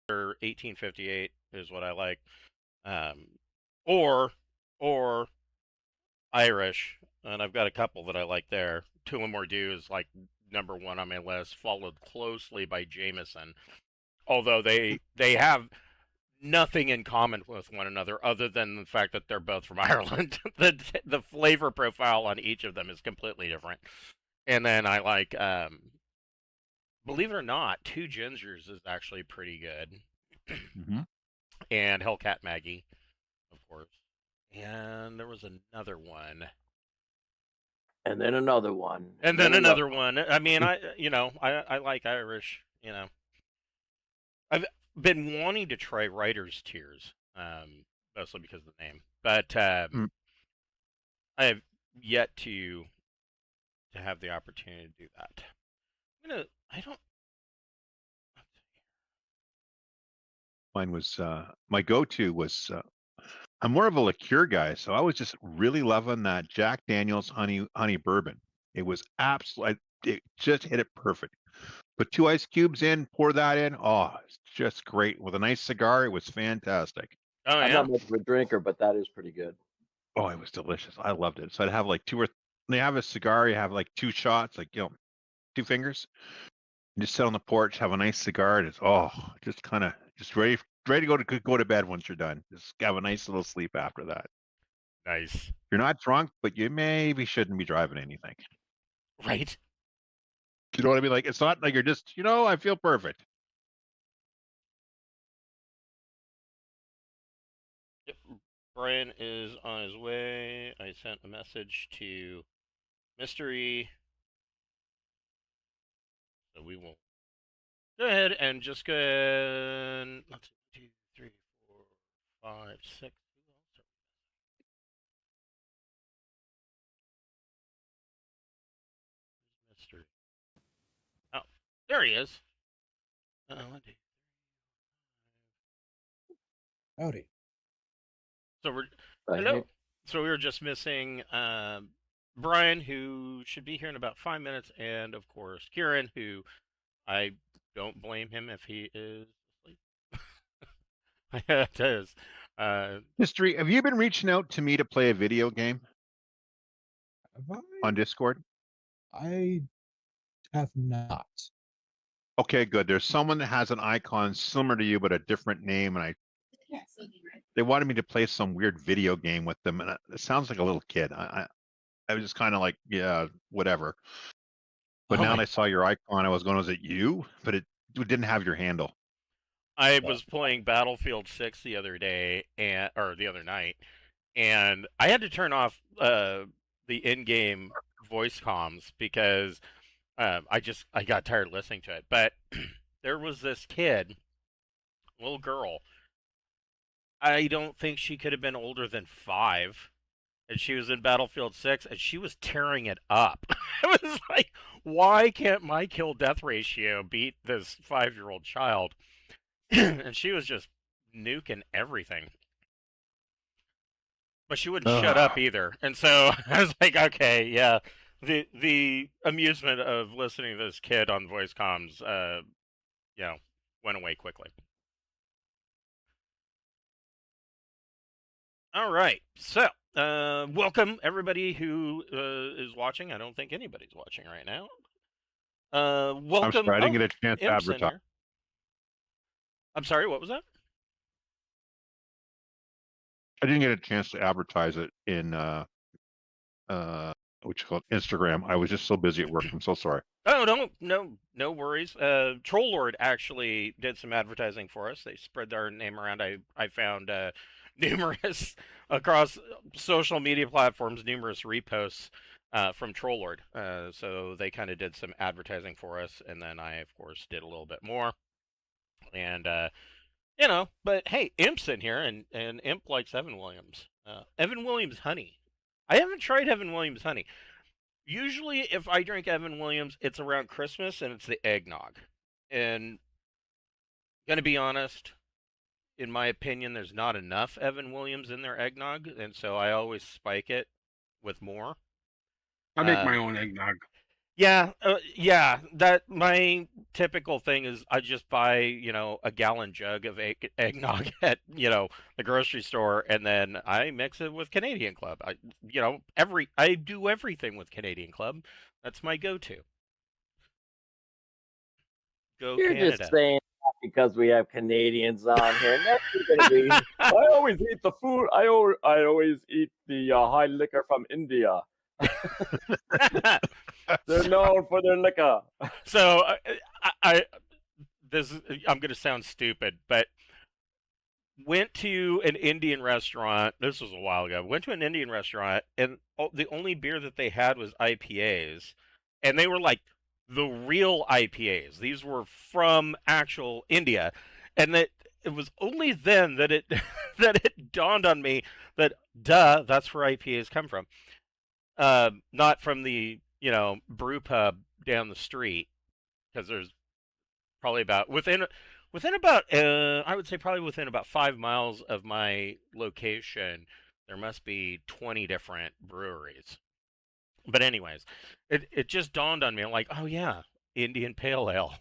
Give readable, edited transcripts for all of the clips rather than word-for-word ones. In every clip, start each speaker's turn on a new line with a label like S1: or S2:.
S1: 1858 is what I like. Um, or or Irish, and I've got a couple that I like there. Tullamore is like number one on my list, followed closely by Jameson. Although they have nothing in common with one another other than the fact that they're both from Ireland. The flavor profile on each of them is completely different. And then I like believe it or not, Two Gingers is actually pretty good.
S2: Mm-hmm.
S1: And Hellcat Maggie, of course. And there was another one.
S3: And then another one.
S1: And then another one. I mean, I like Irish, I've been wanting to try Writer's Tears, mostly because of the name. But
S2: Mm.
S1: I have yet to have the opportunity to do that. I don't.
S2: Mine was my go-to was I'm more of a liqueur guy, so I was just really loving that Jack Daniel's honey bourbon. It was absolutely, it just hit it perfect. Put 2 ice cubes in, pour that in. Oh, it's just great. With a nice cigar, it was fantastic.
S1: Oh
S3: I'm
S1: yeah.
S3: not much of a drinker, but that is pretty good.
S2: Oh, it was delicious. I loved it. So I'd have like when you have a cigar, you have like 2 shots, like, 2 fingers. You just sit on the porch, have a nice cigar, and it's just kind of just ready to go to bed once you're done. Just have a nice little sleep after that.
S1: Nice.
S2: You're not drunk, but you maybe shouldn't be driving anything.
S1: Right.
S2: You know what I mean? Like, it's not like you're just, I feel perfect.
S1: Yep. Brian is on his way. I sent a message to Mystery, so we will go ahead and just go ahead. Let's see, 2, 3, 4, 5, 6. Mystery. Oh, there he is. 1, 2.
S4: Howdy.
S1: So we're
S3: But
S1: hello. So we were just missing Brian, who should be here in about 5 minutes, and of course Kieran, who I don't blame him if he is asleep. It is.
S2: History, have you been reaching out to me to play a video game
S4: Have
S2: on Discord?
S4: I have not.
S2: Okay, good. There's someone that has an icon similar to you, but a different name, and they wanted me to play some weird video game with them, and it sounds like a little kid. I was just kind of like, yeah, whatever. But
S1: Oh
S2: now that
S1: my!
S2: I saw your icon, I was going, was it you? But it didn't have your handle.
S1: I was playing Battlefield 6 the other day, or the other night, and I had to turn off the in-game voice comms because I got tired listening to it. But there was this kid, little girl. I don't think she could have been older than 5, and she was in Battlefield 6, and she was tearing it up. I was like, why can't my kill death ratio beat this 5-year-old child? And she was just nuking everything. But she wouldn't shut up either. And so I was like, okay, yeah. The amusement of listening to this kid on voice comms, went away quickly. All right. So, welcome everybody who is watching. I don't think anybody's watching right now.
S2: I'm
S1: Welcome.
S2: sorry, I didn't get a chance to
S1: Imp's in
S2: advertise.
S1: here. I'm sorry. What was that?
S2: I didn't get a chance to advertise it in what you call it, Instagram. I was just so busy at work. I'm so sorry.
S1: Oh, no worries. Troll Lord actually did some advertising for us. They spread their name around. I found numerous across social media platforms, numerous reposts from Troll Lord. So they kind of did some advertising for us, and then I, of course, did a little bit more. And but hey, Imp's in here, and Imp likes Evan Williams. Evan Williams honey. I haven't tried Evan Williams honey. Usually, if I drink Evan Williams, it's around Christmas and it's the eggnog. And gonna be honest, in my opinion, there's not enough Evan Williams in their eggnog, and so I always spike it with more.
S5: I make my own eggnog.
S1: Yeah. That my typical thing is I just buy, a gallon jug of eggnog at, the grocery store, and then I mix it with Canadian Club. I do everything with Canadian Club. That's my go-to. Go
S3: You're just
S1: Canada.
S3: saying that because we have Canadians on here. Never going to be. I always eat the food. I always eat the high liquor from India. They're known for their liquor.
S1: So I this is, I'm going to sound stupid, but went to an Indian restaurant. This was a while ago. Went to an Indian restaurant, and the only beer that they had was IPAs, and they were like the real IPAs. These were from actual India, and that it was only then that it that it dawned on me that duh, that's where IPAs come from. Not from the brew pub down the street, because there's probably about within about I would say probably within about 5 miles of my location, there must be 20 different breweries. But anyways, it just dawned on me. I'm like, oh yeah, Indian Pale Ale.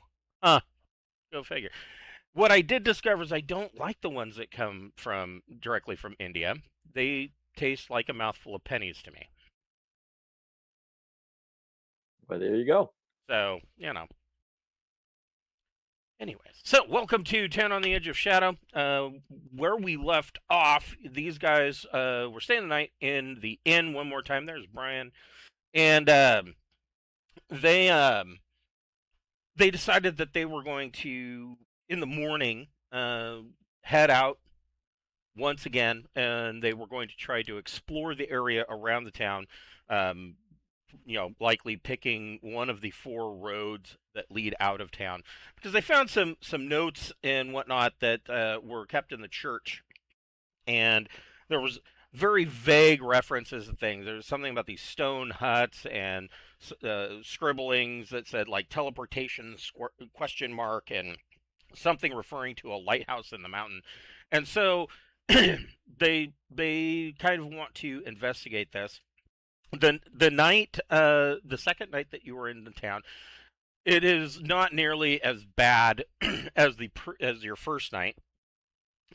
S1: Huh, go figure. What I did discover is I don't like the ones that come from directly from India. They taste like a mouthful of pennies to me.
S3: But there you go.
S1: So, anyways, so welcome to Town on the Edge of Shadow. Where we left off, these guys were staying the night in the inn one more time. There's Brian, and they they decided that they were going to, in the morning, head out once again, and they were going to try to explore the area around the town. Um, likely picking one of the four roads that lead out of town, because they found some notes and whatnot that were kept in the church, and there was very vague references and things. There was something about these stone huts and scribblings that said like teleportation question mark, and something referring to a lighthouse in the mountain, and so they kind of want to investigate this. The second night that you were in the town, it is not nearly as bad as your first night,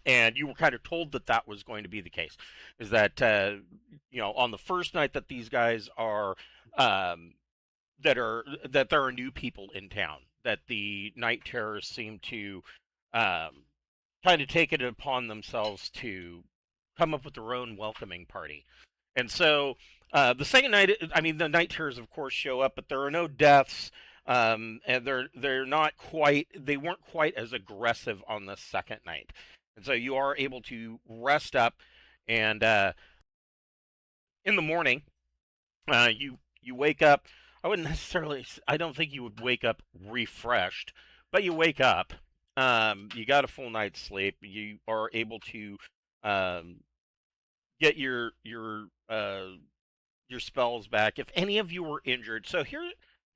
S1: and you were kind of told that that was going to be the case. Is that on the first night that these guys are that there are new people in town, that the night terrors seem to kind of take it upon themselves to come up with their own welcoming party. And so the second night, I mean, the night terrors, of course, show up, but there are no deaths, and they weren't quite as aggressive on the second night, and so you are able to rest up, and in the morning, you wake up. I don't think you would wake up refreshed, but you wake up. You got a full night's sleep. You are able to um, get your spells back. If any of you were injured, so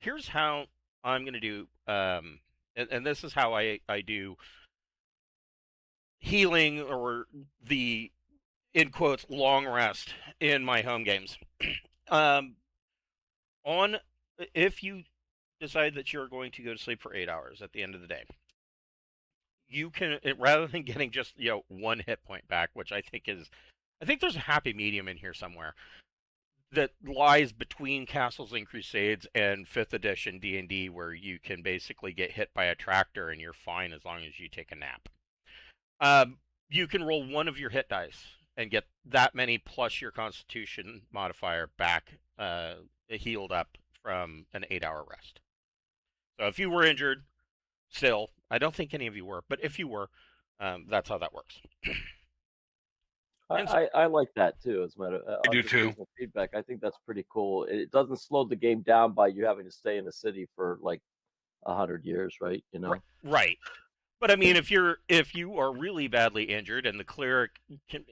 S1: here's how I'm gonna do. And this is how I do healing, or the, in quotes, long rest in my home games. Um, on If you decide that you're going to go to sleep for 8 hours at the end of the day, you can, rather than getting just one hit point back, which I think there's a happy medium in here somewhere that lies between Castles and Crusades and 5th edition D&D, where you can basically get hit by a tractor and you're fine as long as you take a nap. You can roll one of your hit dice and get that many plus your Constitution modifier back, healed up from an 8-hour rest. So if you were injured, still, I don't think any of you were, but if you were, that's how that works.
S3: I like that too. As a matter of
S5: I do too.
S3: feedback, I think that's pretty cool. It doesn't slow the game down by you having to stay in the city for like 100 years, right?
S1: Right. But I mean, if you are really badly injured, and the cleric can,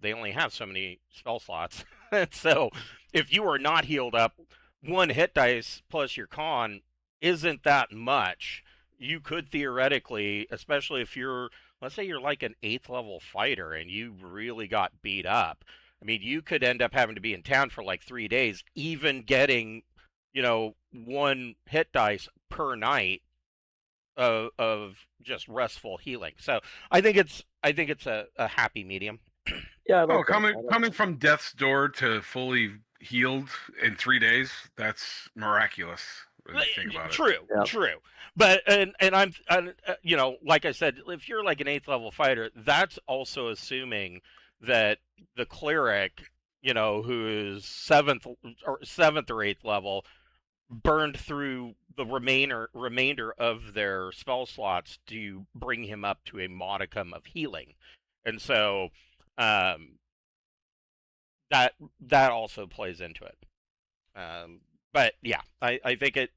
S1: they only have so many spell slots, so if you are not healed up, one hit dice plus your con isn't that much. You could theoretically, especially if you're, let's say you're like an 8th level fighter and you really got beat up. I mean, you could end up having to be in town for like 3 days, even getting, one hit dice per night of just restful healing. So I think it's a happy medium.
S3: Yeah, I
S5: Oh,
S3: like that. I like
S5: coming
S3: that.
S5: from death's door to fully healed in 3 days, that's miraculous when you think about it.
S1: True,
S3: Yeah.
S1: true. But I'm like I said, if you're like an 8th level fighter, that's also assuming that the cleric, who is 7th or 8th level, burned through the remainder of their spell slots to bring him up to a modicum of healing, and so um, that also plays into it. But yeah, I think it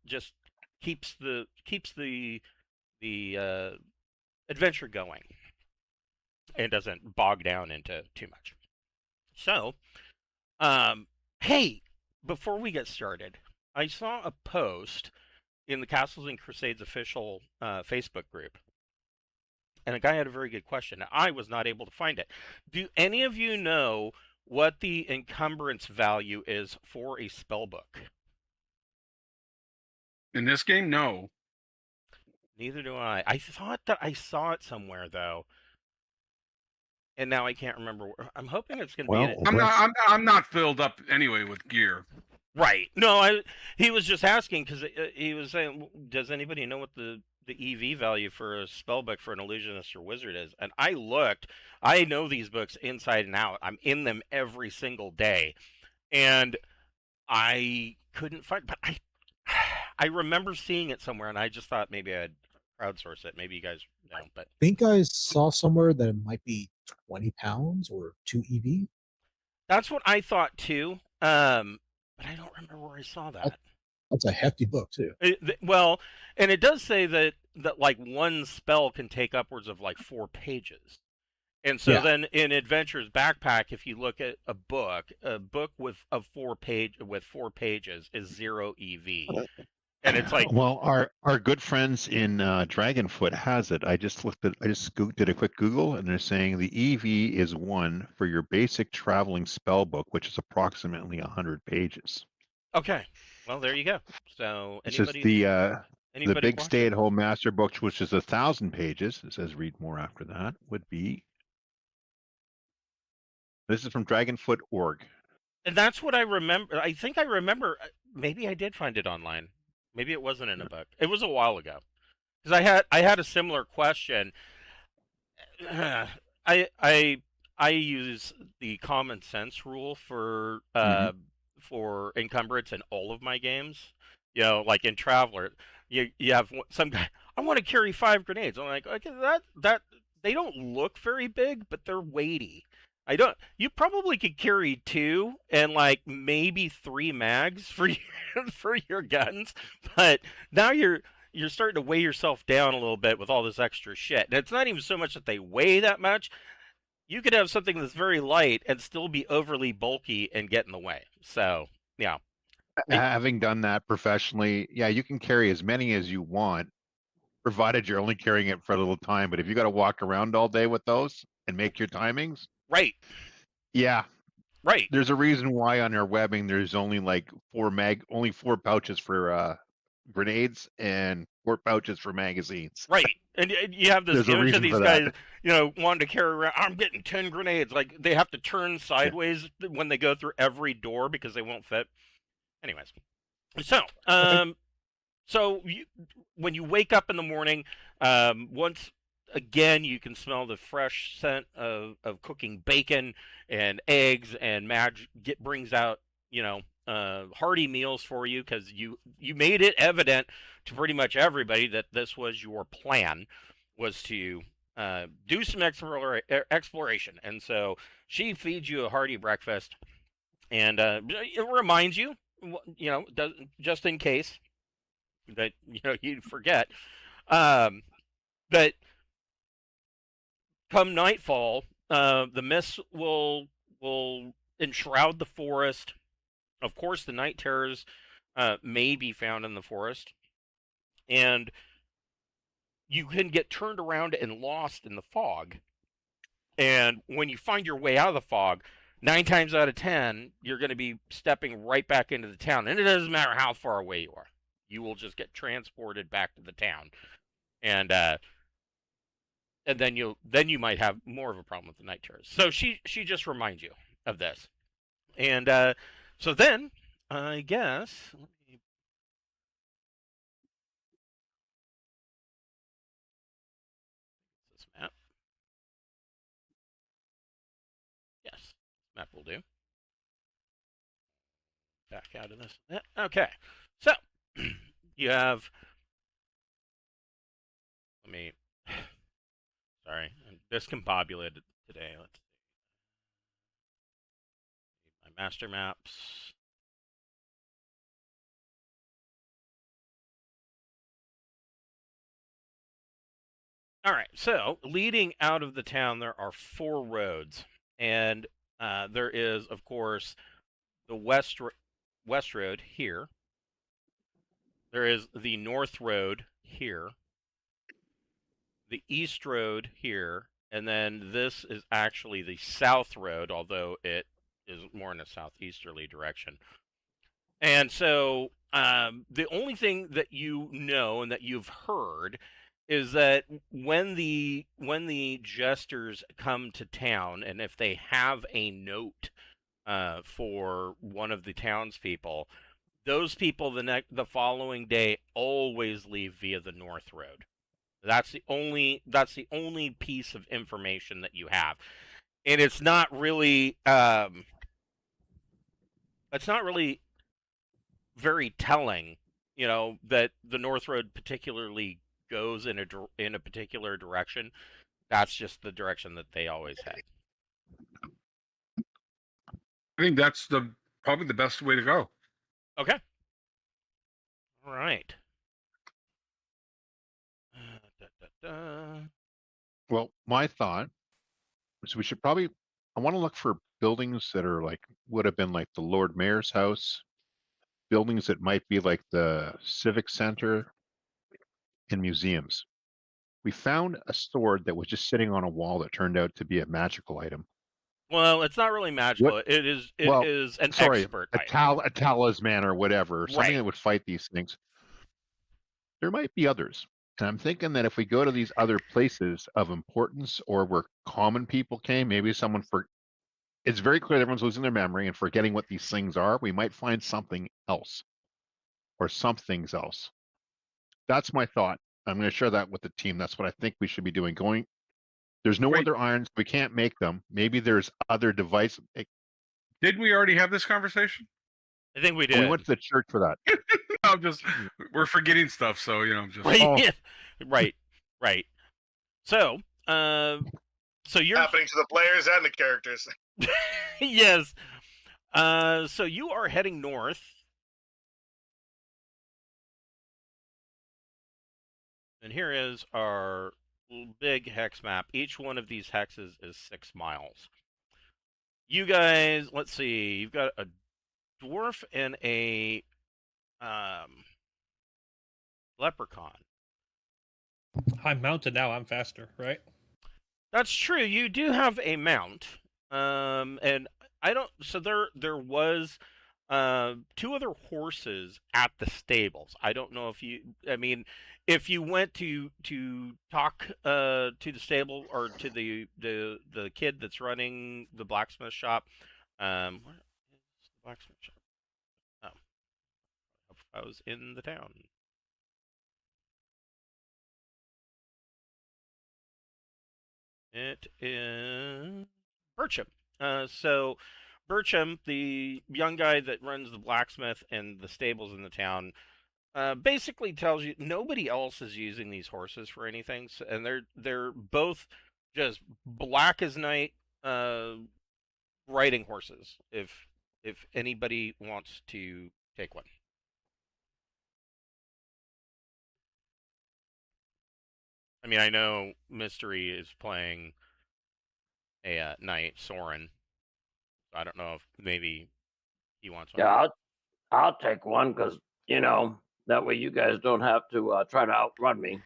S1: just keeps the adventure going and doesn't bog down into too much. So, hey, before we get started, I saw a post in the Castles and Crusades official Facebook group, and a guy had a very good question. I was not able to find it. Do any of you know what the encumbrance value is for a spell book?
S5: In this game, no.
S1: Neither do I. I thought that I saw it somewhere though, and now I can't remember. I'm hoping it's going to be in
S2: Well,
S1: it.
S5: I'm not filled up anyway with gear.
S1: Right. No, he was just asking because he was saying, does anybody know what the EV value for a spellbook for an illusionist or wizard is? And I looked. I know these books inside and out. I'm in them every single day, and I couldn't find. But I remember seeing it somewhere, and I just thought maybe I'd crowdsource it. Maybe you guys know, but
S4: think I saw somewhere that it might be 20 pounds or 2 EV.
S1: that's what I thought too. But I don't remember where I saw that.
S4: That's a hefty book too.
S1: Well, and it does say that like one spell can take upwards of like 4 pages. And so
S4: Yeah.
S1: then in Adventure's backpack, if you look at a book with 4 pages is 0 EV. And it's like,
S2: well, our good friends in Dragonfoot has it. I just did a quick Google, and they're saying the EV is 1 for your basic traveling spell book, which is approximately 100 pages.
S1: okay, well there you go. So
S2: It's just
S1: anybody
S2: the big
S1: question?
S2: stay-at-home master book, which is 1,000 pages. It says read more after that. Would be. This is from Dragonfoot.org.
S1: And that's what I remember. I think I remember. Maybe I did find it online. Maybe it wasn't in a book. It was a while ago because I had a similar question. I use the common sense rule for encumbrance in all of my games. Like in Traveler, you have some guy. I want to carry 5 grenades. I'm like, okay, that they don't look very big, but they're weighty. I don't. You probably could carry 2 and like maybe 3 mags for for your guns, but now you're starting to weigh yourself down a little bit with all this extra shit. And it's not even so much that they weigh that much. You could have something that's very light and still be overly bulky and get in the way. So, yeah.
S2: Having done that professionally, yeah, you can carry as many as you want, provided you're only carrying it for a little time. But if you got to walk around all day with those and make your timings,
S1: Right.
S2: yeah,
S1: Right.
S2: there's a reason why on our webbing there's only like 4 pouches for grenades and 4 pouches for magazines.
S1: Right. And you have this
S2: There's a
S1: image of
S2: reason
S1: these
S2: for
S1: guys,
S2: that.
S1: wanting to carry around. I'm getting 10 grenades. Like they have to turn sideways when they go through every door because they won't fit. Anyways, so when you wake up in the morning, once again you can smell the fresh scent of cooking bacon and eggs, and Madge brings out hearty meals for you because you made it evident to pretty much everybody that this was your plan, was to do some exploration, and so she feeds you a hearty breakfast, and it reminds you, just in case that you'd forget, that come nightfall, the mist will enshroud the forest. Of course, the night terrors may be found in the forest, and you can get turned around and lost in the fog. And when you find your way out of the fog, 9 times out of 10, you're going to be stepping right back into the town, and it doesn't matter how far away you are. You will just get transported back to the town, and then you might have more of a problem with the night terrors. So she just reminds you of this, and so then I guess let me this map. Yes, map will do. Back out of this. Okay, so you have. Let me. Sorry, I'm discombobulated today. Let's see. My master maps. All right, so leading out of the town, there are 4 roads, and there is, of course, the west road here. There is the north road here, the east road here, and then this is actually the south road, although it is more in a southeasterly direction. And so the only thing that you know and that you've heard is that when the jesters come to town, and if they have a note for one of the townspeople, those people the following day always leave via the north road. That's the only piece of information that you have, and it's not really very telling, that the North Road particularly goes in a particular direction. That's just the direction that they always head.
S5: I think that's probably the best way to go.
S1: Okay. All right.
S2: Well, my thought is we should probably. I want to look for buildings that are like would have been like the Lord Mayor's house, buildings that might be like the Civic Center, and museums. We found a sword that was just sitting on a wall that turned out to be a magical item.
S1: Well, it's not really magical.
S2: What?
S1: It is
S2: Well,
S1: an
S2: sorry,
S1: expert
S2: a
S1: item.
S2: a talisman or whatever, or something
S1: Right.
S2: that would fight these things. There might be others. And I'm thinking that if we go to these other places of importance or where common people came, maybe someone it's very clear everyone's losing their memory and forgetting what these things are. We might find something else or some things else. That's my thought. I'm going to share that with the team. That's what I think we should be doing. There's no
S5: Wait.
S2: other irons. We can't make them. Maybe there's other devices.
S5: Didn't we already have this conversation?
S1: I think we did.
S2: We went to the church for that.
S5: We're forgetting stuff, so just
S1: Right.
S2: Oh.
S1: Right. So you're
S6: happening to the players and the characters.
S1: yes. So you are heading north. And here is our big hex map. Each one of these hexes is 6 miles. You guys, let's see. You've got a dwarf and a leprechaun.
S7: I'm mounted now. I'm faster, right?
S1: That's true. You do have a mount. And I don't. So there was 2 other horses at the stables. I don't know if you. I mean, if you went to talk to the stable or to the kid that's running the blacksmith shop. Where is the blacksmith shop? Oh, I was in the town. It is Bircham. So Bircham, the young guy that runs the blacksmith and the stables in the town, basically tells you nobody else is using these horses for anything, and they're both just black as night riding horses. If anybody wants to take one. I mean, I know Mystery is playing a knight, Soren. I don't know if maybe he wants one.
S3: Yeah, I'll take one because that way you guys don't have to try to outrun me.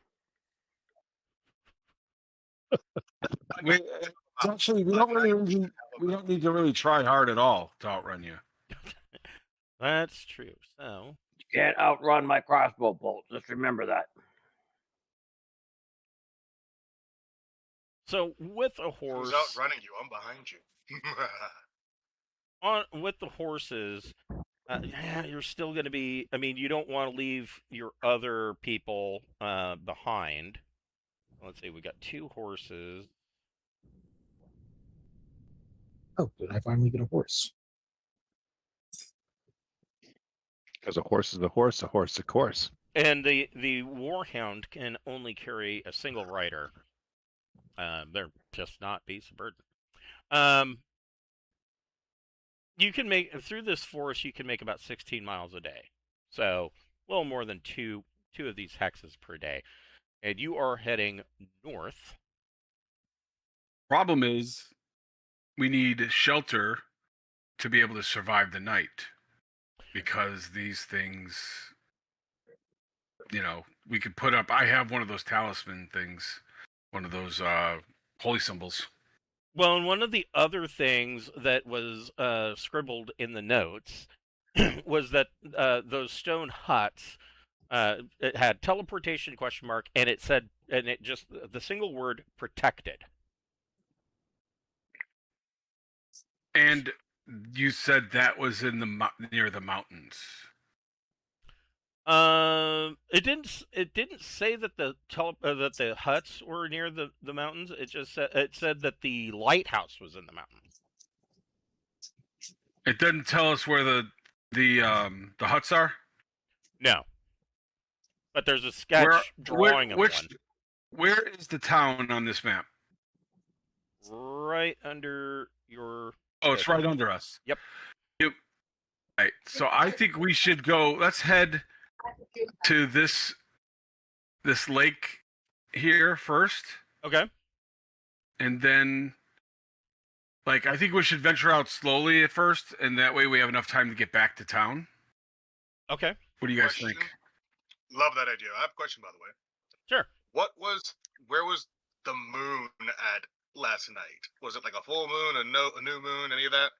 S5: Actually, we don't really don't need to really try hard at all to outrun you.
S1: That's true. So
S3: You can't outrun my crossbow bolt. Just remember that.
S1: with a
S6: Who's
S1: horse,
S6: outrunning you? I'm behind you.
S1: with the horses, yeah, you're still going to be. I mean, you don't want to leave your other people behind. Let's see, we got 2 horses.
S4: Oh, did I finally get a horse?
S2: Because a horse is a horse, a horse a course.
S1: And the warhound can only carry a single rider. They're just not beasts of burden. You can make through this forest. You can make about 16 miles a day, so a little more than two of these hexes per day. And you are heading north.
S5: Problem is, we need shelter to be able to survive the night, because these things, we could put up. I have one of those talisman things, one of those holy symbols.
S1: Well, and one of the other things that was scribbled in the notes was that those stone huts, it had teleportation ? And it said, and it just the single word protected.
S5: And you said that was in near the mountains.
S1: It didn't say that that the huts were near the mountains. It just said that the lighthouse was in the mountains.
S5: It didn't tell us where the huts are.
S1: No, but there's a sketch drawing of one.
S5: Where is the town on this map?
S1: Right under your.
S5: Oh, it's right under us.
S1: Yep.
S5: Right. So I think we should go. Let's head to this lake here first.
S1: Okay.
S5: And then, I think we should venture out slowly at first, and that way we have enough time to get back to town.
S1: Okay.
S5: What do you guys think?
S6: Love that idea. I have a question, by the way.
S1: Sure.
S6: Where was the moon at last night? Was it like a full moon, a new moon, any of that?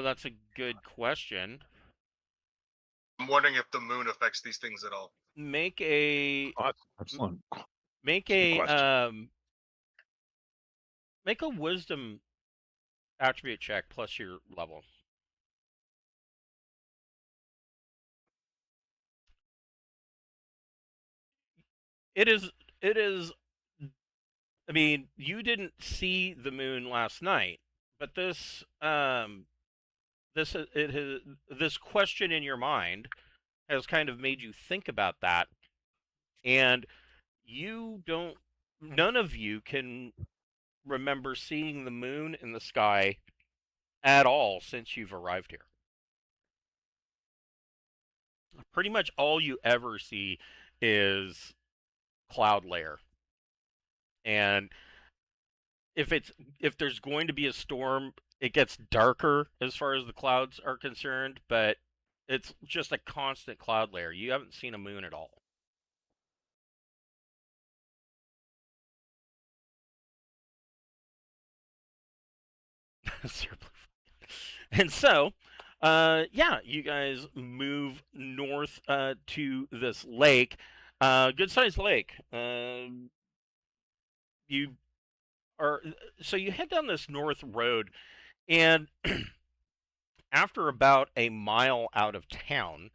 S1: That's a good question.
S6: I'm wondering if the moon affects these things at all.
S1: Make a
S2: Excellent.
S1: make a make a wisdom attribute check plus your level. It is. I mean, you didn't see the moon last night, but this question in your mind has kind of made you think about that, and none of you can remember seeing the moon in the sky at all since you've arrived here. Pretty much all you ever see is cloud layer. And if there's going to be a storm, it gets darker as far as the clouds are concerned, but it's just a constant cloud layer. You haven't seen a moon at all. And so, yeah, you guys move north to this lake. Good sized lake. You head down this north road, and after about a mile out of town,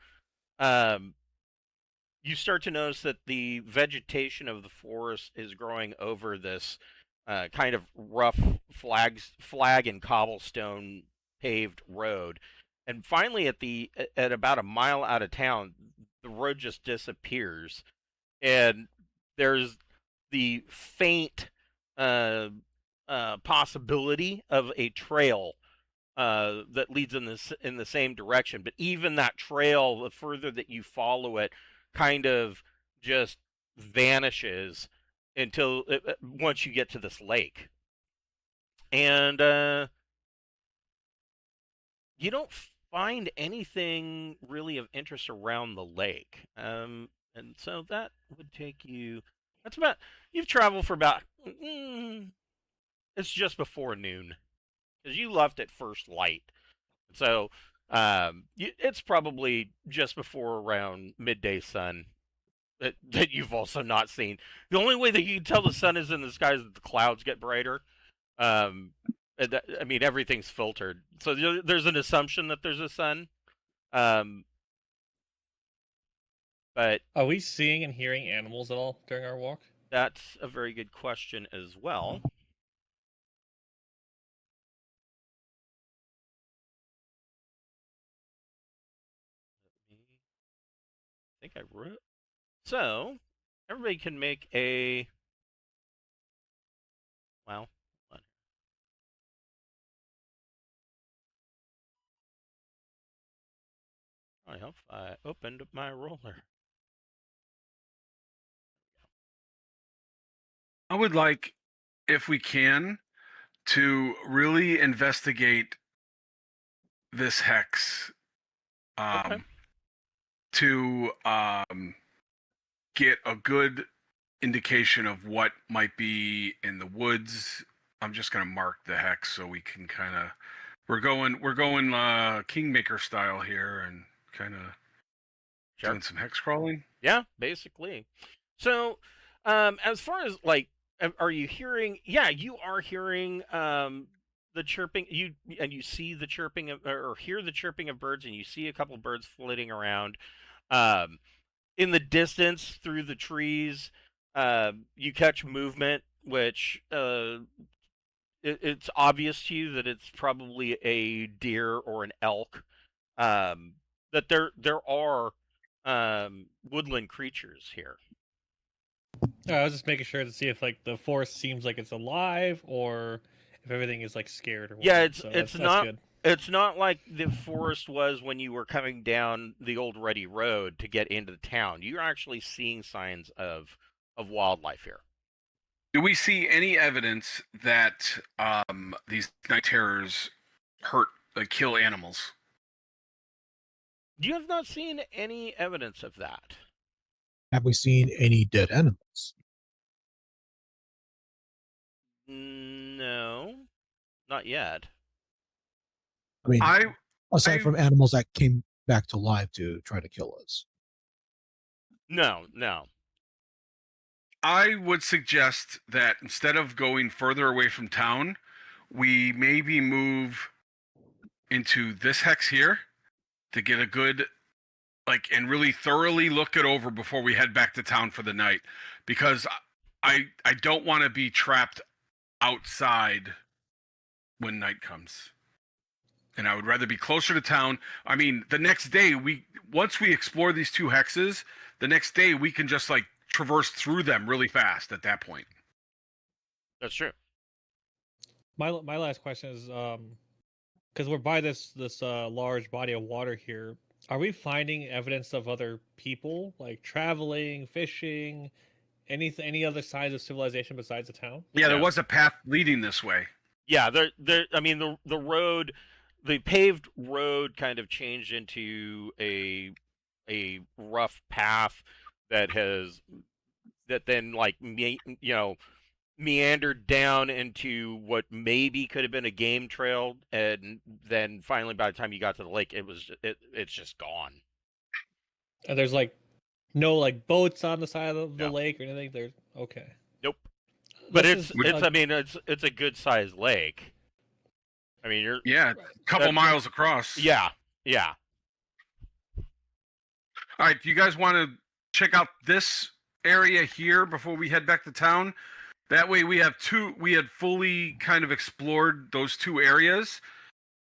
S1: you start to notice that the vegetation of the forest is growing over this kind of rough flag and cobblestone paved road. And finally, at about a mile out of town, the road just disappears, and there's the faint possibility of a trail that leads in the same direction. But even that trail, the further that you follow it, kind of just vanishes until once you get to this lake. And you don't find anything really of interest around the lake. And so that would take you. You've traveled for about. It's just before noon. because you left at first light. So it's probably just before around midday sun that you've also not seen. The only way that you can tell the sun is in the sky is that the clouds get brighter. I mean, everything's filtered, so there's an assumption that there's a sun. Um, but
S7: Are we seeing and hearing animals at all during our walk?
S1: that's a very good question as well. I think I wrote. So everybody can make a. Well, I hope I opened my roller.
S5: I would like, if we can, to really investigate this hex.
S1: Okay.
S5: To get a good indication of what might be in the woods. I'm just gonna mark the hex so we can kind of we're going Kingmaker style here and kind of doing some hex crawling.
S1: Yeah, basically. So, as far as like, are you hearing? Yeah, you are hearing the chirping. You see the chirping of, or hear the chirping of birds, and you see a couple of birds flitting around. In the distance through the trees, you catch movement, which it's obvious to you that it's probably a deer or an elk. That there are woodland creatures here.
S7: I was just making sure to see if like the forest seems like it's alive or if everything is like scared or whatnot.
S1: Yeah,
S7: so
S1: it's
S7: that's
S1: not
S7: good.
S1: it's not like the forest was when you were coming down the old ruddy road to get into the town. You're actually seeing signs of wildlife here.
S5: Do we see any evidence that these night terrors hurt, like kill animals?
S1: You have not seen any evidence of that.
S4: Have we seen any dead animals?
S1: No, not yet.
S4: I mean,
S5: I
S4: aside from animals that came back to life to try to kill us.
S1: No.
S5: I would suggest that instead of going further away from town, we maybe move into this hex here to get a good, like, and really thoroughly look it over before we head back to town for the night, because I don't want to be trapped outside when night comes. And I would rather be closer to town. I mean, the next day once we explore these two hexes, the next day we can just like traverse through them really fast at that point.
S1: That's true.
S7: My last question is because we're by this large body of water here. Are we finding evidence of other people like traveling, fishing, any other signs of civilization besides the town?
S5: Yeah, there was a path leading this way.
S1: Yeah, there. I mean, the road, the paved road, kind of changed into a rough path that then like meandered down into what maybe could have been a game trail, and then finally by the time you got to the lake, it's just gone.
S7: And there's like no like boats on the side of the lake or anything. There's okay.
S1: Nope. But it's I mean it's a good sized lake. I mean you're
S5: a couple miles across.
S1: Yeah.
S5: All right, do you guys want to check out this area here before we head back to town? That way we had fully kind of explored those two areas,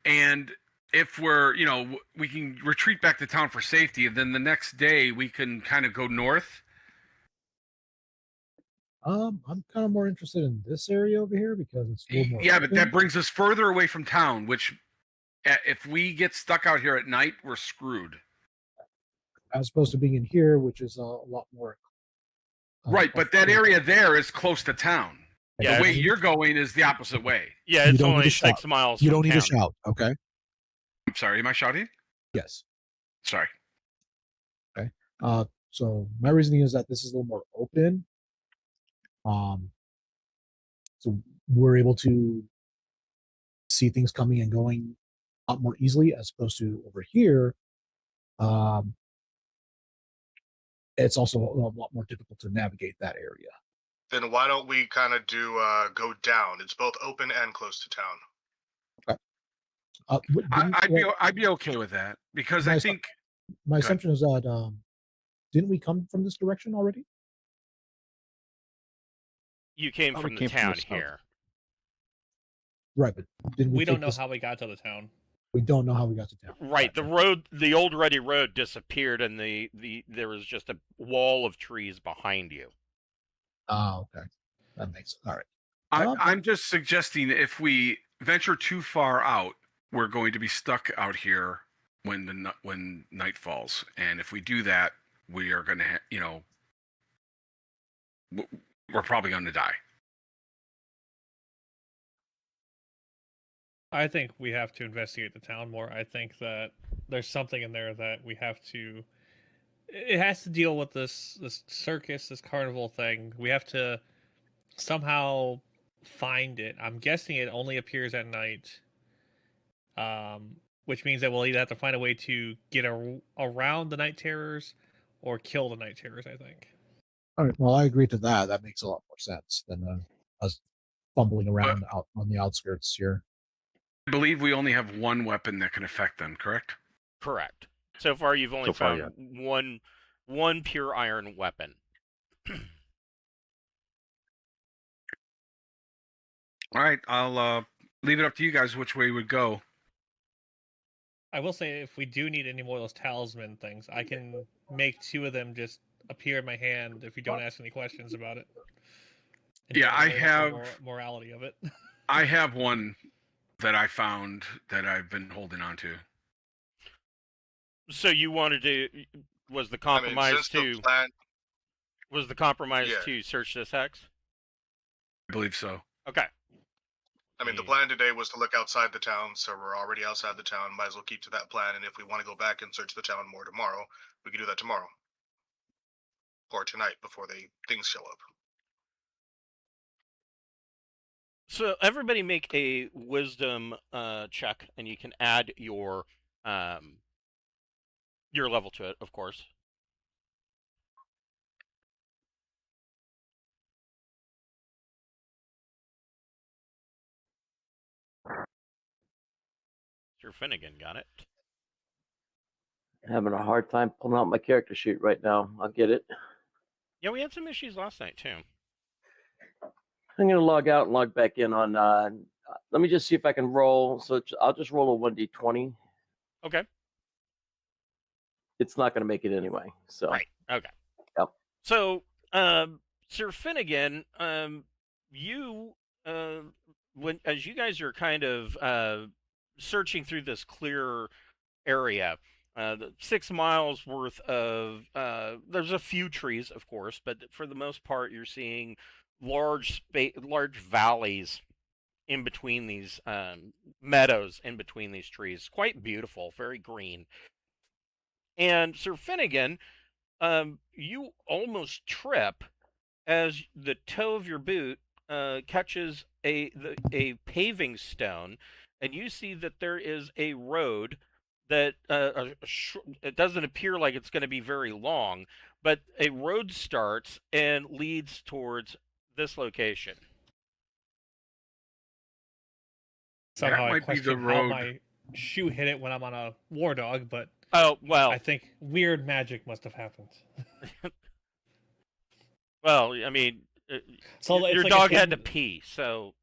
S5: and if we can retreat back to town for safety, and then the next day we can kind of go north.
S4: I'm kind of more interested in this area over here because it's a little more
S5: but
S4: open.
S5: that brings us further away from town, which if we get stuck out here at night, we're screwed.
S4: As opposed to being in here, which is a lot more.
S5: Right, but that area there is close to town.
S1: Yeah,
S5: the way you're going is the opposite way.
S1: Yeah, it's only 6 miles.
S4: You don't need to shout, okay?
S5: I'm sorry, am I shouting?
S4: Yes.
S5: Sorry.
S4: Okay. So my reasoning is that this is a little more open. So we're able to see things coming and going a lot more easily, as opposed to over here. It's also a lot more difficult to navigate that area.
S6: Then why don't we kind of do go down? It's both open and close to town.
S5: I'd be okay with that because I think
S4: my assumption is that didn't we come from this direction already?
S1: You came from the town here.
S4: Right, but didn't
S7: we don't know how we got to the town.
S4: We don't know how we got to town.
S1: Right, gotcha. The old ruddy road disappeared, and there was just a wall of trees behind you.
S4: Oh, okay, that makes sense. All right.
S5: I'm just suggesting if we venture too far out, we're going to be stuck out here when night falls, and if we do that, we are going to, we're probably going to die.
S7: I think we have to investigate the town more. I think that there's something in there that we have to. It has to deal with this circus, this carnival thing. We have to somehow find it. I'm guessing it only appears at night, which means that we'll either have to find a way to get around the night terrors or kill the night terrors. I think.
S4: All right. Well, I agree to that. That makes a lot more sense than us fumbling around out on the outskirts here.
S5: I believe we only have one weapon that can affect them, correct?
S1: Correct. So far, you've only found one pure iron weapon.
S5: All right, I'll leave it up to you guys which way we would go.
S7: I will say, if we do need any more of those talisman things, I can make 2 of them just appear in my hand if you don't ask any questions about it.
S5: Yeah, I have
S7: morality of it.
S5: I have one that I found that I've been holding on to.
S1: So you wanted to? Was the compromise to search this hex?
S5: I believe so.
S1: Okay.
S6: I mean, the plan today was to look outside the town, so we're already outside the town. Might as well keep to that plan, and if we want to go back and search the town more tomorrow, we can do that tomorrow. Or tonight, before things show up.
S1: So everybody make a wisdom check, and you can add your level to it, of course. Sir Finnegan got it.
S3: Having a hard time pulling out my character sheet right now. I'll get it.
S1: Yeah, we had some issues last night too.
S3: I'm going to log out and log back in on. Let me just see if I can roll. So I'll just roll a 1d20.
S1: Okay.
S3: It's not going to make it anyway. So.
S1: Right. Okay.
S3: Yep.
S1: So, Sir Finnegan, you as you guys are kind of searching through this clear area. 6 miles worth of there's a few trees, of course, but for the most part, you're seeing large valleys in between these meadows, in between these trees. Quite beautiful, very green. And Sir Finnegan, you almost trip as the toe of your boot catches a paving stone, and you see that there is a road that it doesn't appear like it's going to be very long, but a road starts and leads towards this location.
S7: Somehow I question how my shoe hit it when I'm on a war dog, but I think weird magic must have happened.
S1: Well, I mean, your
S7: like
S1: dog had to pee, so.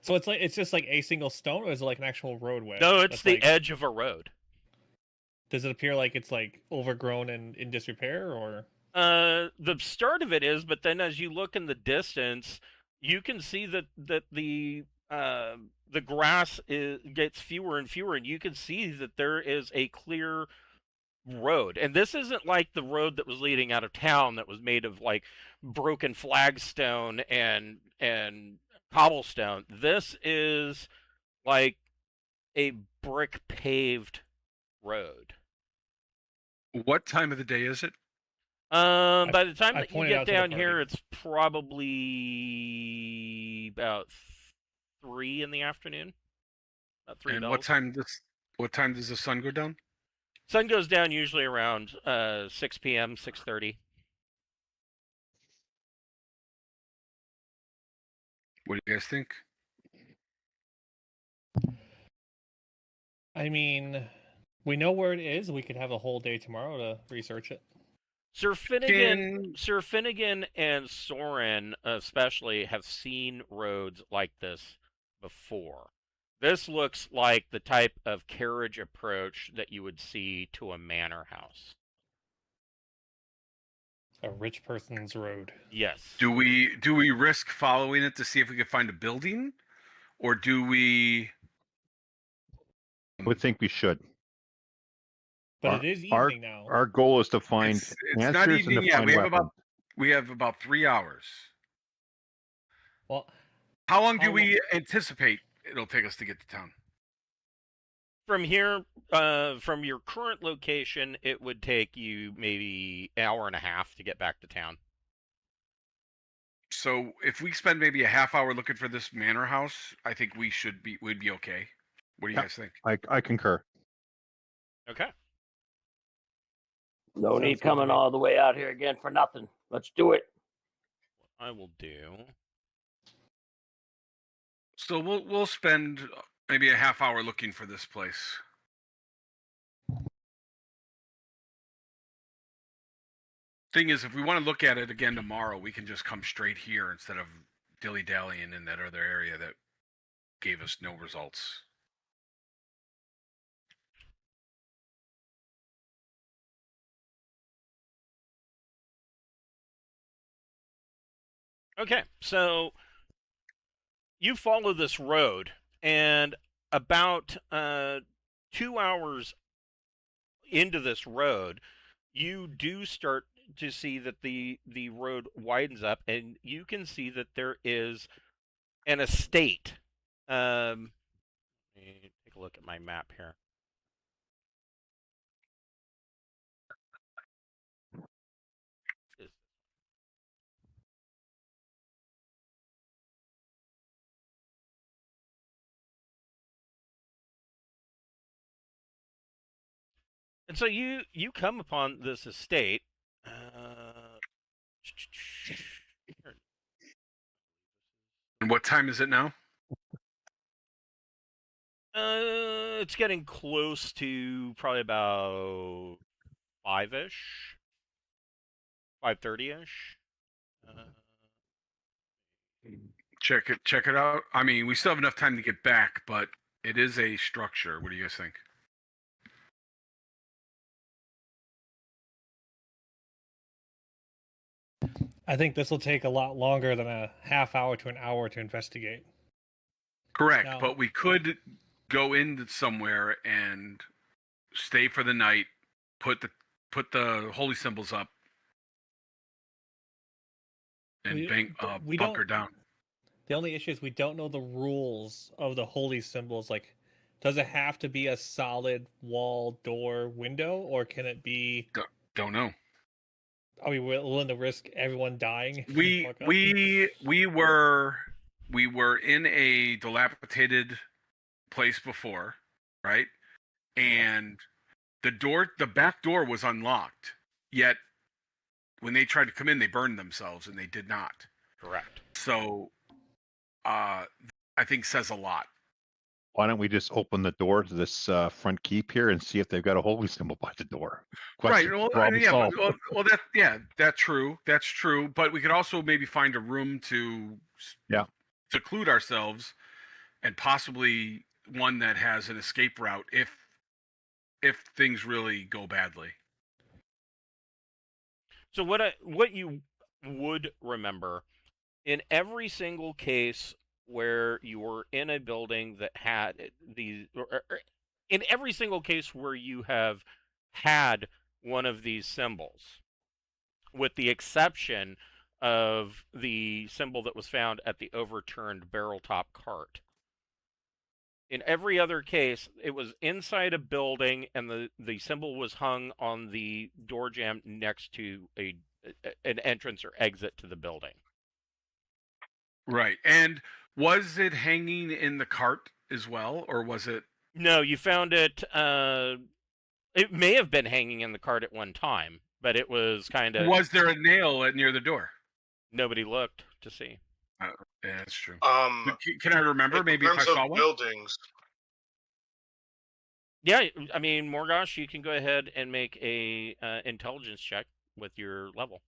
S7: So it's just like a single stone, or is it like an actual roadway?
S1: No, it's the edge of a road.
S7: Does it appear like it's like overgrown and in disrepair, or?
S1: The start of it is, but then as you look in the distance, you can see that the grass gets fewer and fewer, and you can see that there is a clear road. And this isn't like the road that was leading out of town that was made of like broken flagstone and cobblestone. This is like a brick paved road.
S5: What time of the day is it?
S1: By the time that you get down here, it's probably about 3 in the afternoon. About $3.
S5: And what time does the sun go down?
S1: Sun goes down usually around 6 p.m., 6:30.
S5: What do you guys think?
S7: I mean, we know where it is. We could have a whole day tomorrow to research it.
S1: Sir Finnegan and Soren especially have seen roads like this before. This looks like the type of carriage approach that you would see to a manor house.
S7: A rich person's road.
S1: Yes.
S5: Do we risk following it to see if we can find a building, or do we?
S2: I would think we should.
S7: But it is evening now.
S2: Our goal is to find
S5: It's
S2: answers
S5: not
S2: and
S5: evening
S2: to
S5: yet.
S2: find weapons.
S5: We have about 3 hours.
S7: Well,
S5: how long do we anticipate it'll take us to get to town?
S1: From here, from your current location, it would take you maybe an hour and a half to get back to town.
S5: So if we spend maybe a half hour looking for this manor house, I think we'd be okay. What do you guys think?
S2: I concur.
S1: Okay.
S3: No
S7: Sounds
S3: need
S7: good to
S3: coming
S7: me.
S3: all the way out here again for nothing. Let's do it.
S1: I will do.
S5: So we'll spend maybe a half hour looking for this place. Thing is, if we want to look at it again tomorrow, we can just come straight here instead of dilly-dallying in that other area that gave us no results.
S1: Okay, so you follow this road, and about 2 hours into this road, you do start to see that the road widens up, and you can see that there is an estate. Let me take a look at my map here. And so you come upon this estate.
S5: And what time is it now?
S1: It's getting close to probably about 5-ish, 5:30-ish.
S5: Check it out. I mean, we still have enough time to get back, but it is a structure. What do you guys think?
S7: I think this will take a lot longer than a half hour to an hour to investigate.
S5: Correct,
S7: No.
S5: but we could go into somewhere and stay for the night, put the holy symbols up, and bunker down.
S7: The only issue is we don't know the rules of the holy symbols. Like, does it have to be a solid wall, door, window, or can it be?
S5: Don't know.
S7: Are we willing to risk everyone dying? if
S5: We
S7: fuck up?
S5: were in a dilapidated place before, right? And the back door was unlocked. Yet when they tried to come in, they burned themselves, and they did not.
S1: Correct.
S5: So, I think says a lot.
S2: Why don't we just open the door to this front keep here and see if they've got a holy symbol by the door?
S5: Right. Well,
S2: problem solved.
S5: That's true. That's true. But we could also maybe find a room to seclude ourselves, and possibly one that has an escape route if things really go badly.
S1: So what you would remember in every single case where you were in a building that had these, or in every single case where you have had one of these symbols, with the exception of the symbol that was found at the overturned barrel top cart. In every other case, it was inside a building, and the symbol was hung on the door jamb next to an entrance or exit to the building.
S5: Right. And was it hanging in the cart as well, or was it?
S1: No, you found it. It may have been hanging in the cart at one time, but it was kind of
S5: Was there a nail near the door?
S1: nobody looked to see.
S5: Yeah, that's true.
S6: Um,
S5: Can I remember?
S6: in
S5: Maybe if I
S6: terms of
S5: saw one.
S6: buildings,
S1: Yeah, I mean, Morgosh, you can go ahead and make a intelligence check with your level.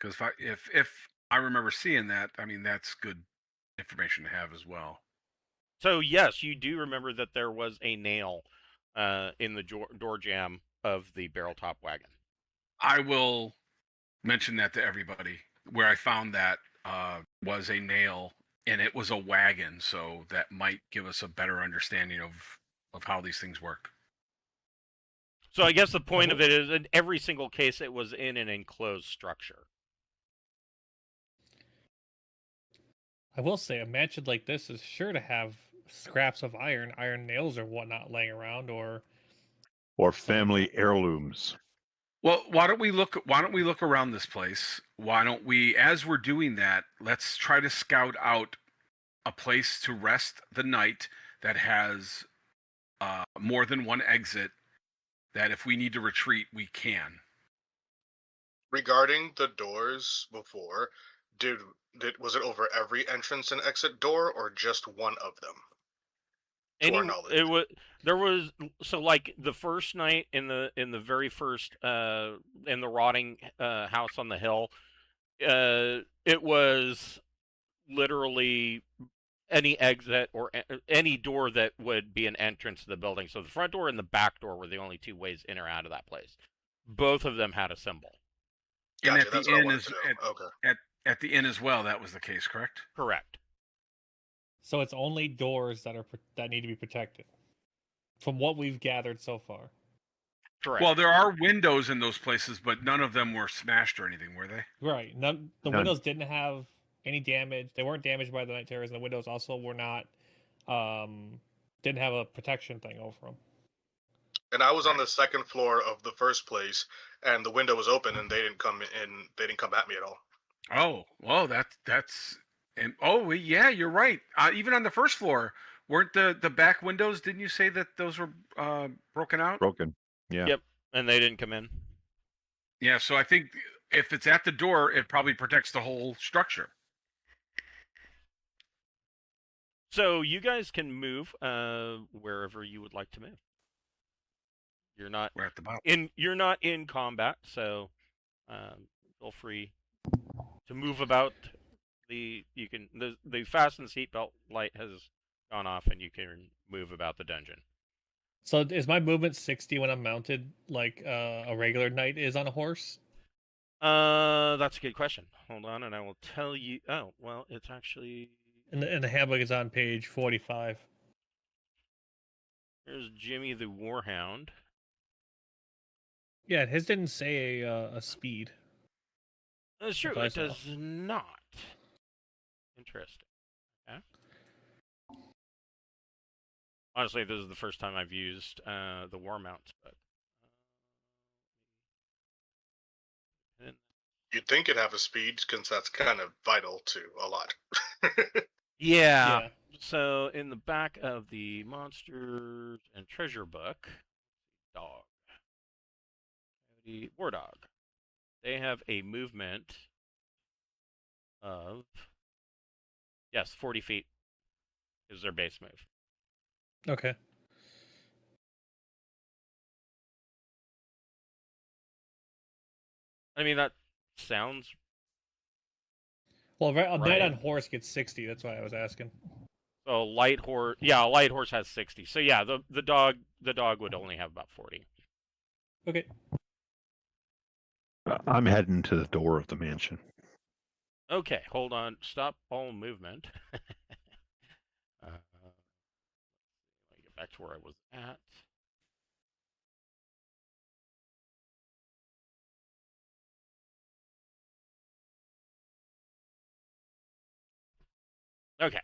S5: Because if I remember seeing that, I mean that's good information to have as well.
S1: So yes, you do remember that there was a nail in the door jamb of the barrel top wagon.
S5: I will mention that to everybody. Where I found that was a nail, and it was a wagon, so that might give us a better understanding of how these things work.
S1: So I guess the point of it is, in every single case, it was in an enclosed structure.
S7: I will say, a mansion like this is sure to have scraps of iron nails or whatnot laying around, or
S2: family heirlooms.
S5: Well, why don't we look around this place? Why don't we, as we're doing that, let's try to scout out a place to rest the night that has more than one exit. That if we need to retreat, we can.
S6: regarding the doors before, was it over every entrance and exit door, or just one of them? To our knowledge.
S1: There was so like the first night in the very first in the rotting house on the hill, it was literally any exit or any door that would be an entrance to the building. So the front door and the back door were the only two ways in or out of that place. Both of them had a symbol.
S5: And
S6: Gotcha,
S5: at
S6: that's
S5: the
S6: what I
S5: inn
S6: wanted
S5: is
S6: to know. Okay.
S5: at the inn as well. That was the case, correct?
S1: Correct.
S7: so it's only doors that need to be protected, from what we've gathered so far.
S1: Correct.
S5: Well, there are windows in those places, but none of them were smashed or anything, were they?
S7: Right. The
S2: None.
S7: windows didn't have any damage. They weren't damaged by the night terrors, and the windows also were not didn't have a protection thing over them.
S6: And I was on the second floor of the first place, and the window was open, and they didn't come in. They didn't come at me at all.
S5: Oh, well, that's and oh yeah, you're right. Even on the first floor, weren't the back windows? Didn't you say that those were broken out?
S2: Broken. Yeah.
S1: Yep. And they didn't come in.
S5: Yeah. So I think if it's at the door, it probably protects the whole structure.
S1: So you guys can move wherever you would like to move. You're not
S5: We're at the bottom.
S1: you're not in combat, so feel free to move about. The fasten seatbelt light has gone off, and you can move about the dungeon.
S7: So is my movement 60 when I'm mounted, like a regular knight is on a horse?
S1: That's a good question. Hold on, and I will tell you. Oh, well, it's actually
S7: And the handbook is on page 45.
S1: Here's Jimmy the Warhound.
S7: Yeah, his didn't say a speed.
S1: That's true.
S7: I
S1: It
S7: saw.
S1: does not. Interesting. Okay. Honestly, this is the first time I've used the war mounts, but
S6: You'd think it'd have a speed, because that's kind of vital to a lot.
S1: yeah.
S7: Yeah.
S1: So in the back of the monsters and treasure book, dog, the war dog, they have a movement of 40 feet is their base move.
S7: Okay.
S1: I mean, that sounds
S7: Well, a knight
S1: Right.
S7: on horse gets 60. That's why I was asking.
S1: so light horse. Yeah, a light horse has 60. So yeah, the dog would only have about 40.
S7: Okay.
S2: I'm heading to the door of the mansion.
S1: Okay, hold on. Stop all movement. Let me get back to where I was at. Okay.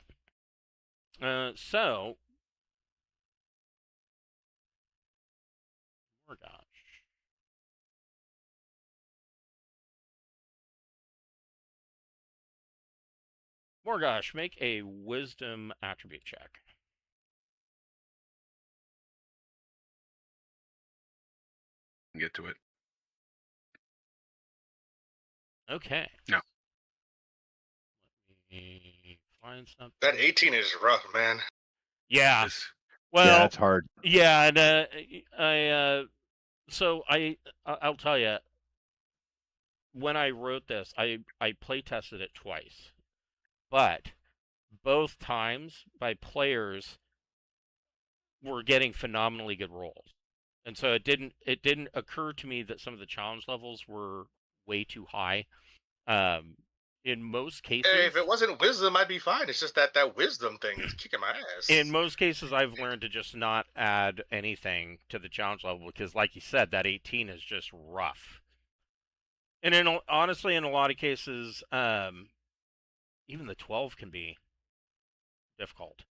S1: So, oh gosh. Morgosh, make a wisdom attribute check.
S5: Get to it.
S1: Okay.
S5: No.
S1: Let me find something.
S6: That 18 is rough, man.
S1: Yeah.
S5: This-
S1: Well,
S2: Yeah, it's hard.
S1: yeah, and I'll tell you, when I wrote this, I play tested it twice, but both times by players were getting phenomenally good rolls, and so it didn't occur to me that some of the challenge levels were way too high. Um, in most
S6: Hey,
S1: cases,
S6: if it wasn't wisdom, I'd be fine. It's just that wisdom thing is kicking my ass.
S1: in most cases, I've learned to just not add anything to the challenge level because, like you said, that 18 is just rough. And honestly, in a lot of cases, even the 12 can be difficult.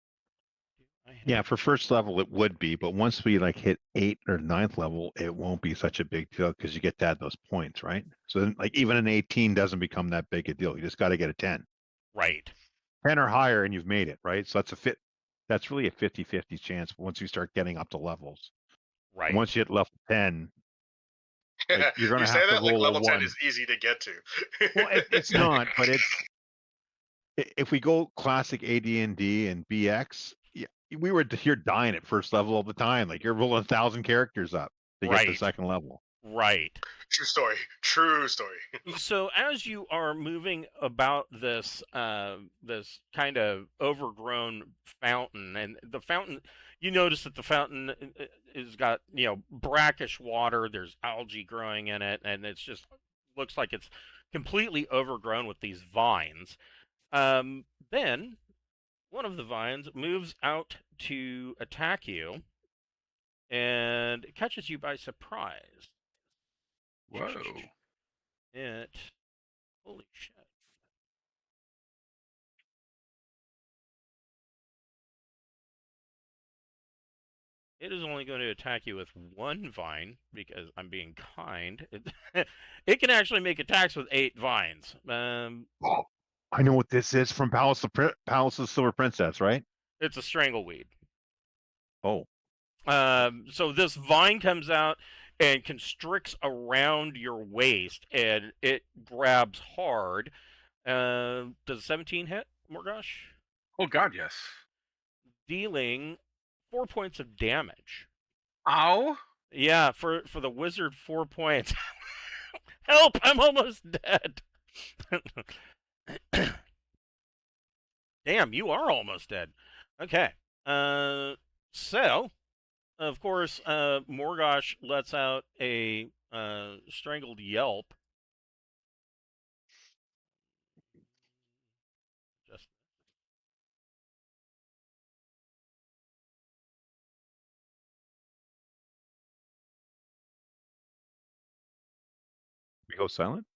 S2: Yeah, for first level it would be, but once we like hit 8th or 9th level, it won't be such a big deal because you get to add those points, right? So then, like even an 18 doesn't become that big a deal. You just got to get a 10.
S1: Right.
S2: 10 or higher and you've made it, right? So that's really a 50-50 chance once you start getting up to levels.
S1: Right.
S2: And once you hit level 10, like you're going
S6: You
S2: to
S6: say
S2: have to
S6: that like
S2: roll a
S6: level 10
S2: 1.
S6: is easy to get to.
S2: Well, it's not, but if we go classic AD&D and BX, yeah, we were here dying at first level all the time. Like you're rolling 1,000 characters up to get to
S1: Right.
S2: second level.
S1: Right.
S6: True story. True story.
S1: So as you are moving about this this kind of overgrown fountain, and the fountain, you notice that the fountain is got brackish water. There's algae growing in it, and it's just looks like it's completely overgrown with these vines. Then one of the vines moves out to attack you, and it catches you by surprise.
S5: Whoa.
S1: It holy shit. It is only going to attack you with one vine because I'm being kind. It can actually make attacks with 8 vines.
S2: Oh, I know what this is from Palace of the Silver Princess, right?
S1: It's a strangleweed.
S2: Oh,
S1: So this vine comes out and constricts around your waist, and it grabs hard. Does 17 hit, Morgosh?
S5: Oh God, yes.
S1: Dealing 4 points of damage.
S5: Ow.
S1: Yeah, for the wizard, 4 points. Help! I'm almost dead. Damn, you are almost dead. Okay. So of course, Morgosh lets out a strangled yelp. Just
S2: we go silent.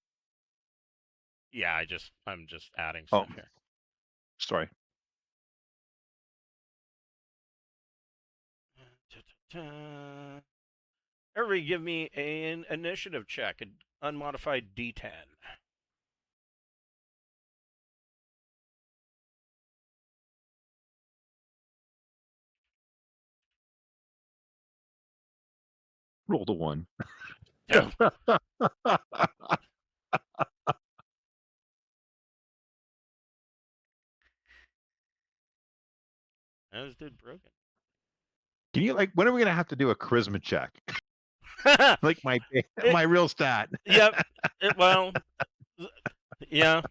S1: yeah, I'm just adding
S2: Oh,
S1: stuff here.
S2: sorry.
S1: Everybody, give me an initiative check, an unmodified D10.
S2: Roll the 1.
S1: Damn. As did Broken.
S2: Can you when are we gonna have to do a charisma check? Like my real stat.
S1: Yep. Well, yeah.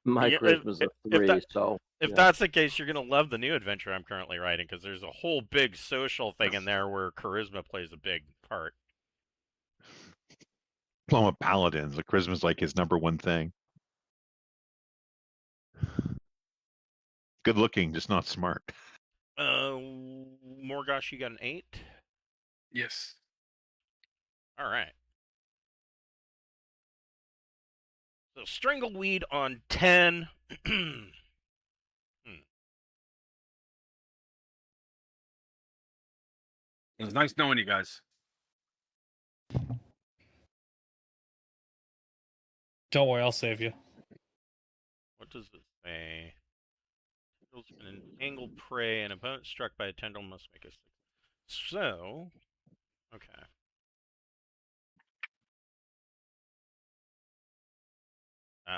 S3: My
S1: Yeah,
S3: charisma's a
S1: if
S3: 3, so
S1: if
S3: yeah.
S1: that's the case, you're gonna love the new adventure I'm currently writing because there's a whole big social thing in there where charisma plays a big part.
S2: Plum paladins. The charisma's like his number one thing. Good looking, just not smart.
S1: Morgosh, you got an 8.
S5: Yes.
S1: All right. So strangleweed on 10.
S5: It was nice knowing you guys.
S7: Don't worry, I'll save you.
S1: What does this say? An entangled prey, an opponent struck by a tendril must make a 6. So, okay.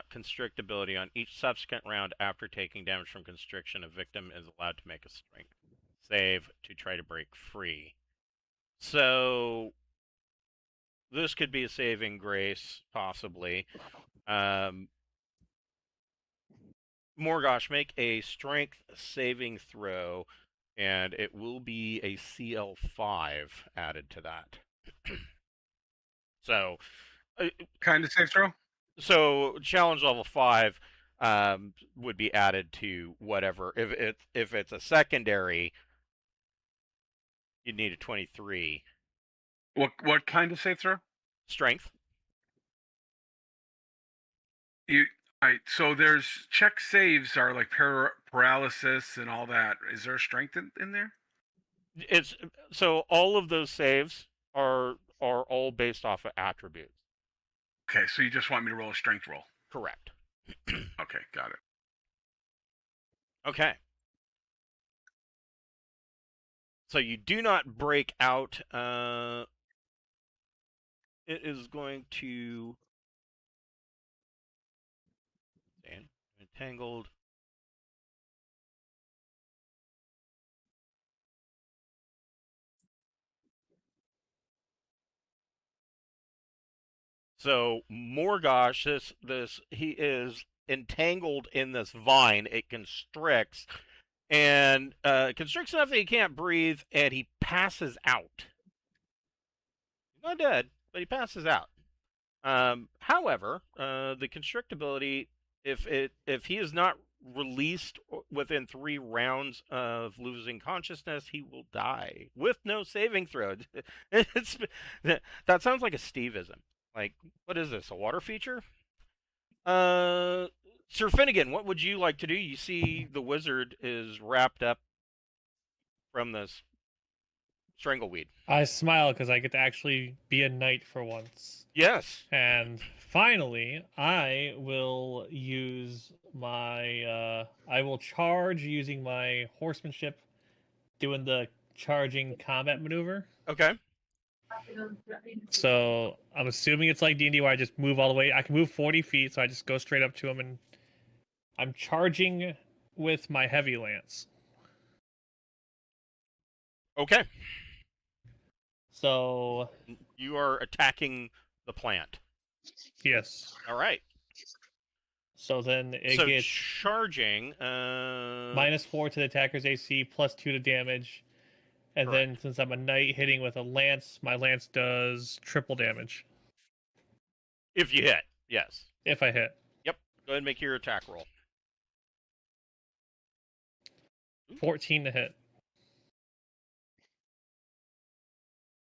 S1: Constrict ability. On each subsequent round after taking damage from constriction, a victim is allowed to make a strength save to try to break free. So, this could be a saving grace, possibly. Morgosh, make a strength saving throw, and it will be a CL5 added to that. So,
S5: Kind of safe throw.
S1: so challenge level 5 would be added to whatever. If it's a secondary, you'd need a 23
S5: What kind of safe throw?
S1: strength.
S5: So there's check saves are like paralysis and all that. Is there strength in there?
S1: It's so all of those saves are all based off of attributes.
S5: Okay, so you just want me to roll a strength roll.
S1: Correct.
S5: Okay, got it.
S1: Okay. So you do not break out. It is going to entangled. So Morgosh, this he is entangled in this vine. It constricts, and constricts enough that he can't breathe, and he passes out. He's not dead, but he passes out. However, the constrict ability, if he is not released within 3 rounds of losing consciousness, he will die with no saving throw. It's, that sounds like a Steveism. Like, what is this? A water feature? Sir Finnegan, what would you like to do? You see, the wizard is wrapped up from this strangleweed.
S7: I smile because I get to actually be a knight for once.
S1: Yes.
S7: And finally, I will use my. I will charge using my horsemanship, doing the charging combat maneuver.
S1: Okay.
S7: So I'm assuming it's like D&D where I just move all the way. I can move 40 feet, so I just go straight up to him, and I'm charging with my heavy lance.
S1: Okay.
S7: So
S1: you are attacking the plant.
S7: Yes.
S1: All right.
S7: So then it
S1: so
S7: gets
S1: charging.
S7: -4 to the attacker's AC, +2 to damage. And
S1: Correct.
S7: then since I'm a knight hitting with a lance, my lance does triple damage.
S1: If you hit, yes.
S7: If I hit.
S1: Yep. Go ahead and make your attack roll.
S7: 14 to hit.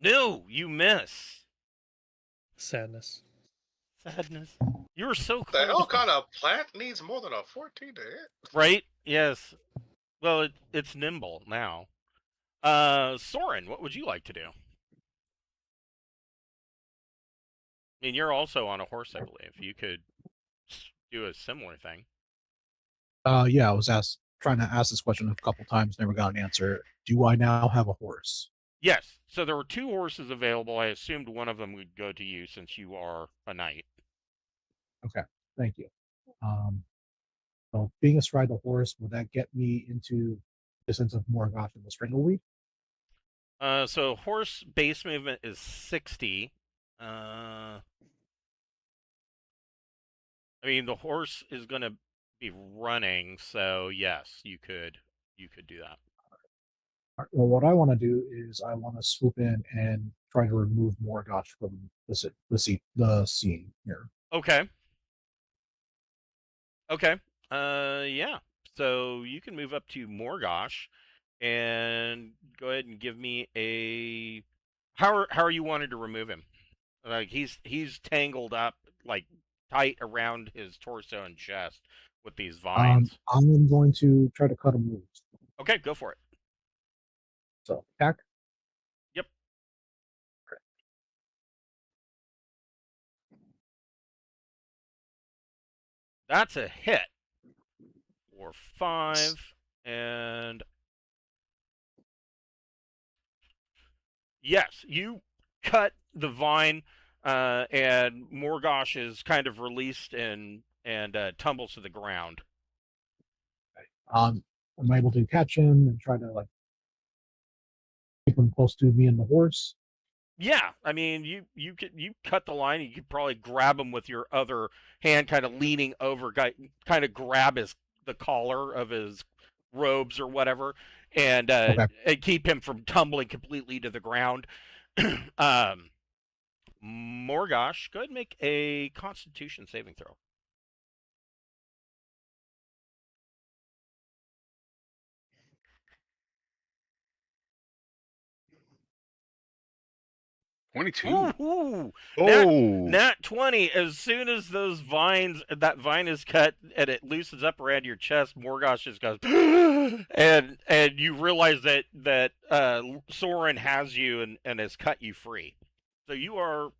S1: No, you miss.
S7: Sadness.
S1: Sadness. You were so
S6: The
S1: close.
S6: hell kind of plant needs more than a 14 to hit?
S1: Right? Yes. Well, it's nimble now. Soren, what would you like to do? I mean, you're also on a horse, I believe. You could do a similar thing.
S4: Yeah, I was trying to ask this question a couple times, never got an answer. Do I now have a horse?
S1: Yes. So there were 2 horses available. I assumed one of them would go to you since you are a knight.
S4: Okay, thank you. So being astride the horse, would that get me into distance of Morgoth and the Strangleweed?
S1: So horse base movement is 60. I mean, the horse is going to be running, so yes, you could do that.
S4: Well, what I want to do is I want to swoop in and try to remove Morgoth from the scene here.
S1: Okay. Okay. Yeah. So you can move up to Morgosh and go ahead and give me a. How are you wanting to remove him? Like he's tangled up, like tight around his torso and chest with these vines.
S4: I'm going to try to cut him loose.
S1: Okay, go for it.
S4: So attack.
S1: Yep.
S4: Okay.
S1: That's a hit. 4, 5, and yes, you cut the vine, and Morgosh is kind of released and tumbles to the ground.
S4: I'm able to catch him and try to like keep him close to me and the horse.
S1: Yeah, I mean, you cut the line. You could probably grab him with your other hand, kind of leaning over, kind of grab the collar of his robes or whatever,
S4: Okay.
S1: and keep him from tumbling completely to the ground. um, Morgosh, go ahead and make a Constitution saving throw.
S5: 22.
S1: Ooh,
S2: Oh,
S1: nat 20. As soon as that vine is cut and it loosens up around your chest, Morgosh just goes, and you realize that Soren has you and has cut you free. So you are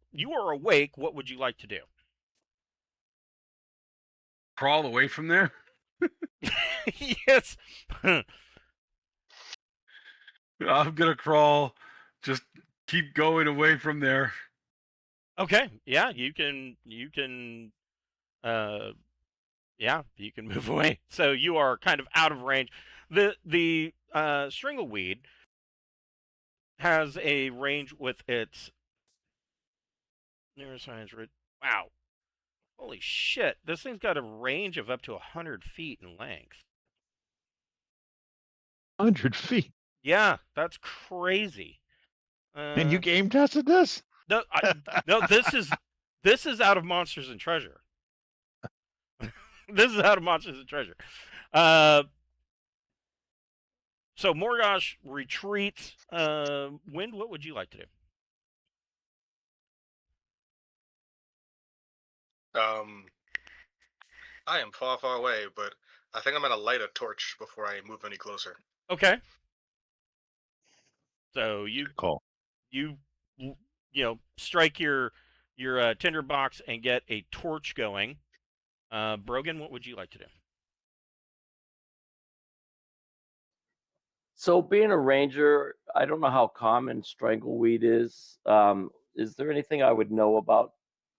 S1: awake. What would you like to do?
S5: Crawl away from there.
S1: Yes.
S5: I'm gonna crawl. Just keep going away from there.
S1: Okay. Yeah, you can. Yeah, you can move away. So you are kind of out of range. The strangleweed has a range with its neuroscience. Wow, holy shit! This thing's got a range of up to 100 feet in length.
S2: 100 feet.
S1: Yeah, that's crazy.
S2: And you game tested this?
S1: No, no. This is out of Monsters and Treasure. This is out of Monsters and Treasure. So Morgosh retreats. Wind, what would you like to do?
S6: I am far, far away, but I think I'm gonna light a torch before I move any closer.
S1: Okay. So you
S2: Good call.
S1: you strike your tinderbox and get a torch going. Brogan, what would you like to do?
S3: So, being a ranger, I don't know how common strangleweed is. Is there anything I would know about?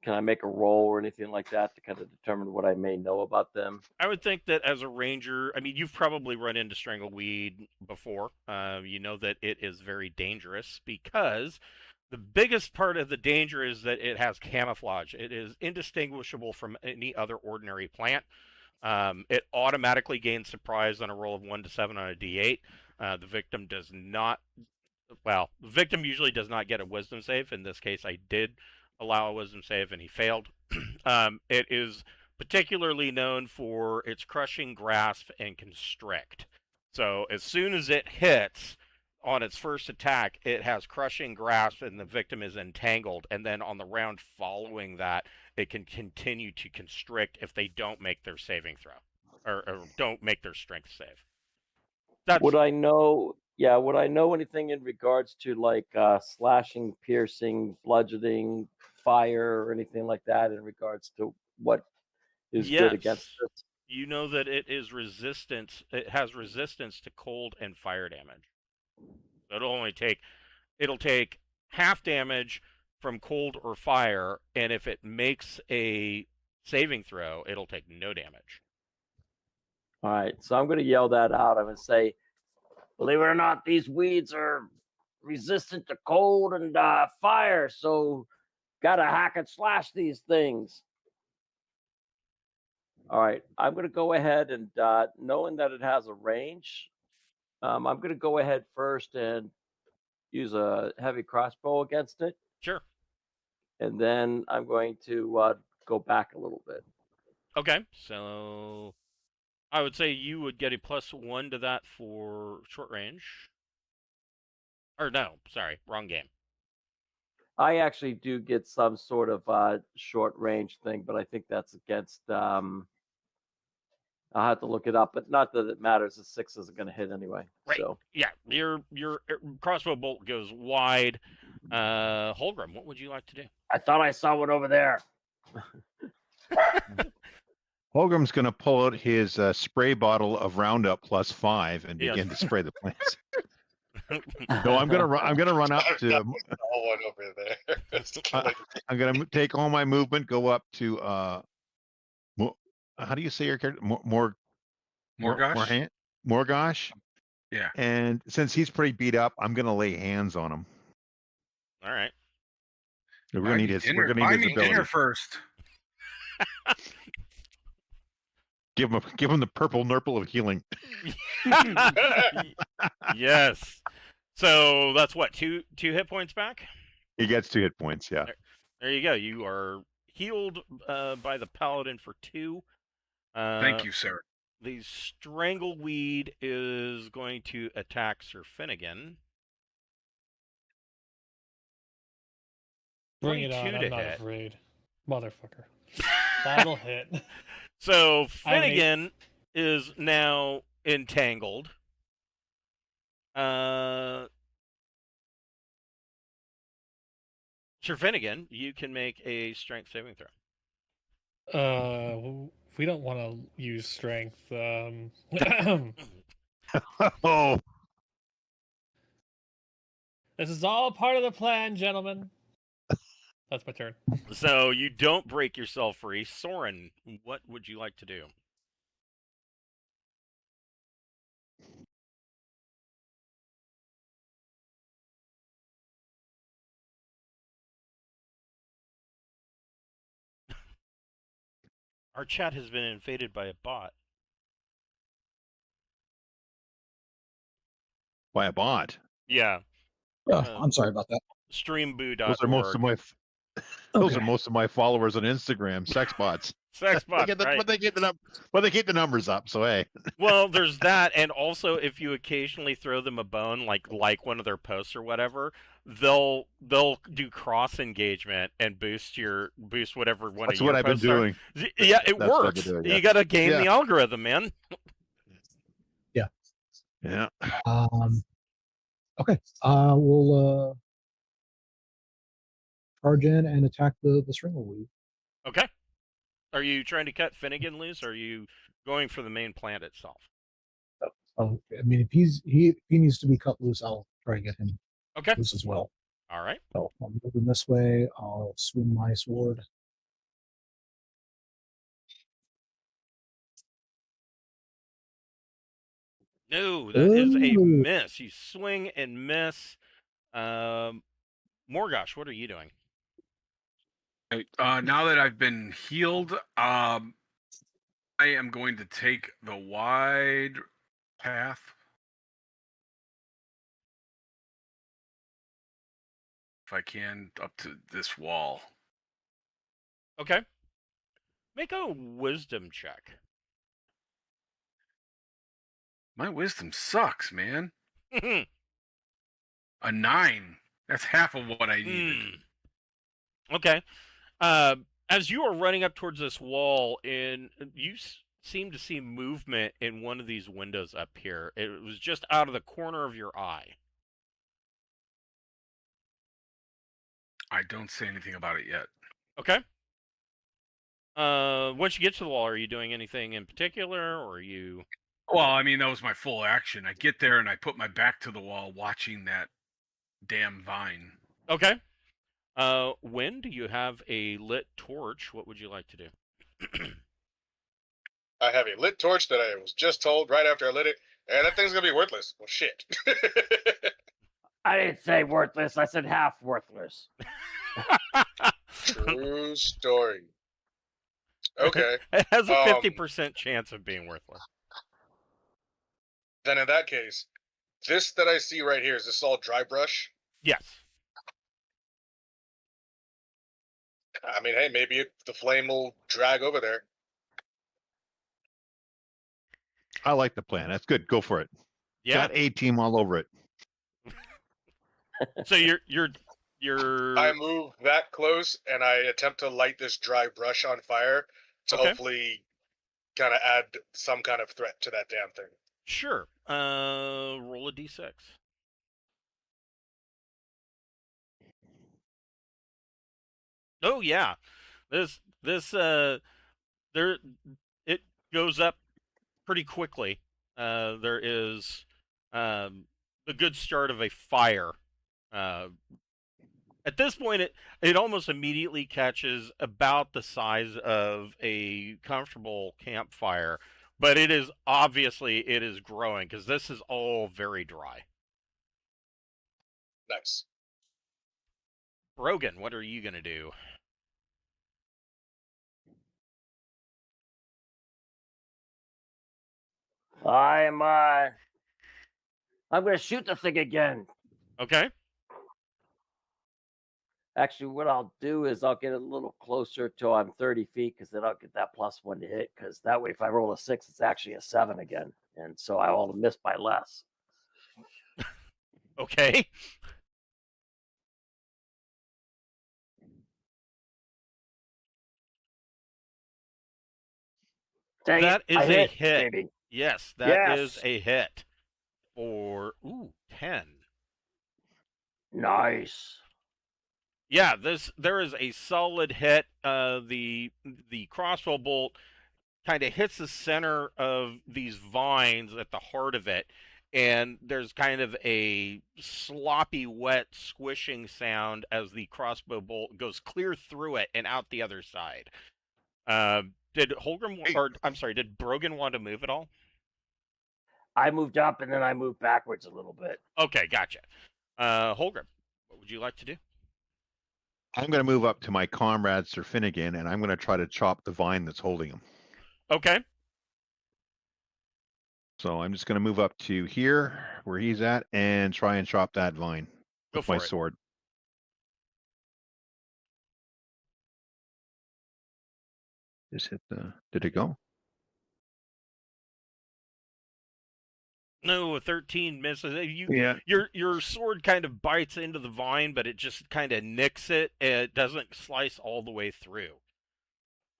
S3: Can I make a roll or anything like that to kind of determine what I may know about them?
S1: I would think that as a ranger, I mean, you've probably run into strangleweed before. You know that it is very dangerous because the biggest part of the danger is that it has camouflage. It is indistinguishable from any other ordinary plant. It automatically gains surprise on a roll of 1 to 7 on a d8. The victim does not. Well, the victim usually does not get a wisdom save. In this case, I did allow a wisdom save, and he failed. It is particularly known for its crushing grasp and constrict. So as soon as it hits on its first attack, it has crushing grasp, and the victim is entangled. And then on the round following that, it can continue to constrict if they don't make their saving throw or don't make their strength save. That's
S3: Would I know? Yeah, would I know anything in regards to like slashing, piercing, bludgeoning, fire, or anything like that in regards to what is good against
S1: yes.
S3: this?
S1: You know that it is resistant. It has resistance to cold and fire damage. It'll take half damage from cold or fire, and if it makes a saving throw, it'll take no damage.
S3: All right, so I'm going to yell that out. I'm going to say, believe it or not, these weeds are resistant to cold and fire, so gotta hack and slash these things. All right, I'm going to go ahead and knowing that it has a range, I'm going to go ahead first and use a heavy crossbow against it.
S1: Sure.
S3: And then I'm going to go back a little bit.
S1: Okay, so I would say you would get a +1 to that for short range. Or no, sorry, wrong game.
S3: I actually do get some sort of short range thing, but I think that's against. I'll have to look it up, but not that it matters. The 6 isn't going to hit anyway.
S1: Right.
S3: So
S1: yeah, your crossbow bolt goes wide. Holgrim, what would you like to do?
S3: I thought I saw one over there.
S2: Holgrim's going to pull out his spray bottle of Roundup plus 5 and
S1: Yes.
S2: begin to spray the plants. No, I'm gonna run up to.
S6: All one over there. Just killing.
S2: I'm gonna take all my movement, go up to. How do you say your character?
S5: Morgosh?
S2: Morgosh.
S5: Yeah.
S2: And since he's pretty beat up, I'm gonna lay hands on him.
S1: All right.
S2: We're gonna need his. We're gonna need his ability.
S5: Dinner first.
S2: Give him the purple nurple of healing.
S1: Yes. So that's what, two hit points back?
S2: He gets 2 hit points. Yeah.
S1: There you go. You are healed by the paladin for 2.
S5: Thank you, sir.
S1: The strangleweed is going to attack Sir Finnegan.
S7: Bring it on.
S1: 22
S7: I'm
S1: to
S7: not
S1: hit.
S7: afraid. Motherfucker. That'll hit.
S1: So Finnegan is now entangled. Sir Finnegan, you can make a strength saving throw.
S7: We don't want to use strength.
S2: Oh,
S7: This is all part of the plan, gentlemen. That's my turn.
S1: So you don't break yourself free. Soren, what would you like to do? Our chat has been invaded by a bot.
S2: by a bot.
S1: Yeah.
S4: I'm sorry about that.
S1: Streamboo.org.
S2: Those are most of my. Those are most of my followers on Instagram. Sex bots.
S1: Sex bots, right.
S2: But they keep the numbers up. So hey.
S1: Well, there's that, and also if you occasionally throw them a bone, like one of their posts or whatever, they'll do cross engagement and boost whatever one
S2: That's
S1: of your
S2: what I've been
S1: posts are.
S2: doing.
S1: Yeah, it
S2: That's what I've
S1: works.
S2: been doing, yeah.
S1: You got to game
S2: Yeah.
S1: the algorithm, man.
S2: Yeah.
S4: Okay. We'll charge in and attack the strangleweed.
S1: Okay. Are you trying to cut Finnegan loose, or are you going for the main plant itself?
S4: Oh, I mean, if he needs to be cut loose, I'll try to get him
S1: Okay.
S4: loose as well.
S1: All right.
S4: So I'm moving this way. I'll swing my sword.
S1: No, that is a
S4: Ooh.
S1: miss. You swing and miss. Morgosh, what are you doing?
S5: Now that I've been healed, I am going to take the wide path. If I can, up to this wall.
S1: Okay. Make a wisdom check.
S5: My wisdom sucks, man.
S1: Hmm.
S5: A 9. That's half of what I needed.
S1: Okay. As you are running up towards this wall, and you seem to see movement in one of these windows up here. It was just out of the corner of your eye.
S5: I don't say anything about it yet.
S1: Okay. Once you get to the wall, are you doing anything in particular, or are you?
S5: Well, I mean, that was my full action. I get there and I put my back to the wall watching that damn vine.
S1: Okay. Wind, you have a lit torch. What would you like to do?
S6: I have a lit torch that I was just told right after I lit it, and that thing's gonna be worthless. Well, shit.
S3: I didn't say worthless. I said half worthless.
S6: True story. Okay.
S1: It has a 50% chance of being worthless.
S6: Then in that case, this that I see right here, is this all dry brush?
S1: Yes.
S6: I mean, hey, maybe the flame will drag over there.
S2: I like the plan. That's good. Go for it.
S1: Yeah.
S2: Got A team all over it.
S1: So you're.
S6: I move that close and I attempt to light this dry brush on fire to
S1: Okay.
S6: hopefully kind of add some kind of threat to that damn thing.
S1: Sure. Roll a d6. Oh yeah, there. goes up pretty quickly. There is the good start of a fire. At this point, it almost immediately catches about the size of a comfortable campfire, but it is obviously it is growing because this is all very dry.
S6: Nice.
S1: Brogan, what are you gonna do?
S3: I'm gonna shoot the thing again.
S1: Okay.
S3: Actually, what I'll do is I'll get a little closer till I'm 30 feet, because then I'll get that +1 to hit. Because that way, if I roll a 6, it's actually a 7 again, and so I will miss by less.
S1: Okay.
S3: Dang
S1: That
S3: it, I
S1: is a
S3: hit,
S1: hit.
S3: baby.
S1: Yes, that is
S3: Yes,
S1: a hit for 10.
S3: nice.
S1: Yeah, there is a solid hit. The crossbow bolt kind of hits the center of these vines at the heart of it, and there's kind of a sloppy, wet, squishing sound as the crossbow bolt goes clear through it and out the other side. Did Holgrim,
S2: Hey.
S1: or I'm sorry, did Brogan want to move at all?
S3: I moved up and then I moved backwards a little bit.
S1: Okay, gotcha. Holgrim, what would you like to do?
S2: I'm going to move up to my comrade Sir Finnegan, and I'm going to try to chop the vine that's holding him.
S1: Okay.
S2: So I'm just going to move up to here where he's at and try and chop that vine
S1: Go
S2: with my
S1: for it.
S2: sword. Just hit the. Did it go?
S1: No, 13 misses.
S2: Yeah.
S1: Your sword kind of bites into the vine, but it just kind of nicks it. It doesn't slice all the way through.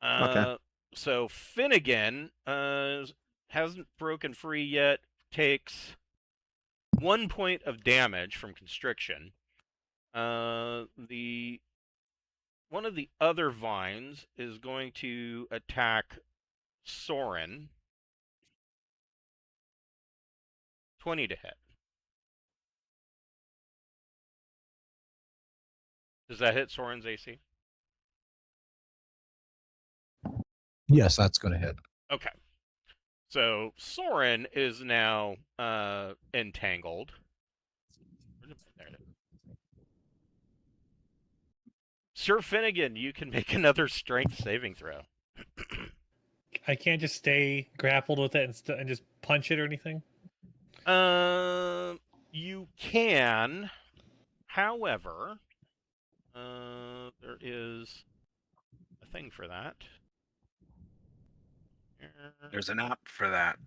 S2: Okay.
S1: So Finnegan hasn't broken free yet. Takes 1 point of damage from constriction. The one of the other vines is going to attack Soren. 20 to hit. Does that hit Soren's AC?
S4: Yes, that's going to hit.
S1: Okay. So Soren is now entangled. There it is. Sir Finnegan, you can make another strength saving throw.
S7: I can't just stay grappled with it and just punch it or anything.
S1: You can. However, there is a thing for that.
S5: There's an app for that.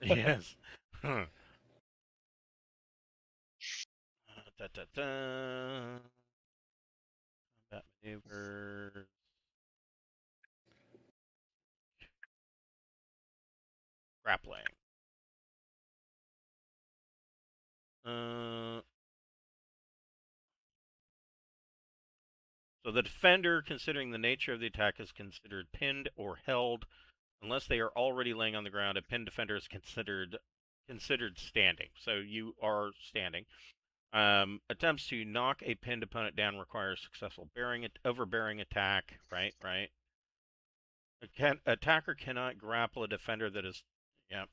S1: Yes. Huh. Combat maneuvers. Grappling. So the defender, considering the nature of the attack, is considered pinned or held. Unless they are already laying on the ground, a pinned defender is considered standing. So you are standing. Attempts to knock a pinned opponent down requires successful overbearing attack. Right. Attacker cannot grapple a defender that is. Yeah.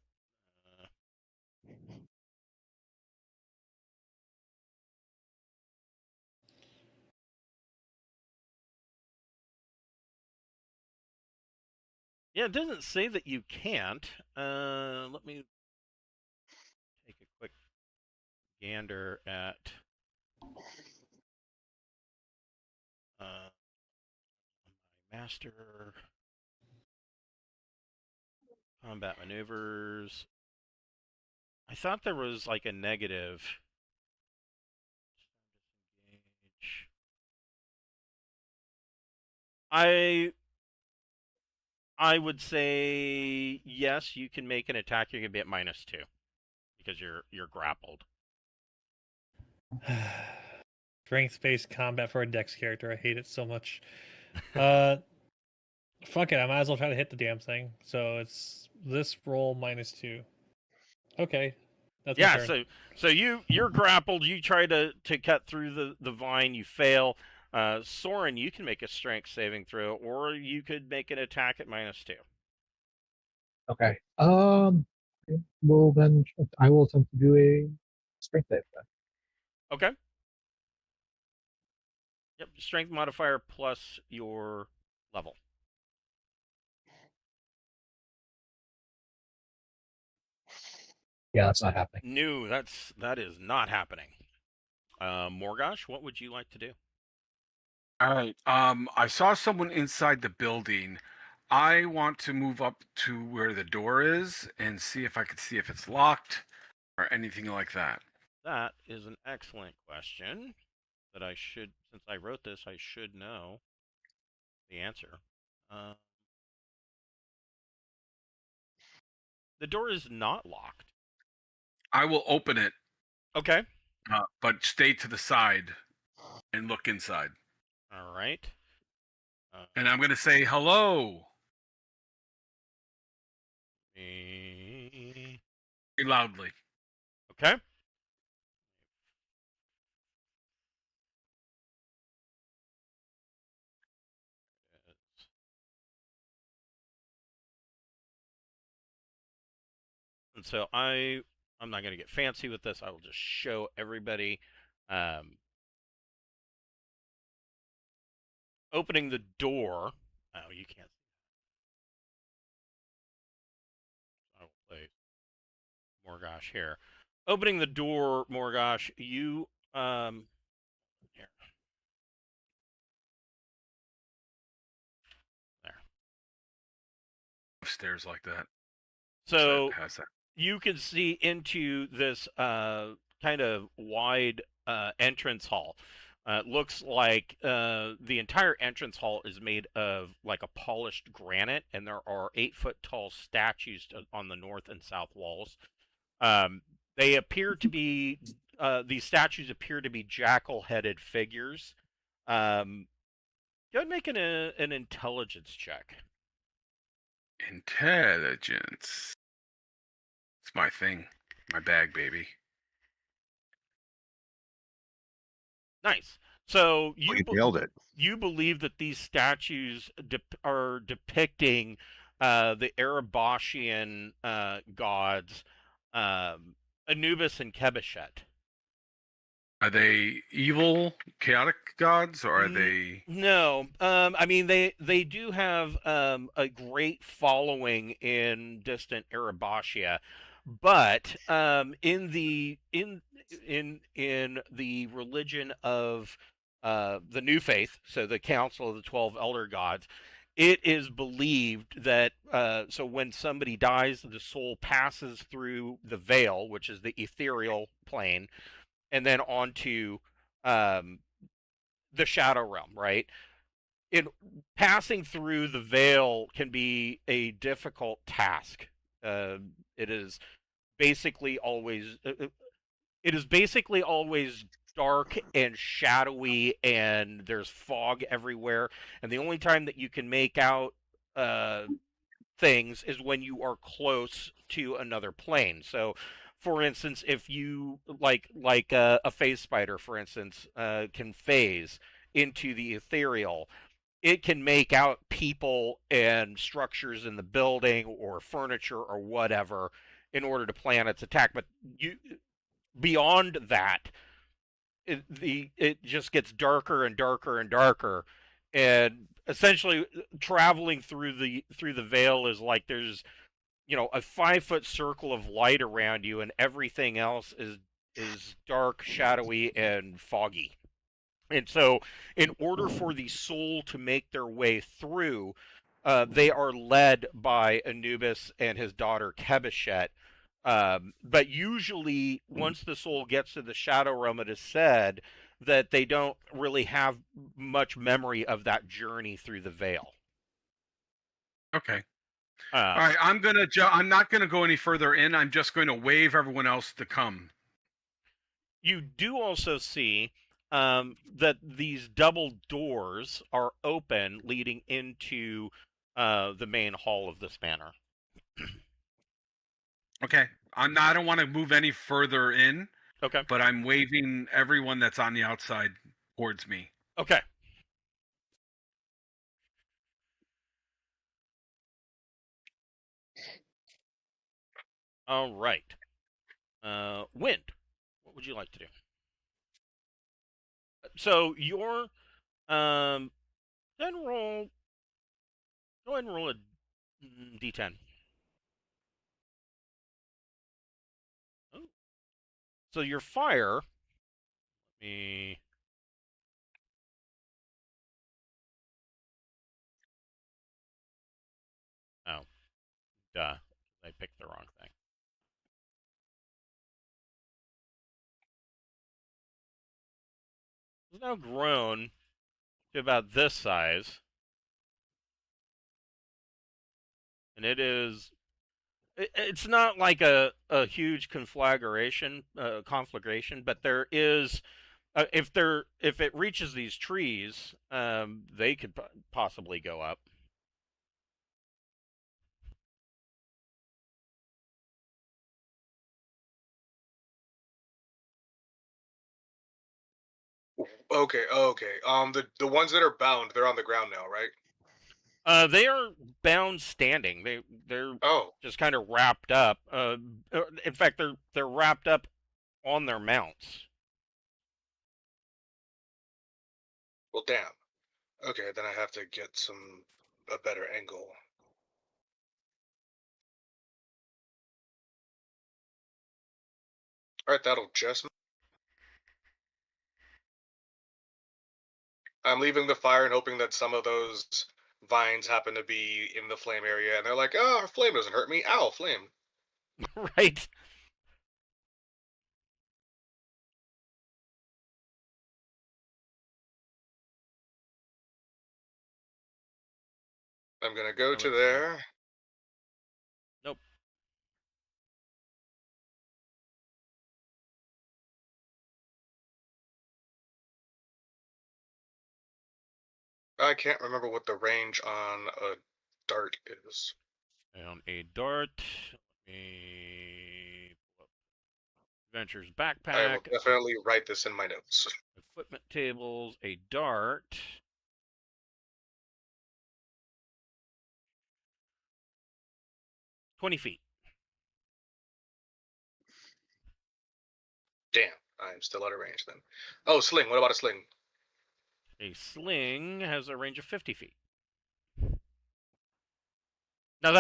S1: Yeah, it doesn't say that you can't. Let me take a quick gander at my master combat maneuvers. I thought there was like a negative. Disengage. I would say yes, you can make an attack. You're gonna be at -2 because you're grappled.
S7: Strength-based combat for a dex character. I hate it so much. Fuck it, I might as well try to hit the damn thing. So it's this roll -2. Okay, that's my
S1: Yeah,
S7: turn.
S1: so you're grappled. You try to cut through the vine. You fail. Soren, you can make a strength saving throw, or you could make an attack at -2.
S4: Okay. Well then, I will attempt to do a strength save then.
S1: Okay. Yep. Strength modifier plus your level.
S4: Yeah, that's not happening.
S1: No, that is not happening. Morgosh, what would you like to do?
S5: All right. I saw someone inside the building. I want to move up to where the door is and see if I could see if it's locked or anything like that.
S1: That is an excellent question that I should, since I wrote this, I should know the answer. The door is not locked.
S5: I will open it,
S1: Okay.
S5: but stay to the side and look inside.
S1: All right.
S5: And I'm going to say hello
S1: Eh,
S5: very loudly.
S1: Okay. And so I'm not going to get fancy with this. I will just show everybody opening the door. Oh, you can't. I will play Morgosh here. Opening the door, Morgosh. You here. There.
S5: Stairs like that.
S1: So
S5: it has that.
S1: you can see into this kind of wide entrance hall. Looks like the entire entrance hall is made of like a polished granite, and there are 8-foot tall statues on the north and south walls. They appear to be these statues appear to be jackal-headed figures. Go ahead and make an intelligence check.
S5: Intelligence. It's my thing. My bag, baby.
S1: Nice. So
S2: You nailed it.
S1: you believe that these statues are depicting the Ereboschian gods Anubis and Kebashet.
S5: Are they evil, chaotic gods, or are they?
S1: No, I mean they do have a great following in distant Ereboscia, but in the religion of the New Faith, so the Council of the 12 Elder Gods, it is believed that so when somebody dies, the soul passes through the veil, which is the ethereal plane, and then onto um, the shadow realm, right? In passing through the veil can be a difficult task. It is basically always it is basically always dark and shadowy, and there's fog everywhere. And the only time that you can make out things is when you are close to another plane. So, for instance, if you like a phase spider, for instance, can phase into the ethereal, it can make out people and structures in the building or furniture or whatever in order to plan its attack. But you beyond that, it just gets darker and darker and darker, and essentially traveling through the veil is like there's a 5-foot circle of light around you, and everything else is dark, shadowy, and foggy. And so, in order for the soul to make their way through, they are led by Anubis and his daughter Kebashet. But usually, once the soul gets to the shadow realm, it is said that they don't really have much memory of that journey through the veil.
S5: Okay.
S1: Um,
S5: All right. I'm not gonna go any further in. I'm just going to wave everyone else to come.
S1: You do also see that these double doors are open, leading into the main hall of this manor.
S5: Okay. I don't want to move any further in,
S1: Okay.
S5: but I'm waving everyone that's on the outside towards me.
S1: Okay. All right. Wind, what would you like to do? So your then roll. Go ahead and roll a d10. Oh. So your fire. Let me. Oh, duh! I picked the wrong thing. It's now grown to about this size, and it is. It's not like a huge conflagration, but there is. If it reaches these trees, they could possibly go up.
S6: Okay, okay. The ones that are bound, they're on the ground now, right?
S1: They are bound standing. They're
S6: Oh,
S1: just kind of wrapped up. In fact, they're wrapped up on their mounts.
S6: well, damn. Okay, then I have to get a better angle. All right, that'll just. I'm leaving the fire and hoping that some of those vines happen to be in the flame area, and they're like, "Oh, our flame doesn't hurt me. Ow, flame."
S1: Right.
S6: I'm gonna go
S1: Now
S6: to
S1: let's see.
S6: there.
S1: Nope.
S6: I can't remember what the range on a dart is.
S1: And a dart. A adventure's
S6: I will
S1: backpack.
S6: definitely write this in my notes.
S1: Equipment tables. A dart. $20.
S6: Damn, I'm still out of range then. Oh, sling. What about a sling?
S1: A sling has a range of 50 feet. Now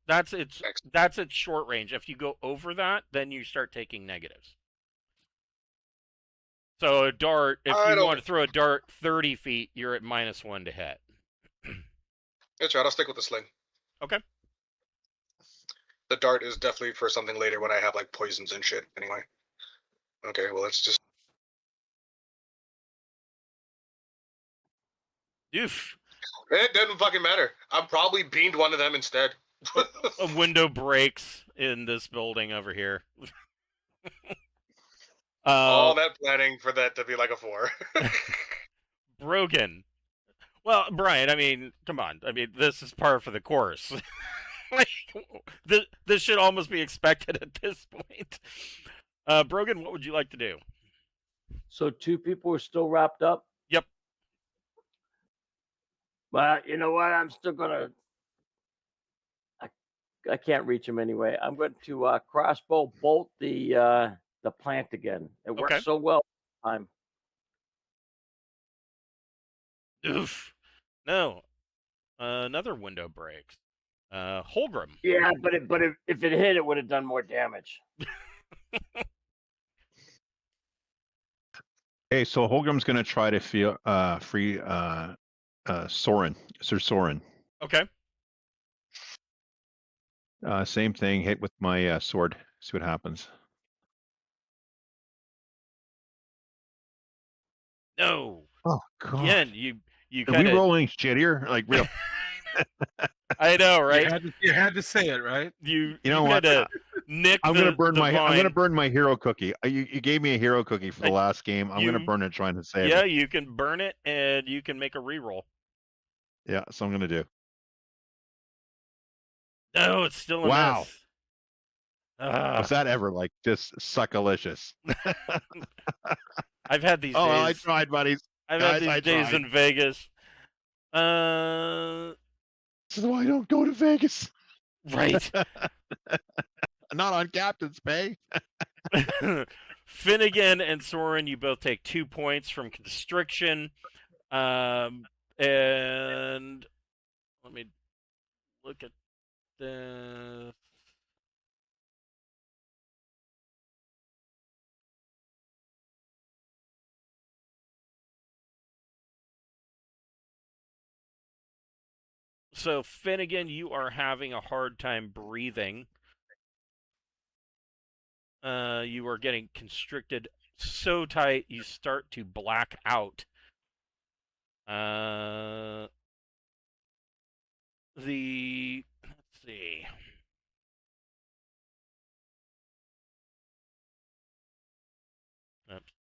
S1: that's its short range. If you go over that, then you start taking negatives. So a dart, if you want to throw a dart 30 feet, you're at -1 to hit.
S6: That's right. I'll stick with the sling.
S1: Okay.
S6: The dart is definitely for something later when I have like poisons and shit. Anyway. Okay, well let's just.
S1: Oof.
S6: It doesn't fucking matter. I'm probably beamed one of them instead.
S1: A window breaks in this building over here.
S6: All that planning for that to be like a 4.
S1: Brogan. Well, Brian, I mean, come on. I mean, this is par for the course. Like, this should almost be expected at this point. Brogan, what would you like to do?
S3: So 2 people are still wrapped up?
S1: Yep.
S3: Well, you know what? I'm still gonna. I can't reach him anyway. I'm going to crossbow bolt the plant again. It worked
S1: Okay.
S3: so well this time.
S1: Oof. No. Another window breaks. Holgrim.
S3: Yeah, but if it hit, it would have done more damage.
S2: Hey, so Holgrim's going to try to free Soren, Sir Soren.
S1: Okay.
S2: Same thing, hit with my sword. See what happens.
S1: No.
S2: Oh God!
S1: Again, you
S2: Are
S1: kind
S2: we
S1: of.
S2: rolling shit here? Like real?
S1: I know, right?
S5: You had to say it, right?
S1: You
S2: know what?
S1: Nick.
S2: I'm gonna burn my.
S1: vine.
S2: I'm gonna burn my hero cookie. You gave me a hero cookie for the last game. I'm gonna burn it trying to save
S1: Yeah,
S2: it.
S1: you can burn it, and you can make a reroll.
S2: Yeah, so I'm gonna do.
S1: No, it's still a
S2: Wow.
S1: miss. Ah,
S2: Was that ever like just suckalicious?
S1: I've had these
S2: Oh, well, I
S1: days.
S2: tried, buddies.
S1: I've had
S2: Guys,
S1: these
S2: I
S1: days
S2: tried.
S1: in Vegas. Uh,
S2: This is why I don't go to Vegas.
S1: right.
S2: Not on captain's pay.
S1: Finnegan and Soren, you both take 2 points from constriction. And let me look at this. So, Finnegan, you are having a hard time breathing. You are getting constricted so tight you start to black out. Let's see. Oops.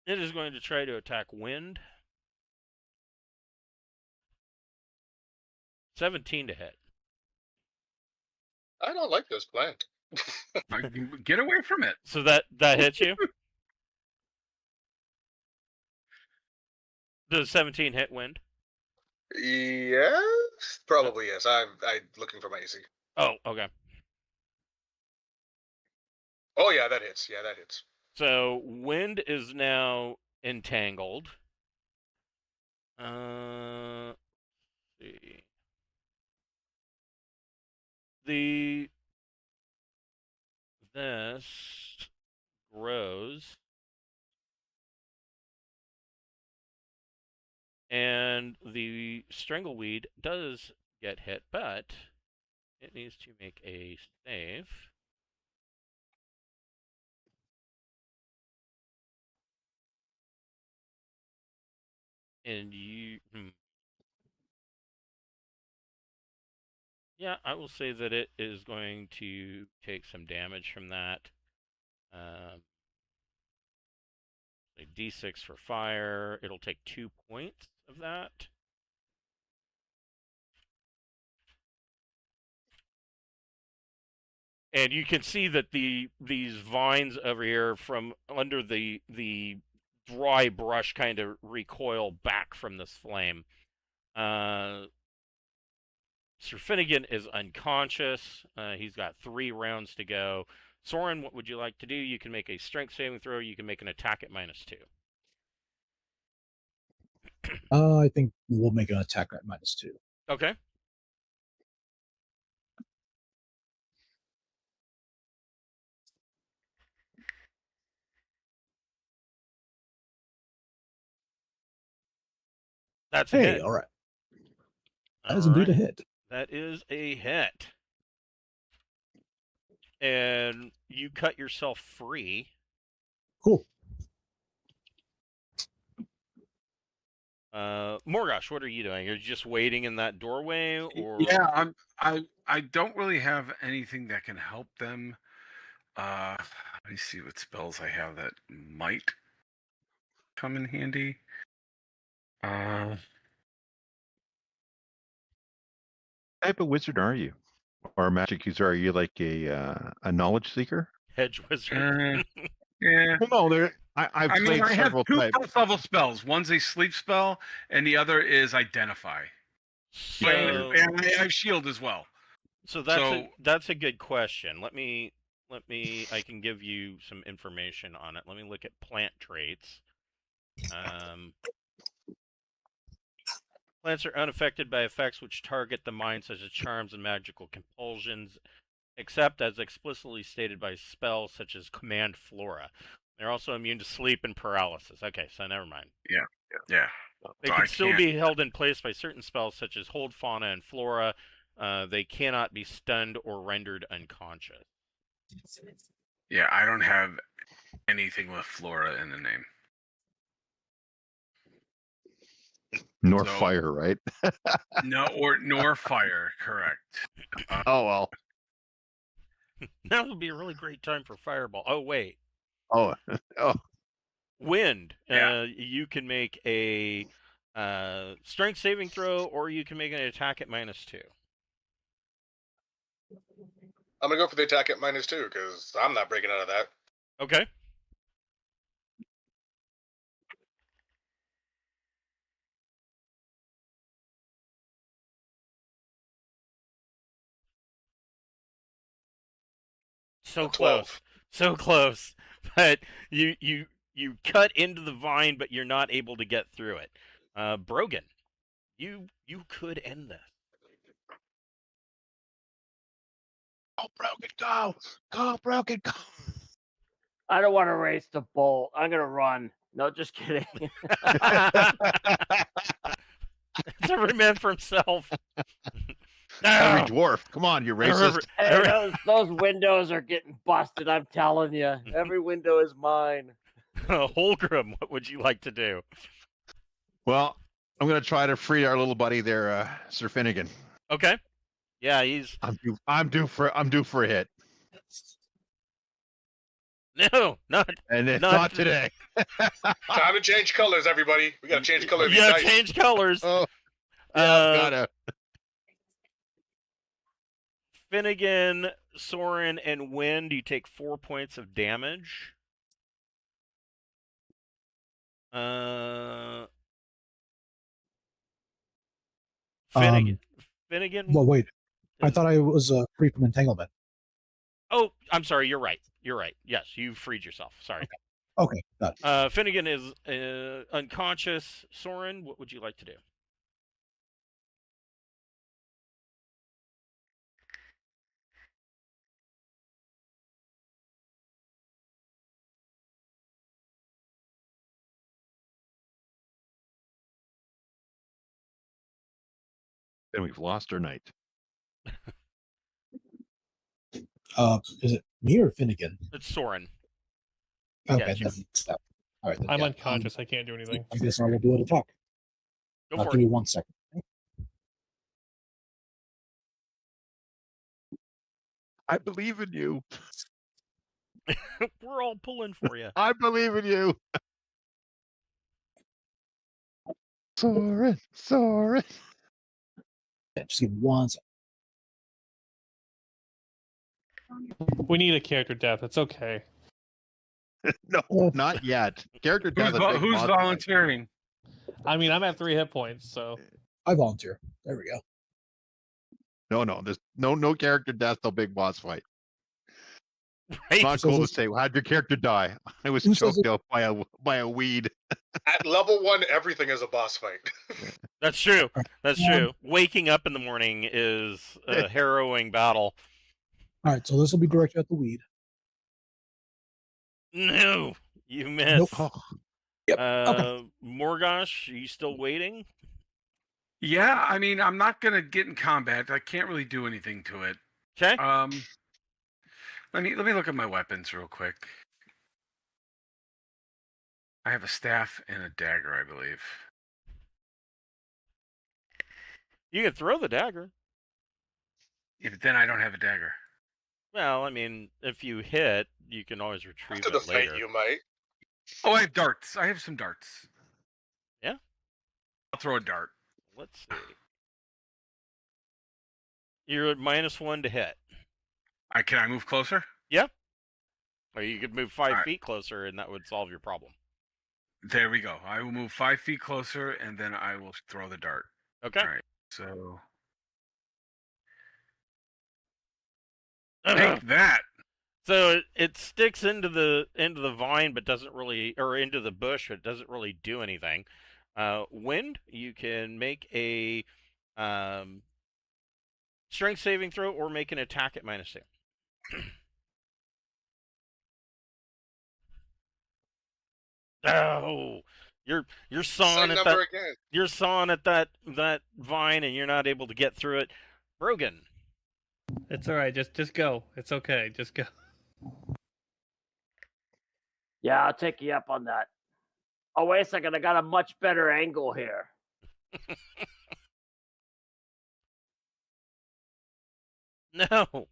S1: It is going to try to attack wind. 17 to hit.
S6: I don't like this plan.
S5: Get away from it.
S1: So that hits you? Does 17 hit wind?
S6: Yes, probably yes. I'm looking for my AC.
S1: Oh, okay.
S6: Oh yeah, that hits. Yeah, that hits.
S1: So wind is now entangled. Let's see. This grows, and the strangleweed does get hit, but it needs to make a save. And yeah, I will say that it is going to take some damage from that. A D6 for fire. It'll take 2 points of that. And you can see that these vines over here from under the dry brush kind of recoil back from this flame. Sir Finnegan is unconscious. He's got 3 rounds to go. Soren, what would you like to do? You can make a strength saving throw. You can make an attack at -2.
S4: I think we'll make an attack at -2.
S1: Okay. That's a
S4: Hey,
S1: hit.
S4: all right. That
S1: All
S4: is indeed
S1: right.
S4: a hit.
S1: That is a hit. And you cut yourself free.
S4: Cool.
S1: Morgosh, what are you doing? You're just waiting in that doorway, or
S5: Yeah, I don't really have anything that can help them. Let me see what spells I have that might come in handy.
S2: What type of wizard are you? Or magic user? Are you like a knowledge seeker?
S1: hedge wizard?
S5: Yeah.
S2: Well, no, I've
S5: I mean,
S2: played
S5: I have
S2: several
S5: 2
S2: types.
S5: first level spells. One's a sleep spell, and the other is identify.
S1: So,
S5: And I have shield as well.
S1: so that's a good question. Let me I can give you some information on it. Let me look at plant traits. Plants are unaffected by effects which target the mind, such as charms and magical compulsions, except as explicitly stated by spells such as command flora. They're also immune to sleep and paralysis. Okay, so never mind.
S5: Yeah.
S1: They
S5: So
S1: can
S5: I
S1: still
S5: can't-
S1: be held in place by certain spells such as hold fauna and flora. They cannot be stunned or rendered unconscious.
S5: Yeah, I don't have anything with flora in the name.
S2: Nor
S5: So-
S2: fire, right?
S5: Nor fire, correct.
S2: Oh well.
S1: That would be a really great time for fireball. Oh wait,
S2: Oh, oh.
S1: Wind.
S5: Yeah.
S1: You can make a strength saving throw, or you can make an attack at -2.
S6: I'm gonna go for the attack at -2 because I'm not breaking out of that.
S1: Okay. So
S6: A
S1: close.
S6: 12.
S1: So close. But you cut into the vine, but you're not able to get through it. Brogan, you could end this.
S2: Oh, Brogan, go! Go, Brogan, go!
S3: I don't want to race the bolt. I'm gonna run. No, just kidding.
S1: It's every man for himself.
S2: Every dwarf. Come on, you racist.
S3: Hey, those windows are getting busted. I'm telling you, every window is mine.
S1: Holgrim, what would you like to do?
S2: Well, I'm going to try to free our little buddy there, Sir Finnegan.
S1: Okay. Yeah, he's
S2: I'm due for a hit.
S1: no, not
S2: And it's not today.
S6: Time to change colors, everybody. We gotta change colors.
S1: Yeah, change colors.
S2: Oh, yeah, gotta.
S1: Finnegan, Soren, and Wind, you take 4 points of damage. Finnegan.
S4: Well, wait. I thought I was free from entanglement.
S1: Oh, I'm sorry. You're right. You're right. Yes, you freed yourself. Sorry.
S4: Okay, got it.
S1: Finnegan is unconscious. Soren, what would you like to do?
S2: Then we've lost our knight.
S4: Is it me or Finnegan?
S1: It's Soren.
S4: Okay,
S1: Yeah,
S4: then stop. All right, then,
S7: I'm
S4: yeah,
S7: unconscious. I can't do anything.
S4: I guess I will do an attack.
S1: Go for
S4: Give
S1: it.
S4: me 1 second.
S2: I believe in you.
S1: We're all pulling for you.
S2: I believe in you. Soren.
S4: Yeah, just give me 1 second.
S7: We need a character death. It's okay.
S2: No, not yet. Character death.
S5: Who's volunteering?
S7: I mean, I'm at 3 hit points, so
S4: I volunteer. There we go.
S2: No. There's no character death. No big boss fight.
S1: Right?
S2: It's not
S4: So
S2: cool to
S4: this-
S2: say. How'd your character die? I was
S4: Who says
S2: choked out by a weed.
S6: At level 1, everything is a boss fight.
S1: That's true. That's
S4: Yeah.
S1: true. Waking up in the morning is a harrowing battle.
S4: All right, so this will be directed at the weed.
S1: No, you missed.
S4: Nope. Yep. Okay.
S1: Morgosh, are you still waiting?
S5: Yeah, I mean, I'm not gonna get in combat. I can't really do anything to it.
S1: Okay.
S5: Let me look at my weapons real quick. I have a staff and a dagger, I believe.
S1: You can throw the dagger.
S5: Yeah, but then I don't have a dagger.
S1: Well, I mean, if you hit, you can always retrieve
S6: After the
S1: it later.
S6: fight, you might.
S5: Oh, I have darts. I have some darts.
S1: Yeah?
S5: I'll throw a dart.
S1: Let's see. You're at -1 to hit.
S5: Can I move closer?
S1: Yeah. Or you could move 5
S5: All right.
S1: feet closer, and that would solve your problem.
S5: There we go. I will move 5 feet closer, and then I will throw the dart.
S1: Okay.
S5: All right. So take that.
S1: So it sticks into the vine, but doesn't really, or into the bush, but doesn't really do anything. Wind, you can make a strength saving throw or make an attack at -2. Oh, you're sawing
S6: Same
S1: at
S6: number
S1: that.
S6: again.
S1: You're sawing at that vine, and you're not able to get through it. Brogan.
S7: it's all right. Just go. It's okay. Just go.
S3: Yeah, I'll take you up on that. Oh, wait a second. I got a much better angle here.
S1: No.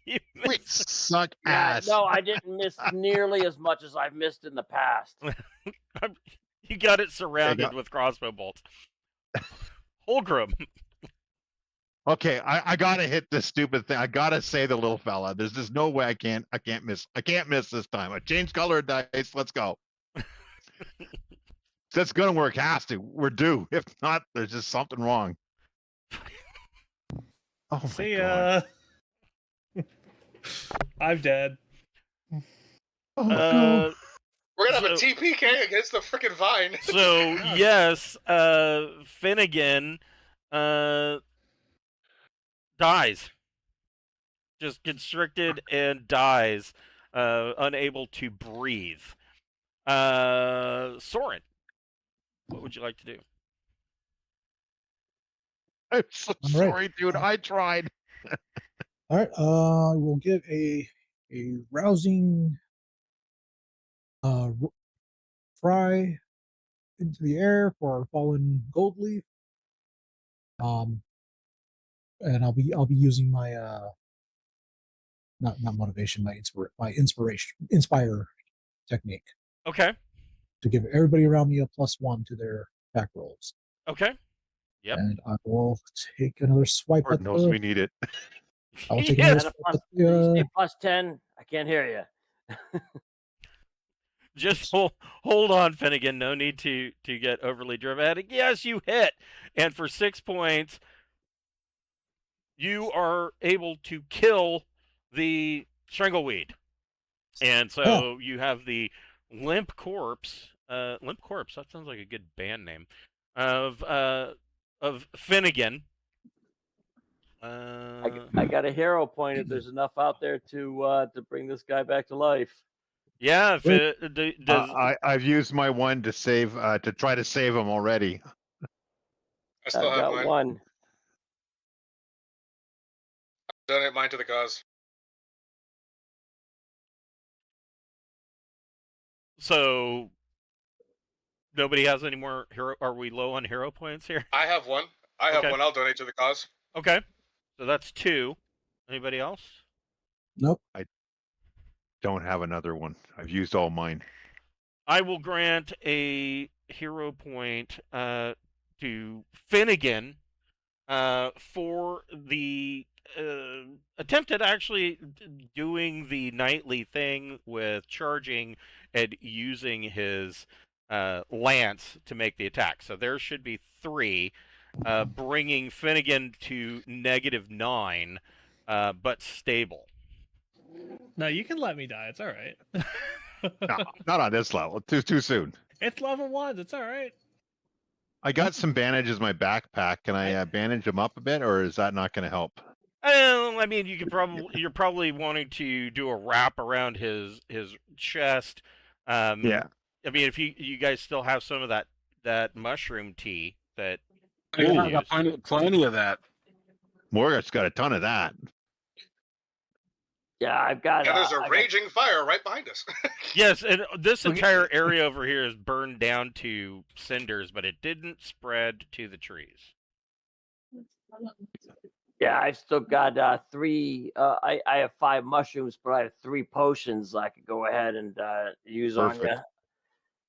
S1: You
S2: We
S1: missed.
S2: suck
S3: Yeah,
S2: ass.
S3: no, I didn't miss nearly as much as I've missed in the past.
S1: You got it surrounded
S2: got-
S1: with crossbow bolts. Holgrim.
S2: Okay, I gotta hit this stupid thing. I gotta say the little fella. There's just no way I can't miss. I can't miss this time. I changed color dice. Let's go. That's gonna work. Has to. We're due. If not, there's just something wrong. Oh my
S7: See
S2: god.
S7: ya. I'm dead.
S2: Oh no.
S6: We're gonna have
S1: So-
S6: a TPK against the freaking vine.
S1: So yes, Finnegan dies. Just constricted and dies, unable to breathe. Soren, what would you like to do?
S2: I'm so
S4: All right.
S2: sorry, dude. I tried.
S4: All right. We'll give a rousing fry into the air for our fallen gold leaf. And I'll be using my not motivation, my inspire technique
S1: Okay.
S4: to give everybody around me a +1 to their attack rolls.
S1: Okay. Yep.
S4: And I will take another swipe
S2: Lord
S4: at
S2: knows
S4: the.
S2: we need it.
S4: I will take
S1: Yeah.
S4: another
S3: And a
S4: swipe
S3: plus,
S4: at
S3: did you say
S4: the.
S3: +10? I can't hear you.
S1: Just hold on, Finnegan. No need to get overly dramatic. Yes, you hit, and for 6 points, you are able to kill the strangleweed, and so you have the limp corpse. Limp corpse. That sounds like a good band name. Of Finnegan.
S3: I got a hero point if there's enough out there to bring this guy back to life.
S1: Yeah. If
S4: Wait.
S1: it, does
S2: I've used my one to save to try to save him already.
S6: I still
S3: I've
S6: have
S3: got
S6: mine.
S3: one.
S6: Donate mine to the cause.
S1: so? Nobody has any more hero. Are we low on hero points here?
S6: I have one. I have
S1: Okay.
S6: one. I'll donate to the cause.
S1: Okay. So that's 2. Anybody else?
S4: Nope.
S2: Don't have another one. I've used all mine.
S1: I will grant a hero point to Finnegan for the attempt at actually doing the nightly thing with charging and using his lance to make the attack. So there should be 3, bringing Finnegan to -9, but stable.
S7: No, you can let me die. It's all right.
S2: No, not on this level. Too soon.
S7: It's level 1. It's all right.
S2: I got some bandages in my backpack. Can I bandage them up a bit, or is that not going to help?
S1: I mean, you're probably wanting to do a wrap around his chest.
S2: Yeah.
S1: I mean, if you guys still have some of that mushroom tea that
S5: I
S1: you
S5: got
S1: use.
S5: plenty of that.
S2: Morgoth's got a ton of that.
S3: Yeah, I've got.
S6: And there's a
S3: I got-
S6: raging fire right behind us.
S1: Yes, and this
S2: Okay.
S1: entire area over here is burned down to cinders, but it didn't spread to the trees.
S3: Yeah, I've still got 3. I have 5 mushrooms, but I have 3 potions I could go ahead and use on
S2: Perfect.
S3: you.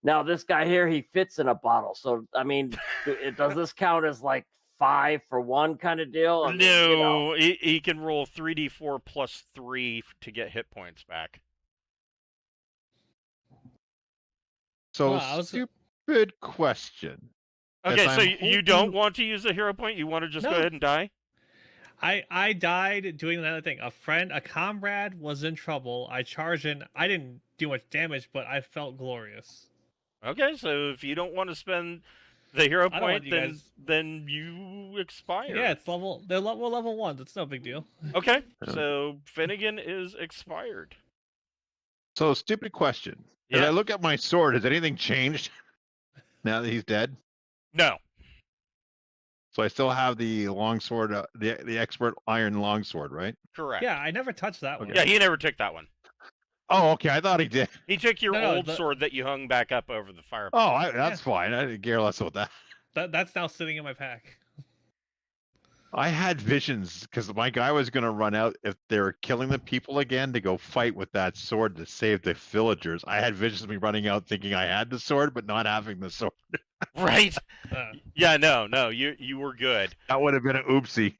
S3: Now this guy here, he fits in a bottle. So I mean, does this count as like 5 for 1 kind of deal? I mean,
S1: No,
S3: you know.
S1: he can roll 3d4 plus 3 to get hit points back.
S2: So
S7: Well, I was-
S2: stupid question. Yes,
S1: Okay, so
S2: I'm
S1: you don't
S2: hoping-
S1: want to use the hero point? You want to just go
S7: No.
S1: ahead and die?
S7: I died doing another thing. A comrade was in trouble. I charged in. I didn't do much damage, but I felt glorious.
S1: Okay, so if you don't want to spend the hero
S7: I don't want
S1: point,
S7: you
S1: then
S7: guys-
S1: then you expire.
S7: Yeah, it's level. They're level 1s. It's no big deal.
S1: Okay,
S2: Yeah.
S1: so Finnegan is expired.
S2: So stupid question. As
S1: Yeah.
S2: I look at my sword, has anything changed now that he's dead?
S1: No.
S2: So I still have the longsword, the expert iron longsword, right?
S1: Correct.
S7: Yeah, I never touched that one.
S1: Yeah, he never took that one.
S2: Oh, okay. I thought he did.
S1: He took your
S7: No,
S1: old
S7: the-
S1: sword that you hung back up over the fireplace.
S2: Oh, that's fine. I didn't care less about that.
S7: That's now sitting in my pack.
S2: I had visions because my guy was going to run out if they were killing the people again to go fight with that sword to save the villagers. I had visions of me running out thinking I had the sword but not having the sword.
S1: Right?
S7: Uh,
S1: Yeah, no, you were good.
S2: That would have been an oopsie.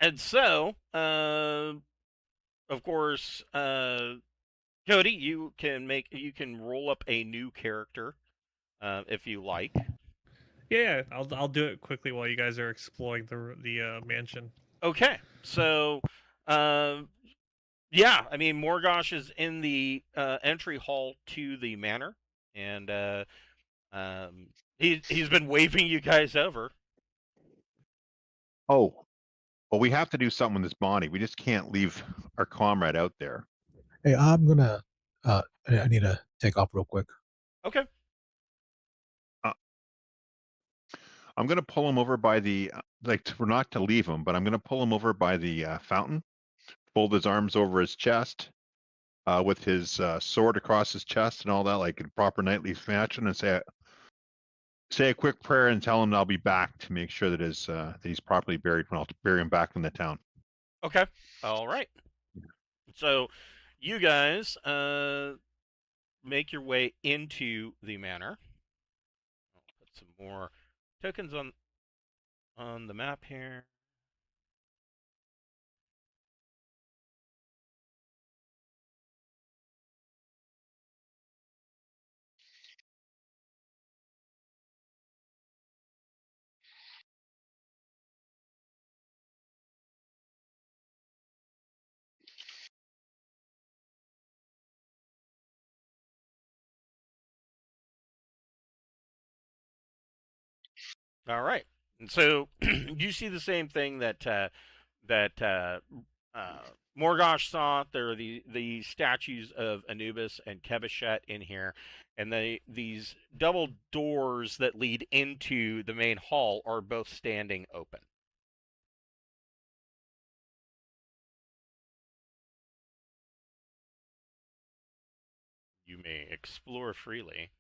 S1: And so, of course, Cody, you can roll up a new character, if you like.
S7: yeah, I'll do it quickly while you guys are exploring the mansion.
S1: Okay, so, yeah, I mean Morgosh is in the entry hall to the manor, and he's been waving you guys over.
S2: Oh, well, we have to do something with this Bonnie. We just can't leave our comrade out there.
S4: Hey, I'm gonna. I need to take off real quick.
S1: Okay.
S2: I'm going to pull him over by the, we're not to leave him, but I'm going to pull him over by the fountain, fold his arms over his chest, with his sword across his chest and all that, like in proper knightly fashion, and say a quick prayer and tell him I'll be back to make sure that that he's properly buried when I'll bury him back in the town.
S1: Okay. All right. So, you guys make your way into the manor. I'll put some more tokens on the map here. All right. And so you see the same thing that Morgosh saw. There are the statues of Anubis and Kebashet in here, and these double doors that lead into the main hall are both standing open. You may explore freely.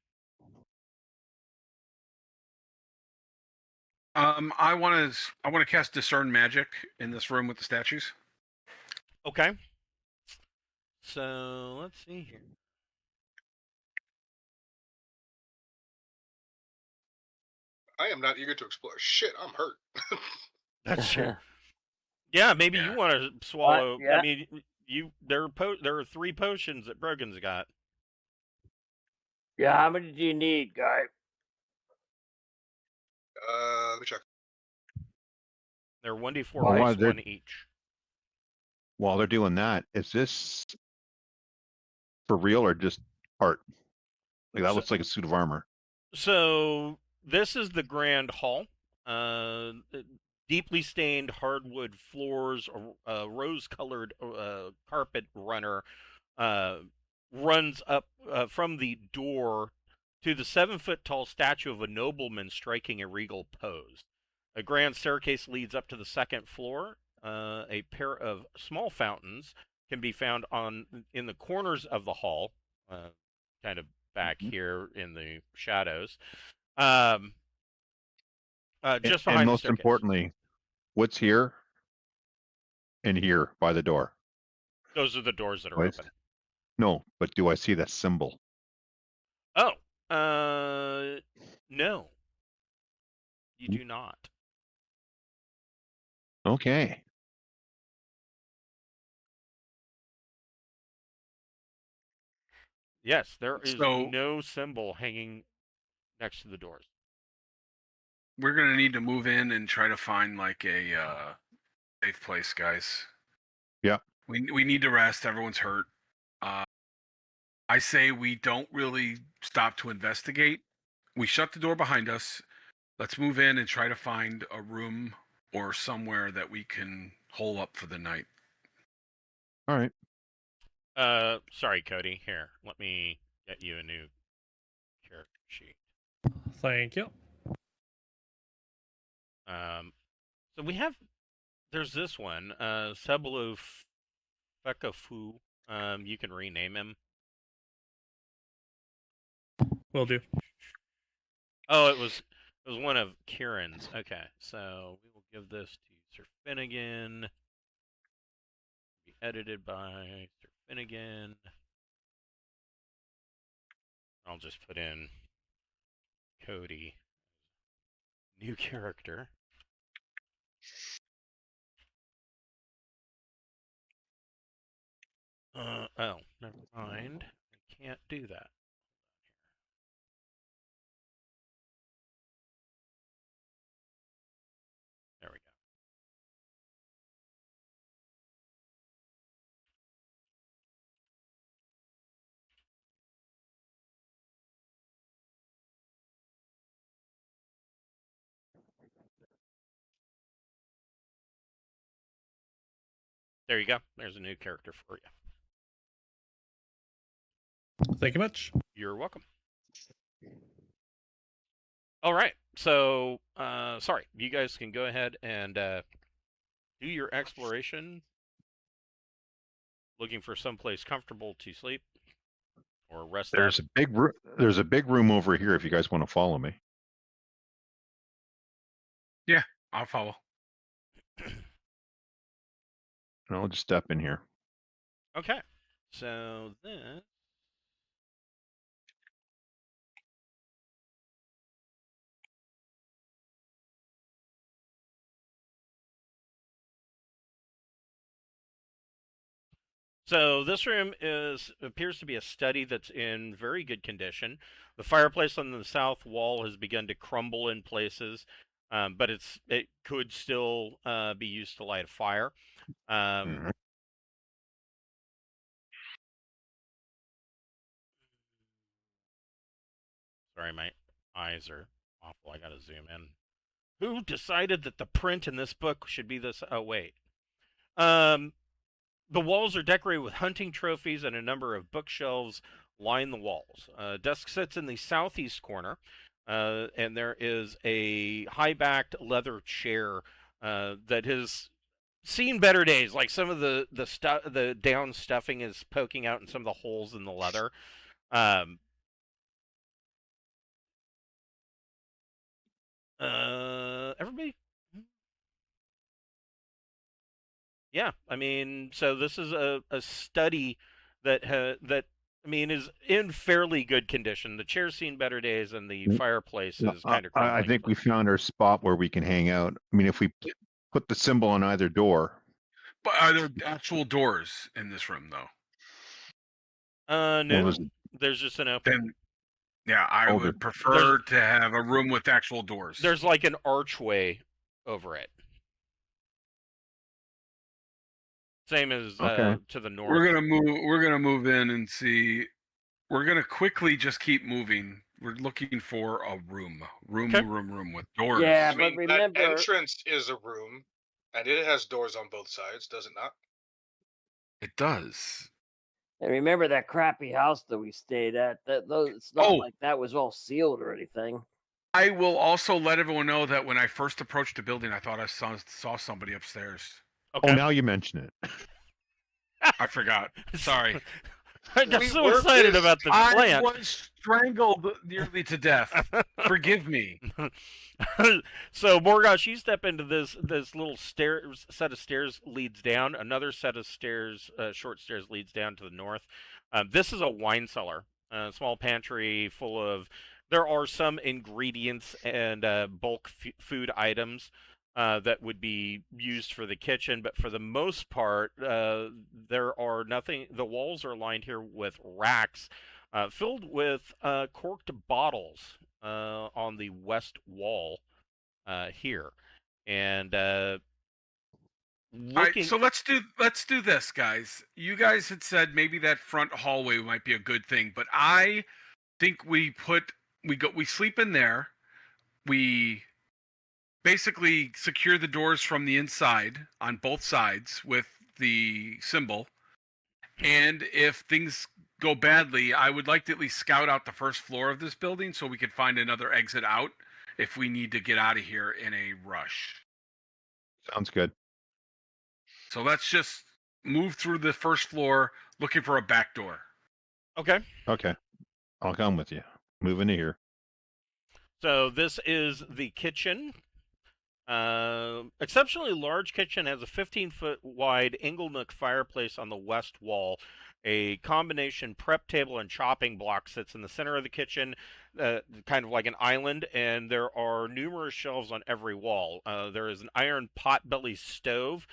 S5: I want to cast discern magic in this room with the statues.
S1: Okay. So let's see here.
S6: I am not eager to explore. Shit, I'm hurt.
S1: That's true. Yeah, maybe you
S5: Yeah.
S1: want to swallow.
S3: Yeah.
S1: I mean, there are 3 potions that Brogan's got.
S3: Yeah, how many do you need, guy?
S6: Let me check.
S1: They're 1d4
S2: Well,
S1: plus 1 each.
S2: While they're doing that, is this for real or just art? Like that looks like a suit of armor.
S1: So this is the grand hall. Deeply stained hardwood floors, a rose-colored carpet runner runs up from the door to the 7-foot-tall statue of a nobleman striking a regal pose. A grand staircase leads up to the 2nd floor. A pair of small fountains can be found in the corners of the hall, kind of back here in the shadows. Just
S2: And
S1: behind the
S2: most
S1: staircase.
S2: importantly, what's here and here by the door?
S1: Those are the doors that are
S2: Right?
S1: open.
S2: No, but do I see that symbol?
S1: Oh, no, you do not.
S2: Okay.
S1: Yes, there is
S5: So-
S1: no symbol hanging next to the doors.
S5: We're gonna need to move in and try to find like a safe place, guys.
S2: Yeah.
S5: We need to rest. Everyone's hurt. I say we don't really stop to investigate. We shut the door behind us. Let's move in and try to find a room or somewhere that we can hole up for the night.
S2: All right.
S1: Sorry, Cody. Here, let me get you a new character sheet.
S7: Thank you.
S1: So we have. There's this one, Sebulu Fekafu. You can rename him.
S7: Will do.
S1: Oh, it was one of Kieran's. Okay, so we will Give this to Sir Finnegan. Be edited by Sir Finnegan. I'll just put in Cody, new character. Oh, never mind. I can't do that. There we go. There you go. There's a new character for you.
S7: Thank you much.
S1: You're welcome. All right. So, sorry. You guys can go ahead and do your exploration, looking for someplace comfortable to sleep or rest
S2: There's
S1: up.
S2: there's a big room over here if you guys want to follow me.
S5: I'll follow.
S2: And I'll just step in here.
S1: Okay. So this. So this room appears to be a study that's in very good condition. The fireplace on the south wall has begun to crumble in places, but it could still be used to light a fire.
S2: Mhm.
S1: Sorry, my eyes are awful. I gotta zoom in. Who decided that the print in this book should be this? Oh wait. The walls are decorated with hunting trophies, and a number of bookshelves line the walls. Desk sits in the southeast corner, and there is a high-backed leather chair that has seen better days. Like some of the down stuffing is poking out in some of the holes in the leather. Everybody. Yeah, I mean, so this is a study that I mean is in fairly good condition. The chair's seen better days, and the fireplace
S2: No,
S1: is kind of
S2: I
S1: crumbling.
S2: think we found our spot where we can hang out. I mean, if we put the symbol on either door.
S5: But are there actual doors in this room, though?
S1: No,
S2: Well,
S1: there's just an open.
S5: Then, yeah, I
S2: Oh,
S5: would prefer to have a room with actual doors.
S1: There's like an archway over it. Same as
S2: Okay.
S1: to the north.
S5: We're gonna move in and see. We're gonna quickly just keep moving. We're looking for a room
S1: Okay.
S5: with doors.
S3: Yeah,
S6: I
S3: but
S6: mean,
S3: remember,
S6: that entrance is a room, and it has doors on both sides, does it not?
S5: It does.
S3: and remember that crappy house that we stayed at. It's not
S5: Oh.
S3: like that was all sealed or anything.
S5: I will also let everyone know that when I first approached the building, I thought I saw somebody upstairs.
S1: Okay.
S2: Oh, now you mention it.
S5: I forgot. Sorry.
S1: I got
S6: We
S1: so
S6: were
S1: excited
S6: busy.
S1: about the
S5: I
S1: plant.
S5: was strangled nearly to death. Forgive me.
S1: So Morgosh, you step into this little set of stairs leads down. Another set of stairs, short stairs, leads down to the north. This is a wine cellar, a small pantry full of. There are some ingredients and bulk food items that would be used for the kitchen, but for the most part, there are nothing. The walls are lined here with racks filled with corked bottles on the west wall here, and
S5: All
S1: looking.
S5: right, so let's do this, guys. You guys had said maybe that front hallway might be a good thing, but I think we sleep in there. We basically secure the doors from the inside on both sides with the symbol. And if things go badly, I would like to at least scout out the first floor of this building so we could find another exit out if we need to get out of here in a rush.
S2: Sounds good.
S5: So let's just move through the first floor looking for a back door.
S1: Okay.
S2: Okay. I'll come with you. Move into here.
S1: So this is the kitchen. Exceptionally large kitchen has a 15-foot wide inglenook fireplace on the west wall. A combination prep table and chopping block sits in the center of the kitchen, kind of like an island, and there are numerous shelves on every wall. There is an iron potbelly stove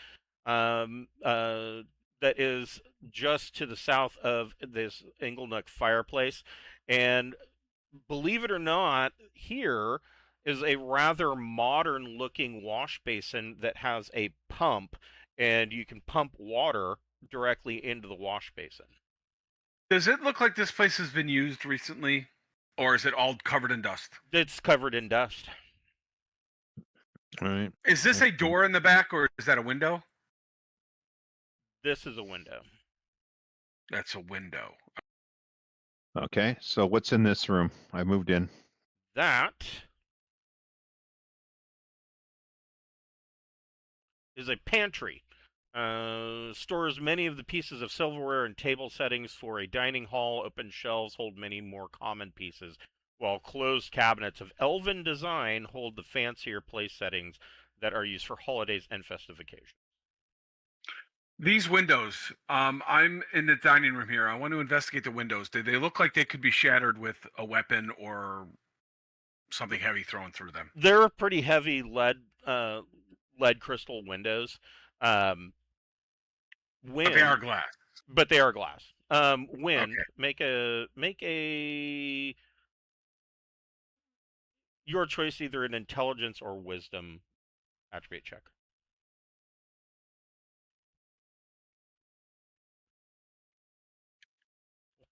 S1: that is just to the south of this inglenook fireplace. And believe it or not, here is a rather modern looking wash basin that has a pump, and you can pump water directly into the wash basin.
S5: Does it look like this place has been used recently, or is it all covered in dust?
S1: It's covered in dust.
S2: All right.
S5: Is this a door in the back, or is that a window?
S1: This is a window.
S5: That's a window.
S2: Okay. So what's in this room? I moved in.
S1: That is a pantry. Stores many of the pieces of silverware and table settings for a dining hall. Open shelves hold many more common pieces, while closed cabinets of elven design hold the fancier place settings that are used for holidays and festive occasions.
S5: These windows, I'm in the dining room here. I want to investigate the windows. Do they look like they could be shattered with a weapon or something heavy thrown through them?
S1: They're pretty heavy lead crystal windows.
S5: But they are glass.
S1: But they are glass. Wind,
S5: Okay.
S1: make a your choice, either an intelligence or wisdom attribute check.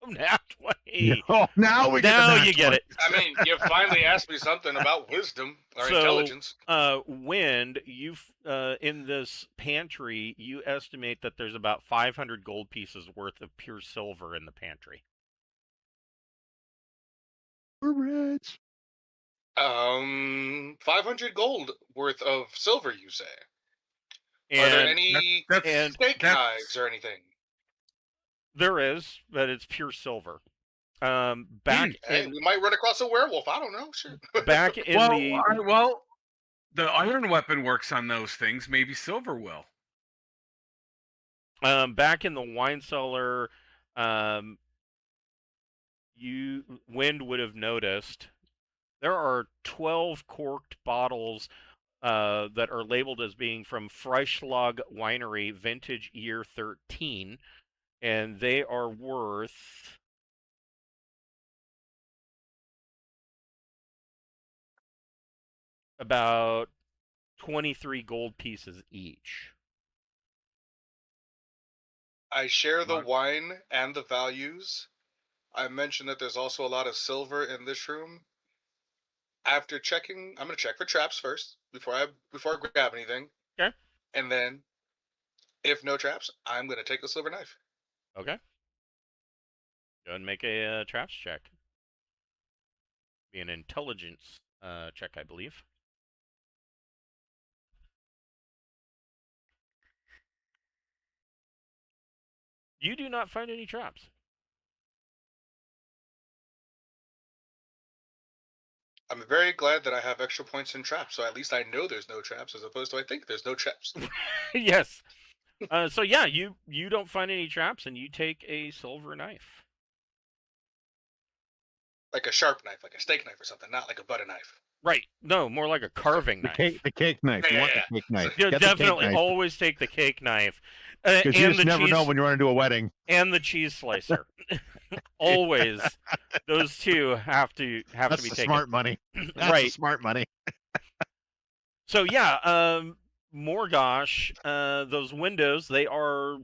S1: Nat 20.
S2: Oh, now we get
S1: Now
S2: the
S1: you get it.
S6: I mean, you finally asked me something about wisdom or intelligence.
S1: Wind, you've in this pantry, you estimate that there's about 500 gold pieces worth of pure silver in the pantry.
S2: We're rich.
S6: 500 gold worth of silver, you say?
S1: And
S6: are there any steak
S5: that's-
S6: knives or anything?
S1: there is, but it's pure silver.
S6: Hey, we might run across a werewolf. I don't know. Shit.
S1: Back in
S5: the iron weapon works on those things. Maybe silver will.
S1: back in the wine cellar, Wind would have noticed there are 12 corked bottles that are labeled as being from Freischlag Winery, vintage year 13, and they are worth about 23 gold pieces each.
S6: I share the wine and the values. I mentioned that there's also a lot of silver in this room. After checking, I'm gonna check for traps first before I grab anything.
S1: Okay.
S6: And then, if no traps, I'm gonna take the silver knife.
S1: Okay. Go ahead and make a traps check. Be an intelligence check, I believe. You do not find any traps.
S6: I'm very glad that I have extra points in traps, so at least I know there's no traps, as opposed to I think there's no traps.
S1: Yes. So yeah, you don't find any traps, and you take a silver knife.
S6: Like a sharp knife, like a steak knife or something, not like a butter knife.
S1: Right. No, more like a carving knife.
S2: The cake knife. You want the cake knife.
S1: Yeah,
S2: Get the
S1: definitely
S2: cake knife.
S1: Always take the cake knife.
S2: Because you just never know when you run into a wedding.
S1: And the cheese slicer. Always. Those two have to
S2: That's
S1: be
S2: the
S1: taken.
S2: smart money. That's
S1: right.
S2: the smart money.
S1: So yeah, Morgosh, those windows, they are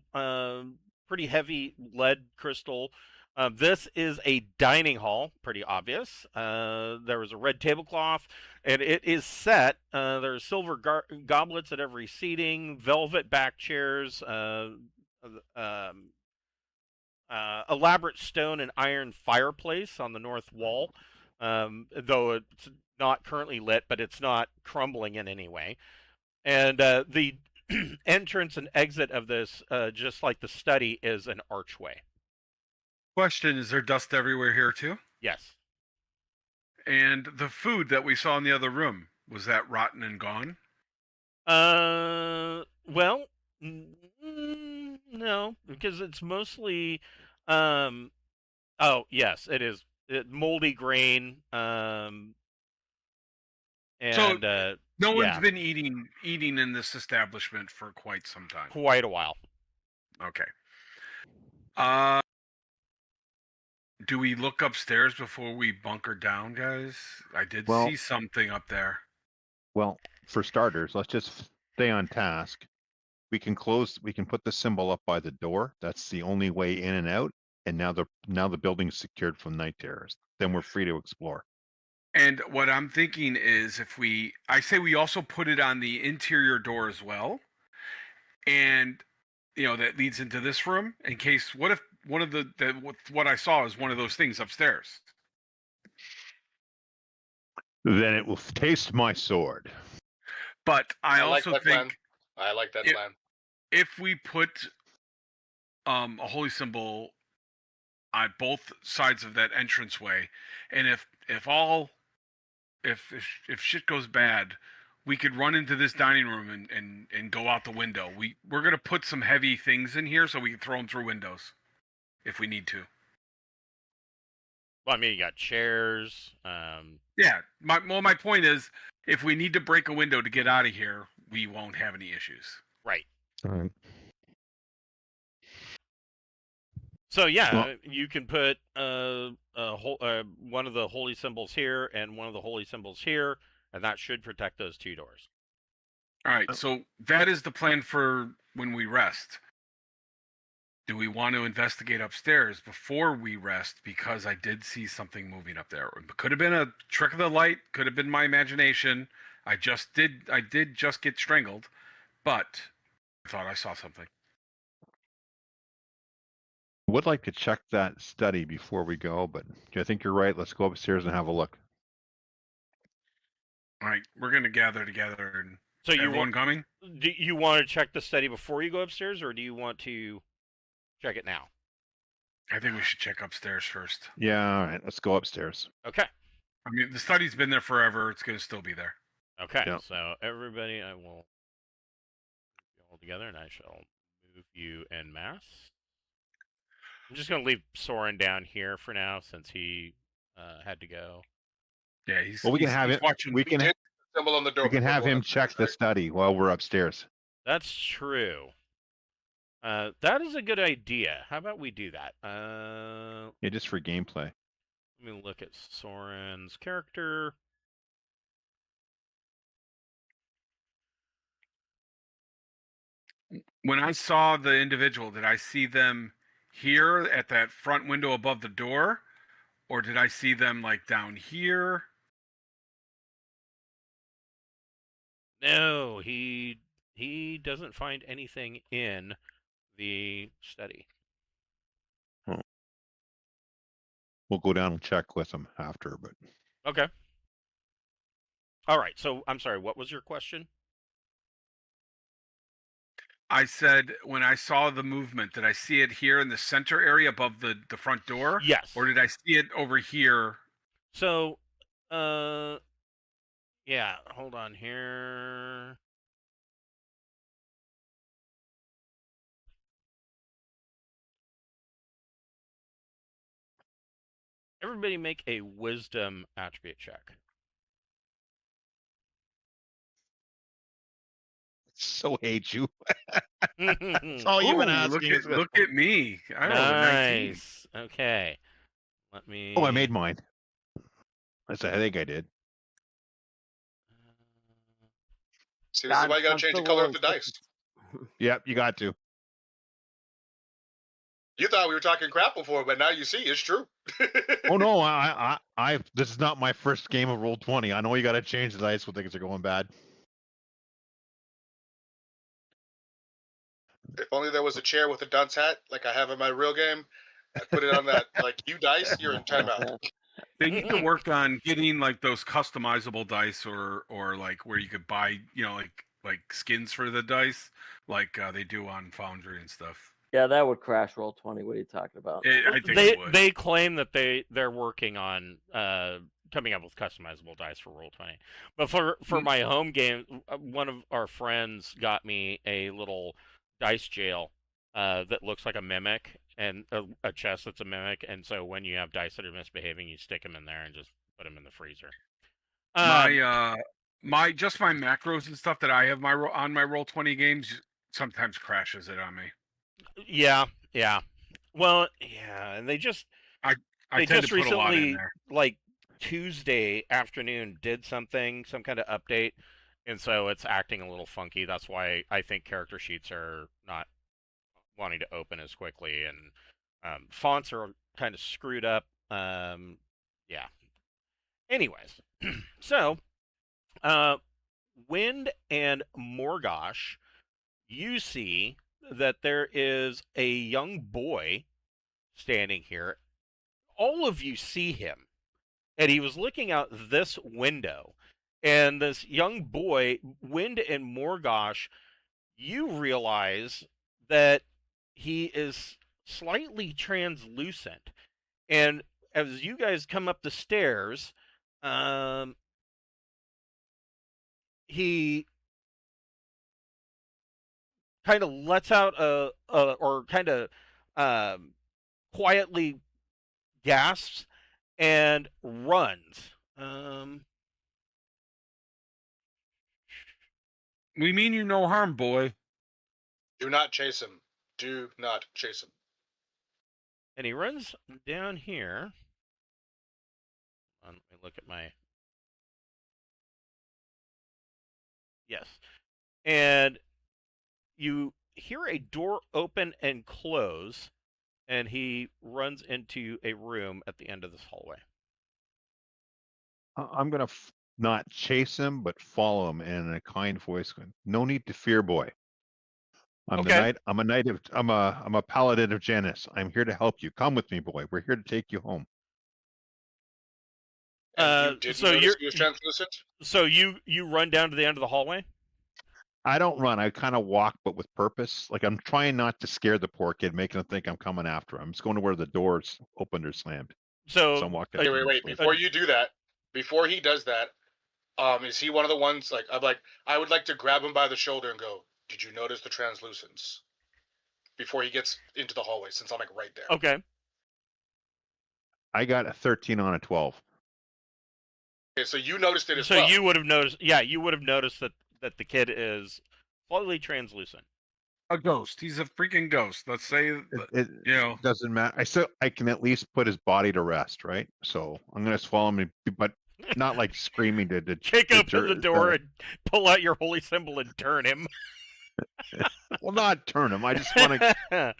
S1: pretty heavy lead crystal. This is a dining hall, pretty obvious. There is a red tablecloth, and it is set. There's silver goblets at every seating, velvet back chairs, elaborate stone and iron fireplace on the north wall, though it's not currently lit, but it's not crumbling in any way. And the entrance and exit of this, just like the study, is an archway.
S5: Question, is there dust everywhere here too?
S1: Yes.
S5: And the food that we saw in the other room, was that rotten and gone?
S1: Well, no, because it's mostly, um, oh yes, it is moldy grain,
S5: So
S1: and
S5: no one's
S1: yeah,
S5: been eating in this establishment for quite some time.
S1: quite a while.
S5: Okay. Do we look upstairs before we bunker down, guys? I did
S2: Well-
S5: see something up there.
S2: Well, for starters, let's just stay on task. We can put the symbol up by the door. That's the only way in and out. And now the building's secured from night terrors. Then we're free to explore.
S5: And what I'm thinking is I say we also put it on the interior door as well. And, that leads into this room in case, what if one of what I saw is one of those things upstairs?
S2: Then it will taste my sword.
S5: But I
S6: like
S5: also
S6: that
S5: think
S6: plan. I like that
S5: It-
S6: plan.
S5: if we put a holy symbol on both sides of that entranceway, and if shit goes bad, we could run into this dining room and go out the window. We're gonna put some heavy things in here so we can throw them through windows if we need to.
S1: Well, I mean, you got chairs.
S5: Yeah. My point is, if we need to break a window to get out of here, we won't have any issues.
S1: Right.
S2: All right.
S1: So yeah,
S2: Well-
S1: you can put one of the holy symbols here and one of the holy symbols here, and that should protect those two doors.
S5: All right. So that is the plan for when we rest. Do we want to investigate upstairs before we rest? Because I did see something moving up there. It could have been a trick of the light. Could have been my imagination. I did just get strangled, but I thought I saw something.
S2: Would like to check that study before we go, but I think you're right. Let's go upstairs and have a look.
S5: All right, we're gonna gather together. And
S1: So you
S5: everyone coming?
S1: do you want to check the study before you go upstairs, or do you want to check it now?
S5: I think we should check upstairs first.
S2: Yeah, all right. Let's go upstairs.
S1: Okay.
S5: I mean, the study's been there forever. It's gonna still be there.
S1: Okay.
S2: Yeah.
S1: So everybody, I will put you all together, and I shall move you en masse. I'm just gonna leave Soren down here for now since he had to go.
S5: Yeah, he's.
S2: Well, we can
S5: he's-
S2: have
S5: he's
S2: it.
S5: watching.
S2: We can
S6: Symbol on the door.
S2: we can
S6: before
S2: have
S6: going
S2: him
S6: upstairs,
S2: check the
S6: right?
S2: study while we're upstairs.
S1: That's true. That is a good idea. How about we do that?
S2: Yeah, just for gameplay.
S1: Let me look at Soren's character.
S5: When I saw the individual, did I see them here at that front window above the door, or did I see them like down here?
S1: No, he doesn't find anything in the study.
S2: We'll go down and check with him after, but
S1: Okay. All right. So I'm sorry. What was your question?
S5: I said when I saw the movement, did I see it here in the center area above the front door?
S1: Yes.
S5: Or did I see it over here?
S1: So, yeah. Hold on here. Everybody make a wisdom attribute check.
S2: so hate you. That's
S1: Nice.
S2: all you've been
S5: Ooh,
S2: asking.
S5: look at me. I rolled a 19.
S1: Okay. Let me.
S2: Oh, I made mine. I think I did.
S6: See, this is why you gotta change the color of the dice.
S2: Yep, you got to.
S6: You thought we were talking crap before, but now you see it's true.
S2: Oh no, I this is not my first game of Roll20. I know you got to change the dice when things are going bad.
S6: If only there was a chair with a dunce hat, like I have in my real game. I put it on that. Like you dice, you're in timeout.
S5: They need to work on getting like those customizable dice, or like where you could buy, like skins for the dice, like they do on Foundry and stuff.
S3: Yeah, that would crash Roll20. What are you talking about?
S5: I think it would.
S1: They claim that they're working on coming up with customizable dice for Roll20. But for my home game, one of our friends got me a little dice jail that looks like a mimic, and a chest that's a mimic. And so when you have dice that are misbehaving, you stick them in there and just put them in the freezer.
S5: My just my macros and stuff that I have on my Roll20 games sometimes crashes it on me.
S1: Yeah. Well, yeah, and they
S5: I tend
S1: just
S5: to put a lot in
S1: recently,
S5: there.
S1: like Tuesday afternoon, did some kind of update, and so it's acting a little funky. That's why I think character sheets are not wanting to open as quickly, and fonts are kind of screwed up. Yeah. Anyways, so Wind and Morgosh, you see that there is a young boy standing here. All of you see him, and he was looking out this window. And this young boy, Wind and Morgosh, you realize that he is slightly translucent. And as you guys come up the stairs, he kind of lets out or kind of quietly gasps and runs.
S5: We mean you no harm, boy.
S6: Do not chase him. Do not chase him.
S1: And he runs down here. Let me look at my. Yes. And you hear a door open and close, and he runs into a room at the end of this hallway.
S2: I'm gonna not chase him, but follow him in a kind voice. Going, no need to fear, boy. I'm the
S1: Okay.
S2: knight. I'm a knight of. I'm a paladin of Janus. I'm here to help you. Come with me, boy. We're here to take you home.
S6: And you didn't
S1: so
S6: notice
S1: you're
S6: he was translucent?
S1: so you run down to the end of the hallway?
S2: I don't run. I kind of walk, but with purpose. Like I'm trying not to scare the poor kid, making him think I'm coming after him. I'm just going to where the doors opened or slammed. So
S1: So
S2: I'm walking.
S6: Wait. Before you do that, before he does that, is he one of the ones like I would like to grab him by the shoulder and go, "Did you notice the translucence?" Before he gets into the hallway, since I'm like right there.
S1: Okay.
S2: I got a 13 on a 12.
S6: Okay, so you noticed it as
S1: So
S6: well.
S1: you would have noticed. Yeah, you would have noticed that the kid is slightly translucent.
S5: A ghost. He's a freaking ghost. Let's say,
S2: It
S5: you know.
S2: doesn't matter. I can at least put his body to rest, right? So I'm gonna swallow him, but not like screaming to
S1: Kick open the door and pull out your holy symbol and turn him.
S2: Well, not turn him. I just want to.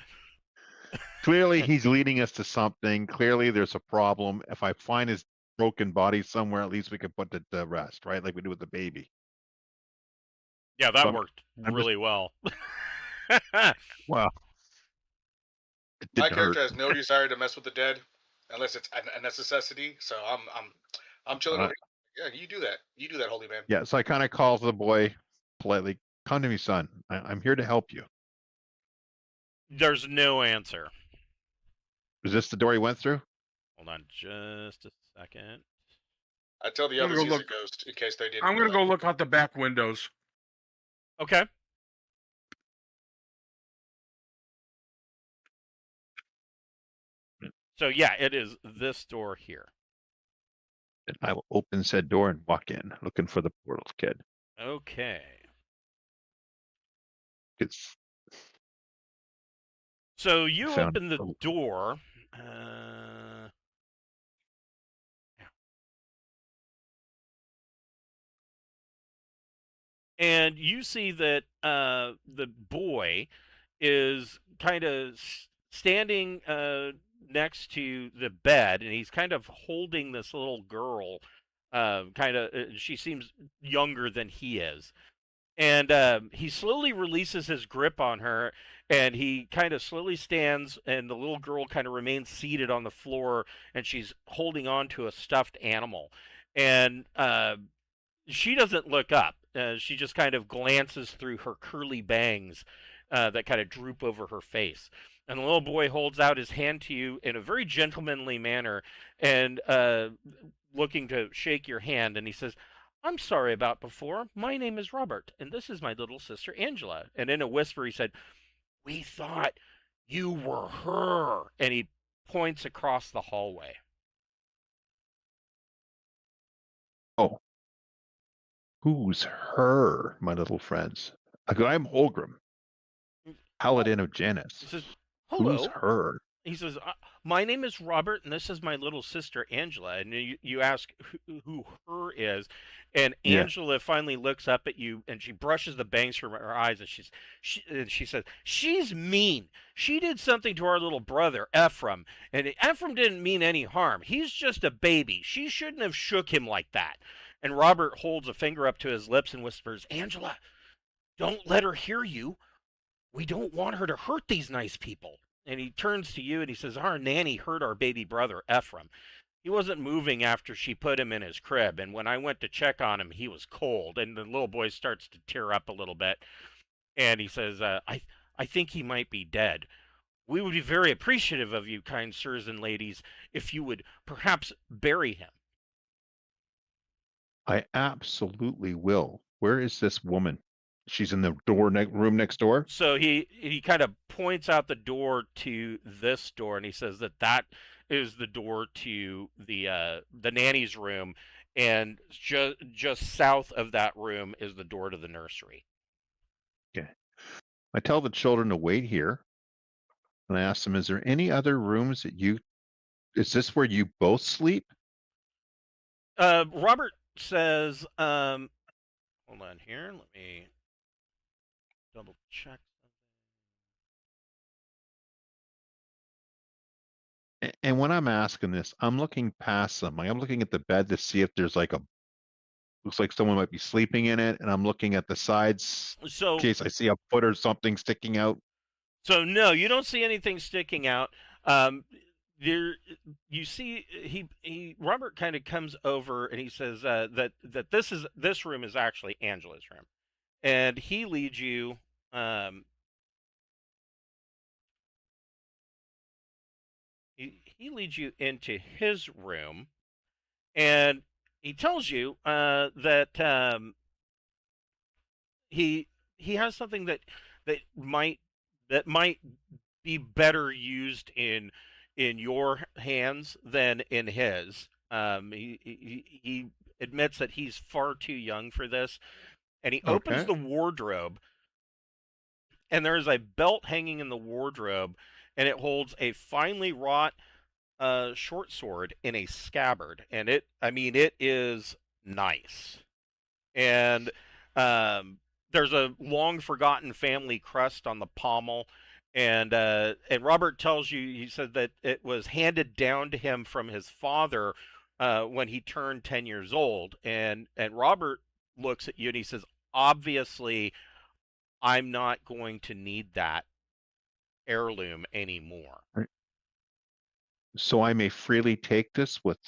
S2: Clearly, he's leading us to something. Clearly, there's a problem. If I find his broken body somewhere, at least we can put it to rest, right? Like we do with the baby.
S1: Yeah, that
S2: So
S1: worked
S2: I'm
S1: really well.
S2: Well, it
S6: My
S2: didn't
S6: character
S2: hurt.
S6: has no desire to mess with the dead, unless it's a necessity. So I'm chilling over here. Yeah, you do that. You do that, holy man.
S2: Yeah, so I kind of call the boy politely, "Come to me, son. I'm here to help you."
S1: There's no answer.
S2: Is this the door he went through?
S1: Hold on just a second.
S6: I tell the
S5: I'm gonna
S6: others
S5: go
S6: he's a ghost in case they didn't.
S5: I'm gonna go look out the back windows.
S1: Okay. So yeah, it is this door here.
S2: And I will open said door and walk in, looking for the portal kid.
S1: Okay.
S2: It's
S1: So you
S2: Found
S1: open the
S2: it.
S1: door. And you see that the boy is kind of standing next to the bed, and he's kind of holding this little girl. She seems younger than he is. And he slowly releases his grip on her, and he kind of slowly stands, and the little girl kind of remains seated on the floor, and she's holding on to a stuffed animal. And she doesn't look up. She just kind of glances through her curly bangs that kind of droop over her face. And the little boy holds out his hand to you in a very gentlemanly manner and looking to shake your hand. And he says, I'm sorry about before. My name is Robert, and this is my little sister Angela. And in a whisper, he said, we thought you were her. And he points across the hallway.
S2: Oh, who's her, my little friends? I'm Holgrim, Paladin of
S1: He
S2: Janus.
S1: says,
S2: Who's
S1: hello.
S2: her?
S1: He says, my name is Robert, and this is my little sister Angela. And you ask who her is, and
S2: Yeah.
S1: Angela finally looks up at you, and she brushes the bangs from her eyes, and she says, she's mean. She did something to our little brother Ephraim, and Ephraim didn't mean any harm. He's just a baby. She shouldn't have shook him like that. And Robert holds a finger up to his lips and whispers, Angela, don't let her hear you. We don't want her to hurt these nice people. And he turns to you and he says, our nanny hurt our baby brother, Ephraim. He wasn't moving after she put him in his crib, and when I went to check on him, he was cold. And the little boy starts to tear up a little bit, and he says, I think he might be dead. We would be very appreciative of you, kind sirs and ladies, if you would perhaps bury him.
S2: I absolutely will. Where is this woman? She's in the room next door.
S1: So he kind of points out the door to this door, and he says that is the door to the nanny's room, and just south of that room is the door to the nursery.
S2: Okay. I tell the children to wait here, and I ask them, is there any other rooms that you? Is this where you both sleep?
S1: Robert says, hold on here, let me double check.
S2: And when I'm asking this, I'm looking past them. I'm looking at the bed to see if there's like looks like someone might be sleeping in it, and I'm looking at the sides
S1: So
S2: in case I see a foot or something sticking out.
S1: So no, you don't see anything sticking out. Um, there, you see, Robert kind of comes over and he says that this room is actually Angela's room, and he leads you. He leads you into his room, and he tells you that he has something that might that might be better used in your hands than in his. He admits that he's far too young for this, and he opens
S2: Okay.
S1: the wardrobe, and there is a belt hanging in the wardrobe, and it holds a finely wrought short sword in a scabbard, and it is nice. And there's a long forgotten family crest on the pommel, and Robert tells you, he said that it was handed down to him from his father when he turned 10 years old, and Robert looks at you and he says, obviously I'm not going to need that heirloom anymore.
S2: Right. So I may freely take this with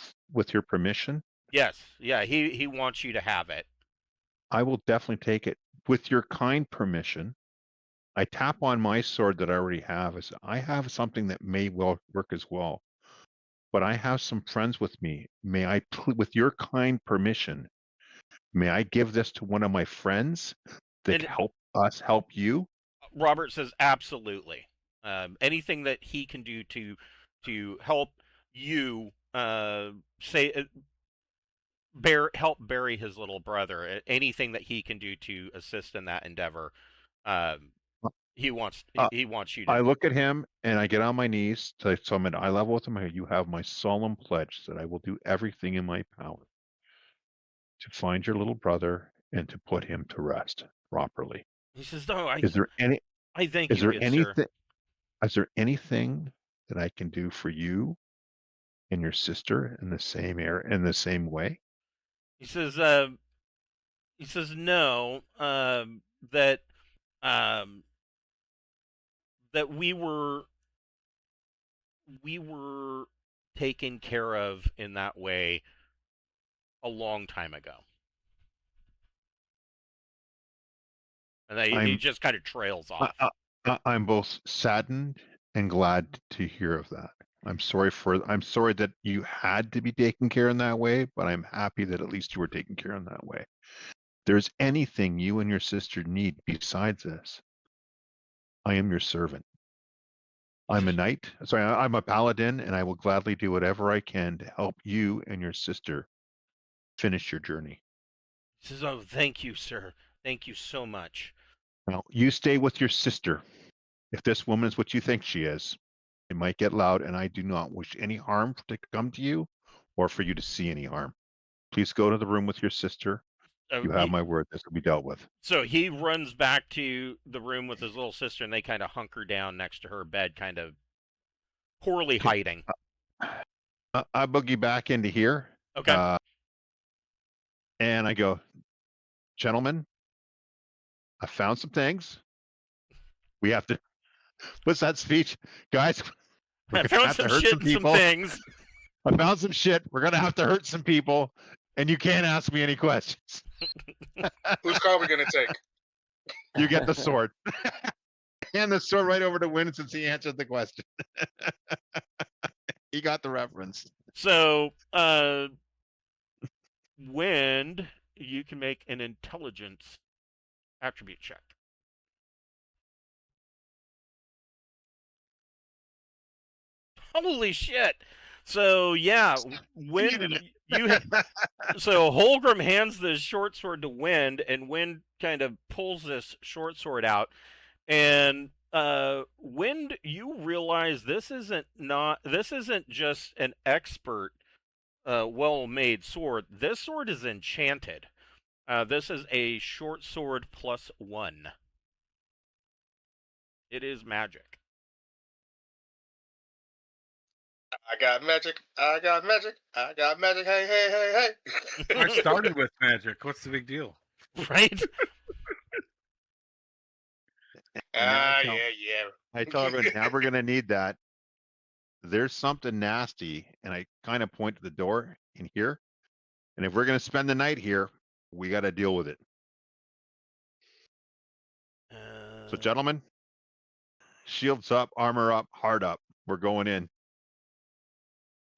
S2: your permission.
S1: Yes, yeah, he wants you to have it.
S2: I will definitely take it with your kind permission. I tap on my sword that I already have. As I have something that may well work as well, but I have some friends with me. May I, with your kind permission, may I give this to one of my friends that
S1: And
S2: help us help you?
S1: Robert says, absolutely. Anything that he can do to help you help bury his little brother. Anything that he can do to assist in that endeavor, he wants you
S2: I
S1: to.
S2: look at him and I get on my knees so I'm at eye level with him. You have my solemn pledge that I will do everything in my power to find your little brother and to put him to rest properly.
S1: He says, "No,
S2: Is there any?
S1: I thank
S2: Is
S1: you,
S2: there
S1: good sir."
S2: anything? Is there anything that I can do for you and your sister in the same way?
S1: He says, no, that um, that we were taken care of in that way a long time ago. And he
S2: I'm
S1: just kind of trails
S2: I,
S1: off.
S2: I'm both saddened and glad to hear of that. I'm sorry that you had to be taken care in that way, but I'm happy that at least you were taken care in that way. If there's anything you and your sister need besides this, I am your servant. I'm a knight. Sorry, I'm a paladin, and I will gladly do whatever I can to help you and your sister finish your journey.
S1: He says, "Oh, thank you, sir. Thank you so much."
S2: Now, you stay with your sister. If this woman is what you think she is, it might get loud, and I do not wish any harm to come to you or for you to see any harm. Please go to the room with your sister.
S1: So
S2: You have my word. This will be dealt with.
S1: he runs back to the room with his little sister, and they kind of hunker down next to her bed, kind of poorly
S2: Okay.
S1: hiding.
S2: I boogie back into here.
S1: Okay.
S2: And I go, gentlemen, I found some things. We have to. What's that speech, guys? We're
S1: I
S2: gonna
S1: found
S2: have to
S1: some
S2: hurt
S1: shit
S2: some
S1: and some
S2: people.
S1: things.
S2: I found some shit. We're gonna have to hurt some people, and you can't ask me any questions.
S6: Whose car are we gonna take?
S2: You get the sword. Hand the sword right over to Win since he answered the question. He got the reference.
S1: So, Wind, you can make an intelligence attribute check. Holy shit! So yeah, Wind, so Holgrim hands this short sword to Wind, and Wind kind of pulls this short sword out, and Wind, you realize this isn't just an expert, well-made sword. This sword is enchanted. This is a short sword +1. It is magic.
S6: I got magic. I got magic. I got magic. Hey, hey, hey, hey.
S5: I started with magic. What's the big deal?
S1: Right?
S6: Yeah.
S2: I tell everyone, now we're gonna need that. There's something nasty, and I kind of point to the door in here. And if we're gonna spend the night here, we got to deal with it. So, gentlemen, shields up, armor up, heart up. We're going in.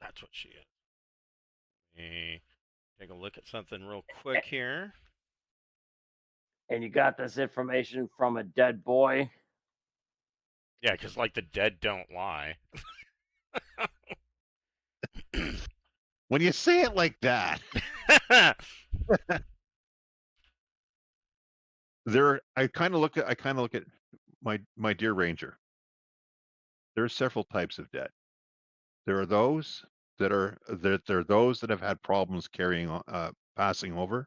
S1: That's what she is. Let me take a look at something real quick here.
S3: And you got this information from a dead boy?
S1: Yeah, because like the dead don't lie.
S2: When you say it like that, I kind of look at my dear Ranger. There are several types of dead. There are those that have had problems passing over,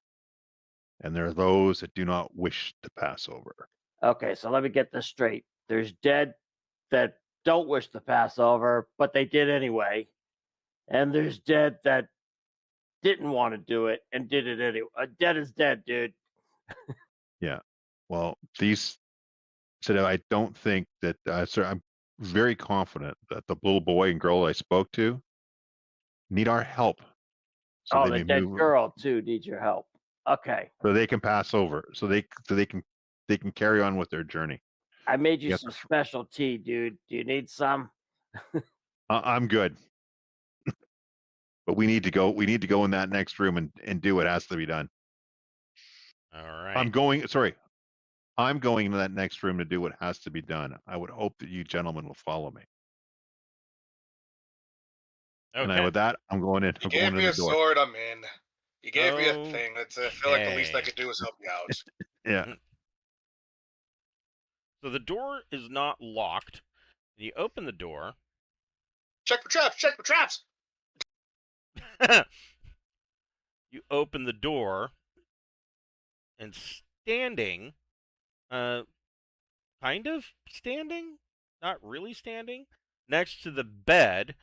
S2: and there are those that do not wish to pass over.
S3: Okay, so let me get this straight. There's dead that don't wish to pass over, but they did anyway. And there's dead that didn't want to do it and did it anyway. Dead is dead, dude.
S2: Yeah. Well, I don't think that, sir, I'm very confident that the little boy and girl I spoke to need our help.
S3: So the dead girl too needs your help. Okay.
S2: So they can pass over. So they can carry on with their journey.
S3: I made you some special tea, dude. Do you need some?
S2: I'm good. But we need to go. We need to go in that next room and do what has to be done.
S1: All right.
S2: I'm going into that next room to do what has to be done. I would hope that you gentlemen will follow me.
S1: Okay.
S2: And with that, I'm going in.
S6: You gave me a sword, I'm in. You gave me a thing. I feel like the least I could do is help you out.
S2: Yeah.
S1: So the door is not locked. You open the door.
S6: Check for traps! Check for traps!
S1: You open the door, and standing, kind of standing, not really standing, next to the bed,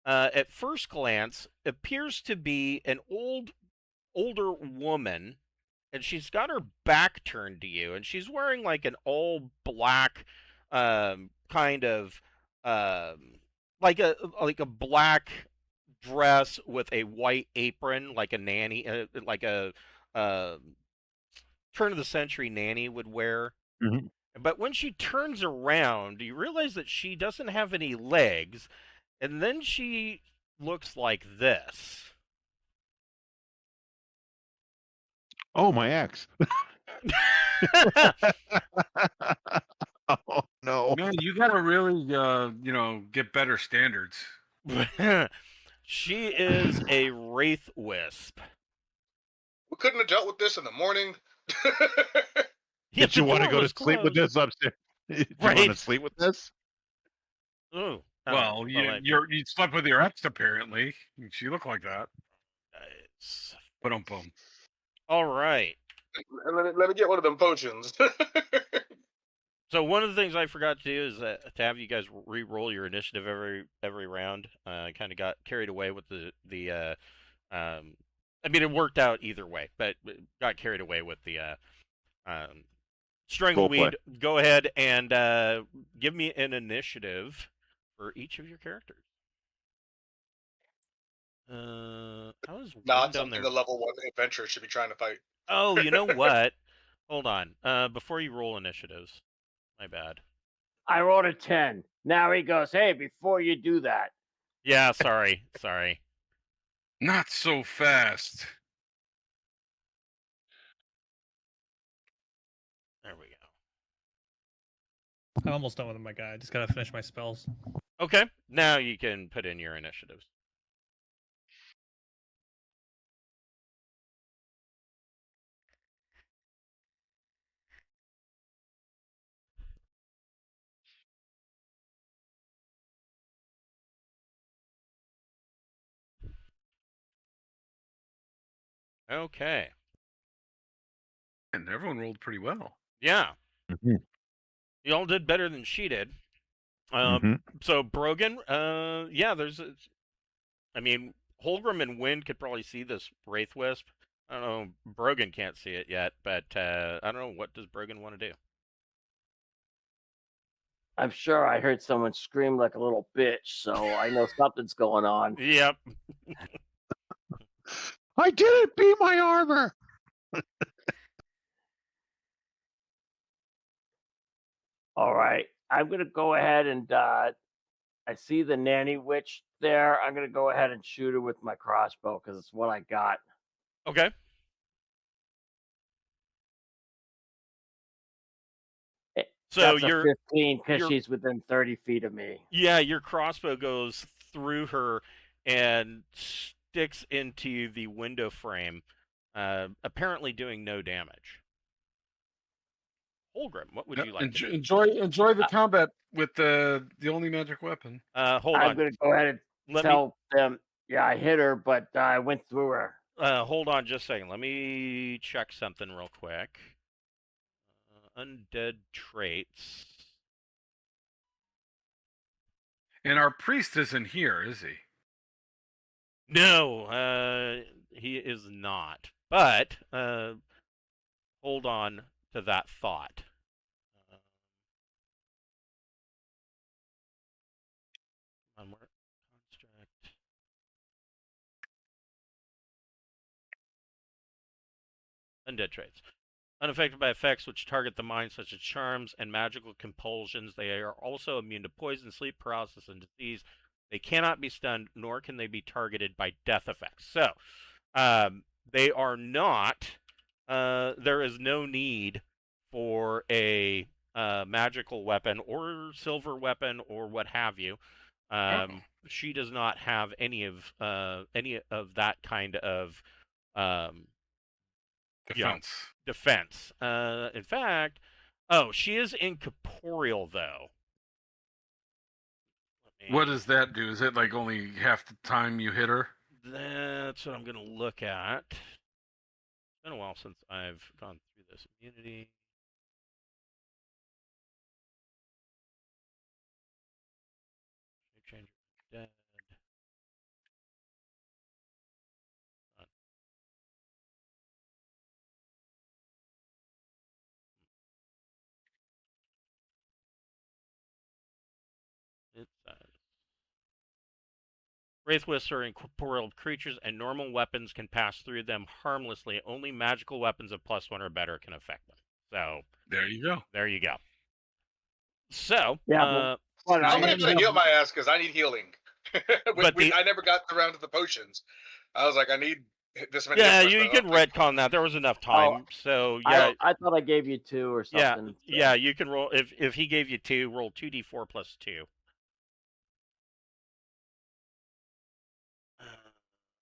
S1: at first glance, appears to be an older woman, and she's got her back turned to you, and she's wearing like an all black, kind of, like a black dress with a white apron, like a nanny, like a turn of the century nanny would wear.
S2: Mm-hmm.
S1: But when she turns around, you realize that she doesn't have any legs, and then she looks like this.
S2: Oh, my ex. Oh no.
S5: Man, you gotta really, get better standards.
S1: She is a wraith wisp.
S6: We couldn't have dealt with this in the morning.
S1: Yeah,
S2: Did you
S1: the
S2: want to
S1: door
S2: go to
S1: was
S2: sleep with
S1: closed.
S2: this upstairs? Did you
S1: Right.
S2: want to sleep with this?
S1: Ooh.
S5: Well, you slept with your ex apparently. She looked like that.
S1: Nice.
S5: But boom.
S1: All right.
S6: Let me get one of them potions.
S1: So one of the things I forgot to do is to have you guys re-roll your initiative every round. I kind of got carried away with the. I mean, it worked out either way, but got carried away with the Strangleweed. Go ahead and give me an initiative for each of your characters. How is
S6: Not
S1: Wind down
S6: something
S1: there?
S6: a level 1 adventurer should be trying to fight.
S1: Oh, you know what? Hold on. Before you roll initiatives, my bad.
S3: I rolled a 10. Now he goes, hey, before you do that.
S1: Yeah, sorry.
S5: Not so fast.
S1: There we go.
S7: I'm almost done with my guy. I just gotta finish my spells.
S1: Okay, now you can put in your initiatives. Okay.
S5: And everyone rolled pretty well.
S1: Yeah.
S2: Mm-hmm.
S1: You all did better than she did.
S2: Mm-hmm.
S1: So Brogan, yeah, I mean, Holgrim and Wind could probably see this Wraith Wisp. I don't know, Brogan can't see it yet, but I don't know, what does Brogan want to do?
S3: I'm sure I heard someone scream like a little bitch, so I know something's going on.
S1: Yep.
S2: I didn't be my armor.
S3: All right. I'm going to go ahead and I see the nanny witch there. I'm going to go ahead and shoot her with my crossbow because it's what I got.
S1: Okay. So
S3: That's a
S1: you're
S3: 15 because
S1: you're-
S3: she's within 30 feet of me.
S1: yeah, your crossbow goes through her and sticks into the window frame, apparently doing no damage. Holgrim, what would you like to do?
S5: Enjoy the combat with the only magic weapon.
S1: Hold
S3: I'm
S1: on.
S3: going to go ahead and
S1: Let
S3: tell them, yeah, I hit her, but I went through her.
S1: Hold on just a second. Let me check something real quick. Undead traits.
S5: And our priest isn't here, is he?
S1: No, he is not. But hold on to that thought. Construct. Undead traits. Unaffected by effects which target the mind, such as charms and magical compulsions. They are also immune to poison, sleep paralysis, and disease. They cannot be stunned, nor can they be targeted by death effects. So, they are not. There is no need for a magical weapon or silver weapon or what have you. She does not have any of that kind of
S5: Defense.
S1: defense. In fact, she is incorporeal though.
S5: What does that do? Is it like only half the time you hit her?
S1: That's what I'm going to look at. It's been a while since I've gone through this immunity. Change dead. It says Wraithwisps are incorporeal creatures, and normal weapons can pass through them harmlessly. Only magical weapons of +1 or better can affect them. So
S5: There you go.
S1: there you go. So,
S3: Yeah, but
S6: I'm
S3: I
S6: gonna try to
S3: am
S6: heal my ass because I need healing.
S1: But
S6: I never got around to the potions. I was like, I need this many
S1: yeah,
S6: hit points.
S1: you
S6: But
S1: can
S6: thank you.
S1: retcon that. There was enough time. So yeah,
S3: I thought I gave you 2 or
S1: yeah,
S3: something. So.
S1: yeah. You can roll if he gave you 2, roll 2d4 plus 2.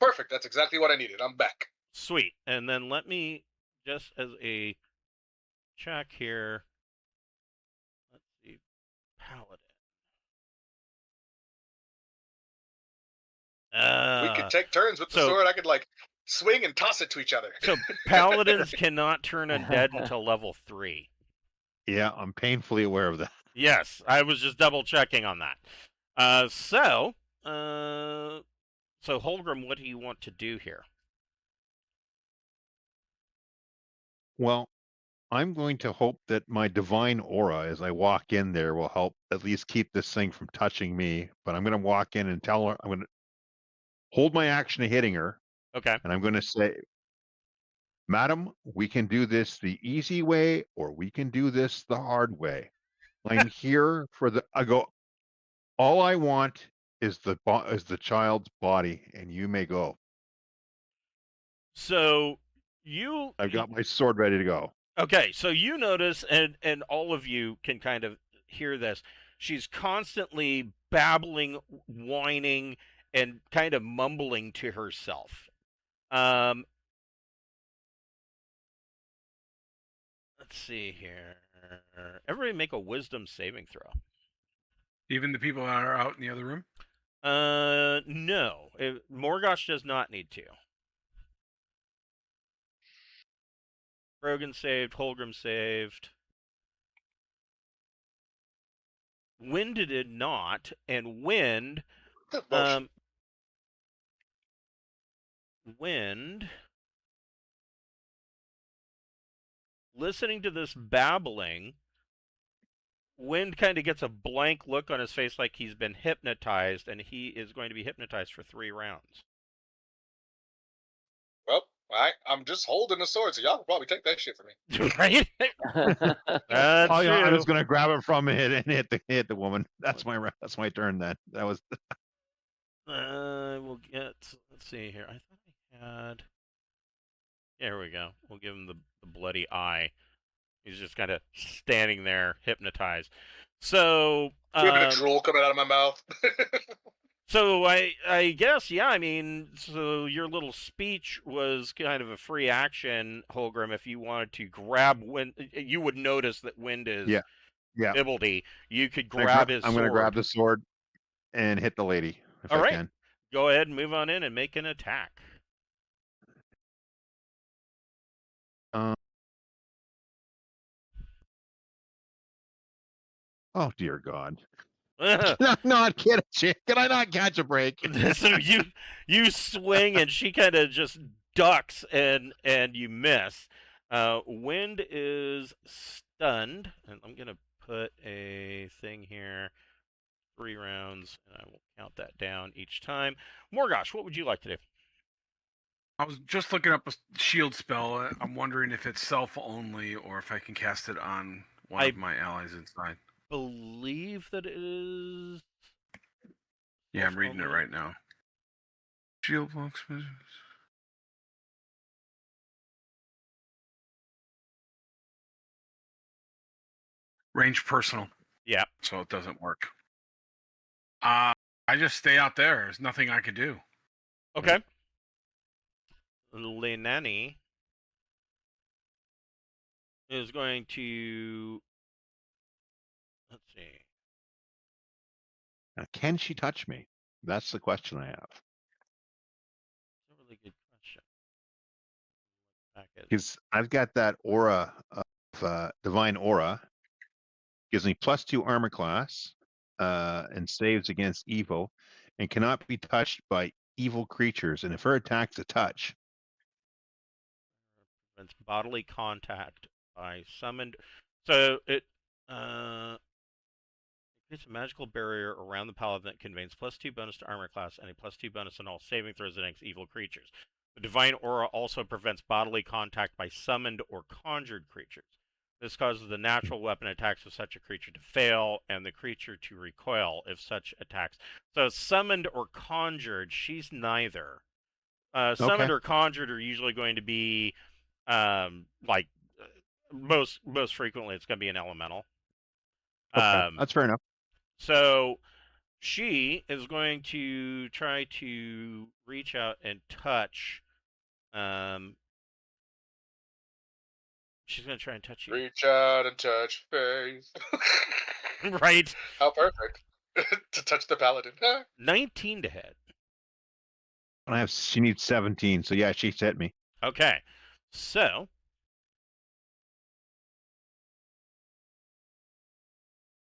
S6: Perfect. That's exactly what I needed. I'm back.
S1: Sweet. And then let me just as a check here. Let's see, paladin.
S6: We could take turns with the
S1: so-
S6: sword. I could like swing and toss it to each other.
S1: So paladins cannot turn undead until level 3.
S2: Yeah, I'm painfully aware of that.
S1: Yes, I was just double checking on that. So Holgrim, what do you want to do here?
S2: Well, I'm going to hope that my divine aura as I walk in there will help at least keep this thing from touching me. But I'm going to walk in and tell her, I'm going to hold my action of hitting her,
S1: Okay.
S2: and I'm going to say, Madam, we can do this the easy way or we can do this the hard way. I'm here for I go, all I want is the child's body, and you may go.
S1: So
S2: I've got my sword ready to go.
S1: Okay, so you notice, and all of you can kind of hear this. She's constantly babbling, whining, and kind of mumbling to herself. Let's see here. Everybody make a wisdom saving throw.
S5: Even the people that are out in the other room?
S1: No. Morgosh does not need to. Rogan saved, Holgrim saved. Wind did not, and Wind, listening to this babbling, Wind kind of gets a blank look on his face like he's been hypnotized, and he is going to be hypnotized for 3 rounds.
S6: Well, I'm just holding the sword, so y'all can probably take that shit from me.
S1: Right? That's true.
S2: I'm just going to grab it from it and hit the woman. That's my turn. That was.
S1: We'll get. Let's see here. I thought I had. There we go. We'll give him the bloody eye. He's just kind of standing there, hypnotized. So,
S6: a bit of drool coming out of my mouth.
S1: So I guess, yeah, I mean, so your little speech was kind of a free action, Holgrim. If you wanted to grab Wind, you would notice that Wind is Ibbledy. You could grab his sword.
S2: I'm going to grab the sword and hit the lady if I can.
S1: Go ahead and move on in and make an attack.
S2: Oh, dear God. Can I not catch a break?
S1: So you swing and she kind of just ducks and you miss. Wind is stunned, and I'm gonna put a thing here, 3 rounds, and I will count that down each time. Morgosh, what would you like to do?
S5: I was just looking up a shield spell. I'm wondering if it's self only or if I can cast it on one of my allies inside.
S1: Believe that it is.
S5: Yeah, I'm reading it right now. Shield box. Range personal.
S1: Yeah.
S5: So it doesn't work. I just stay out there. There's nothing I could do.
S1: Okay. Lenani is going to. Let's see.
S2: Now, can she touch me? That's the question I have.
S1: That's a really good question.
S2: Because I've got that aura of divine aura. Gives me +2 armor class and saves against evil and cannot be touched by evil creatures. And if her attack's a touch.
S1: Prevents bodily contact by summoned. So it creates a magical barrier around the paladin that conveys +2 bonus to armor class and a +2 bonus on all saving throws against evil creatures. The divine aura also prevents bodily contact by summoned or conjured creatures. This causes the natural weapon attacks of such a creature to fail, and the creature to recoil if such attacks. So summoned or conjured, she's neither.
S2: Okay.
S1: Summoned or conjured are usually going to be like most frequently it's going to be an elemental.
S2: Okay. That's fair enough.
S1: So she is going to try to reach out and touch. She's going to try and touch you.
S6: Reach out and touch face.
S1: Right.
S6: How perfect. To touch the paladin.
S1: 19 to hit.
S2: She needs 17, so yeah, she's hit me.
S1: Okay. So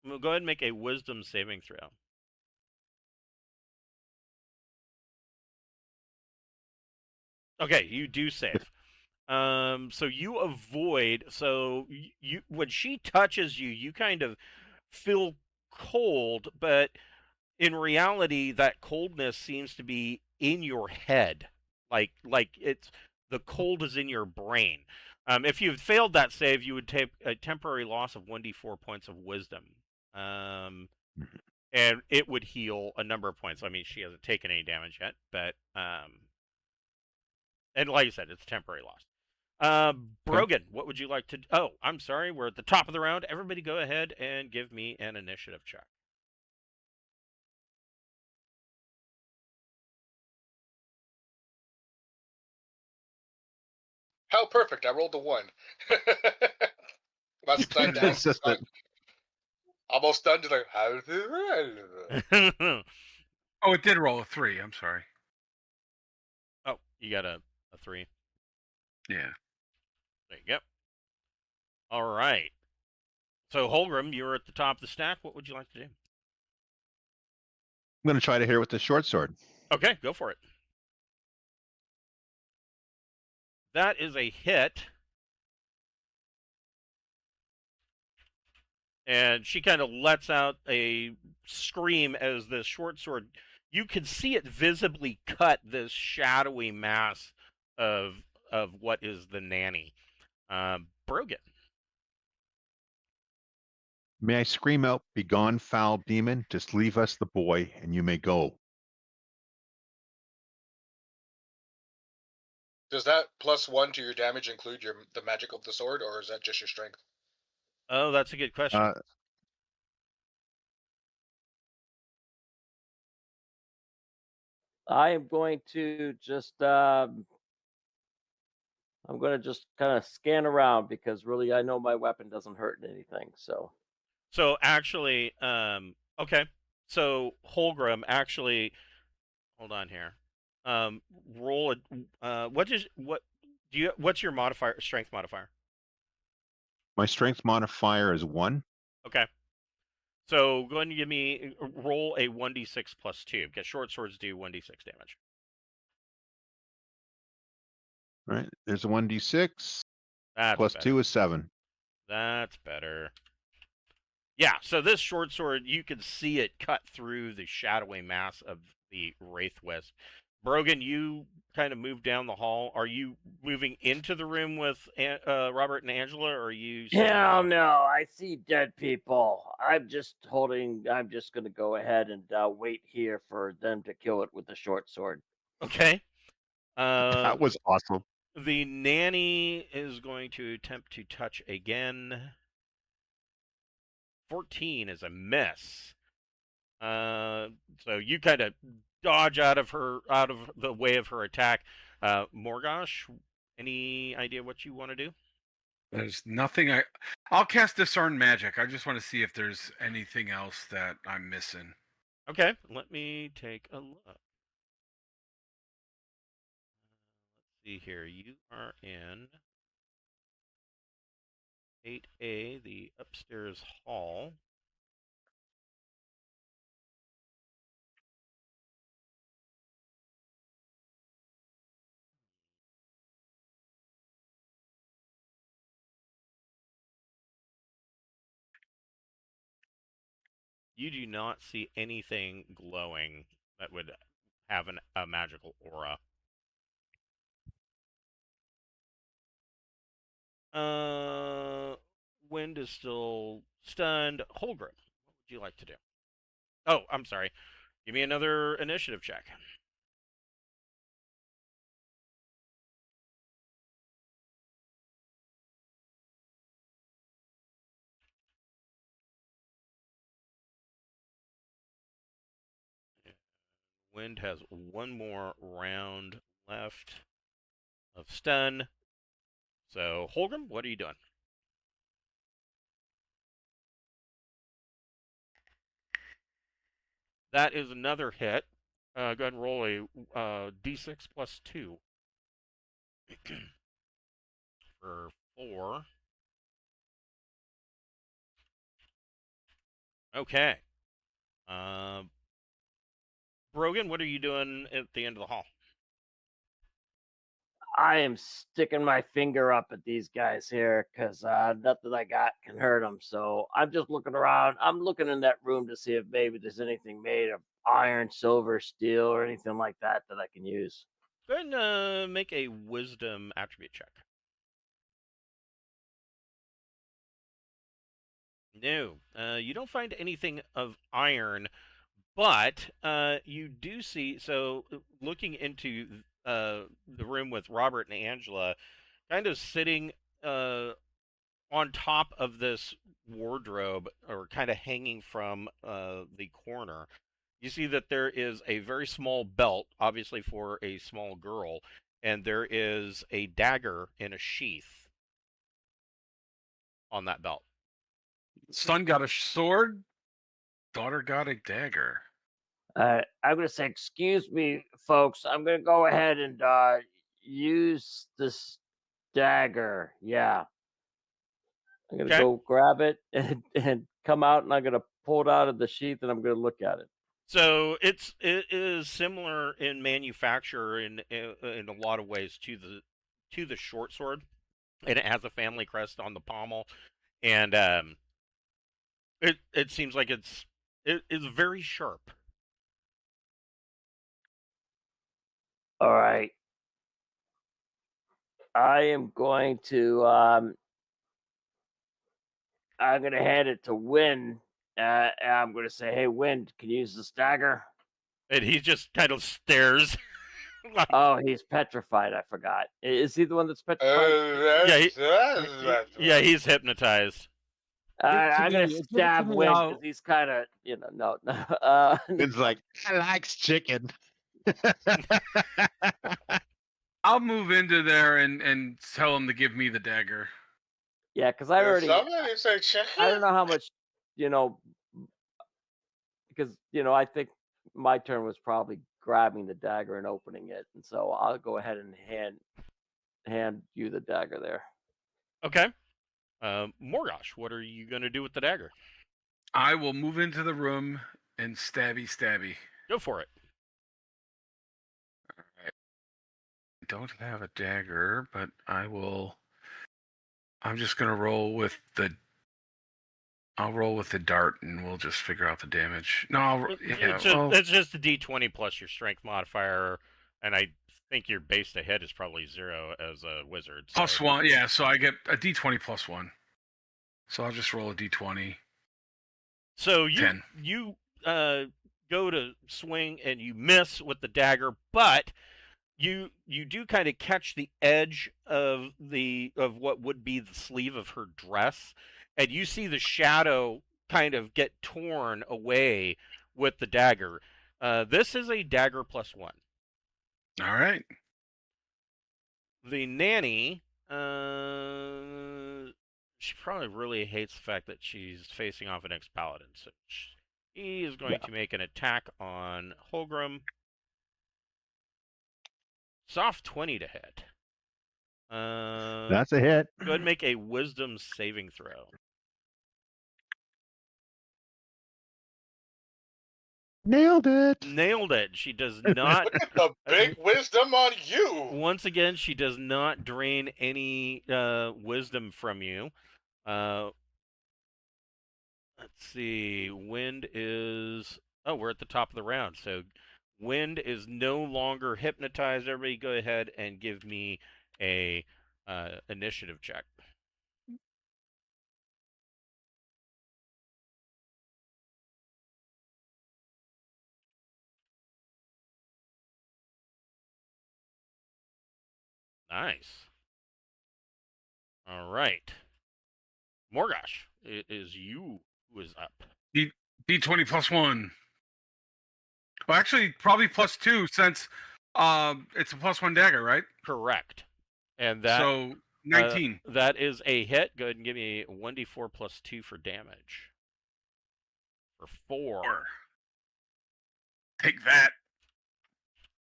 S1: we'll go ahead and make a wisdom saving throw. Okay, you do save. So you avoid. So you when she touches you, you kind of feel cold, but in reality, that coldness seems to be in your head. Like it's the cold is in your brain. If you had failed that save, you would take a temporary loss of 1d4 points of wisdom. And it would heal a number of points. I mean, she hasn't taken any damage yet, but and like I said, it's a temporary loss. Brogan, what would you like to? Oh, I'm sorry, we're at the top of the round. Everybody, go ahead and give me an initiative check.
S6: How perfect. I rolled a 1. About stunned down.
S2: Consistent.
S6: Almost stunned. Just like, how
S5: Oh, it did roll a 3. I'm sorry.
S1: Oh, you got a 3.
S5: Yeah.
S1: There you go. All right. So, Holgrim, you're at the top of the stack. What would you like to do?
S2: I'm going to try to hit her with the short sword.
S1: Okay, go for it. That is a hit. And she kind of lets out a scream as this short sword, you can see it visibly cut this shadowy mass of what is the nanny. Brogan.
S2: May I scream out, "Begone, foul demon! Just leave us the boy, and you may go."
S6: Does that +1 to your damage include the magic of the sword, or is that just your strength?
S1: Oh, that's a good question.
S3: I am going to just I'm going to just kind of scan around because really I know my weapon doesn't hurt anything. So
S1: actually, okay. So Holgrim, actually, hold on here. Roll a what's your modifier, strength modifier?
S2: My strength modifier is 1.
S1: Okay. So go ahead and give me roll a 1d6 plus 2 because short swords do 1d6 damage.
S2: All right, there's a 1d6.
S1: That's
S2: Plus
S1: better.
S2: 2 is 7.
S1: That's better. Yeah, so this short sword, you can see it cut through the shadowy mass of the Wraith Wisp. Brogan, you kind of moved down the hall. Are you moving into the room with Robert and Angela, or are you?
S3: Hell no! I see dead people. I'm just going to go ahead and wait here for them to kill it with the short sword.
S1: Okay.
S2: That was awesome.
S1: The nanny is going to attempt to touch again. 14 is a miss. So you kind of dodge out of the way of her attack. Morgosh, any idea what you want to do?
S5: There's nothing I'll cast Discern Magic. I just want to see if there's anything else that I'm missing.
S1: Okay, let me take a look. Let's see here. You are in 8A, the upstairs hall. You do not see anything glowing that would have a magical aura. Wind is still stunned. Holgrim, what would you like to do? Oh, I'm sorry. Give me another initiative check. Wind has one more round left of stun. So, Holgrim, what are you doing? That is another hit. Go ahead and roll a d6 plus 2 for 4. Okay. Brogan, what are you doing at the end of the hall?
S3: I am sticking my finger up at these guys here because nothing I got can hurt them. So I'm just looking around. I'm looking in that room to see if maybe there's anything made of iron, silver, steel, or anything like that that I can use.
S1: Go ahead and make a wisdom attribute check. No, you don't find anything of iron, but you do see. So, looking into the room with Robert and Angela, kind of sitting on top of this wardrobe, or kind of hanging from the corner, you see that there is a very small belt, obviously for a small girl, and there is a dagger in a sheath on that belt.
S5: Son got a sword. Daughter got a dagger.
S3: I'm going to say, excuse me, folks. I'm going to go ahead and use this dagger. Yeah. I'm going to
S1: Okay.
S3: go grab it and come out, and I'm going to pull it out of the sheath, and I'm going to look at it.
S1: So it is similar in manufacture in a lot of ways to the short sword, and it has a family crest on the pommel, and it seems like it is very sharp.
S3: All right. I am going to I'm going to hand it to Win. I'm going to say, hey, Win, can you use this dagger?
S1: And he just kind of stares. Like,
S3: Oh, he's petrified. I forgot. Is he the one that's petrified?
S1: yeah, he's hypnotized.
S3: I'm going to
S7: give
S3: stab
S7: me
S3: Win
S7: out.
S3: because he's kind of, no.
S2: It's like, I likes chicken.
S5: I'll move into there and tell him to give me the dagger.
S3: Yeah, because I already,
S6: Somebody say check.
S3: I don't know how much, because, I think my turn was probably grabbing the dagger and opening it. And so I'll go ahead and hand you the dagger there.
S1: Okay. Morgosh, what are you going to do with the dagger?
S5: I will move into the room and stabby.
S1: Go for it.
S5: I don't have a dagger, but I will. I'm just gonna roll with the. I'll roll with the dart, and we'll just figure out the damage. No,
S1: It's just a d20 plus your strength modifier, and I think your base to hit is probably 0 as a wizard. So.
S5: Plus 1, yeah. So I get a d20 plus 1. So I'll just roll a d20.
S1: So you
S5: 10.
S1: you go to swing and you miss with the dagger, but you do kind of catch the edge of what would be the sleeve of her dress, and you see the shadow kind of get torn away with the dagger. This is a dagger plus 1.
S5: All right.
S1: The nanny, she probably really hates the fact that she's facing off an ex-paladin, so she is going to make an attack on Holgrim. Soft 20 to hit.
S2: That's a hit.
S1: Go ahead and make a wisdom saving throw.
S2: Nailed it.
S1: Nailed it. She does not.
S6: Look at the big wisdom on you.
S1: Once again, she does not drain any wisdom from you. Let's see. Wind is. Oh, we're at the top of the round. So Wind is no longer hypnotized. Everybody go ahead and give me a initiative check. Nice. All right. Morgosh, it is you who is up.
S5: D20 +1. Well, actually, probably +2 since it's a +1 dagger, right?
S1: Correct. And that
S5: So 19.
S1: That is a hit. Go ahead and give me 1d4 plus 2 for damage. For 4.
S5: Take that.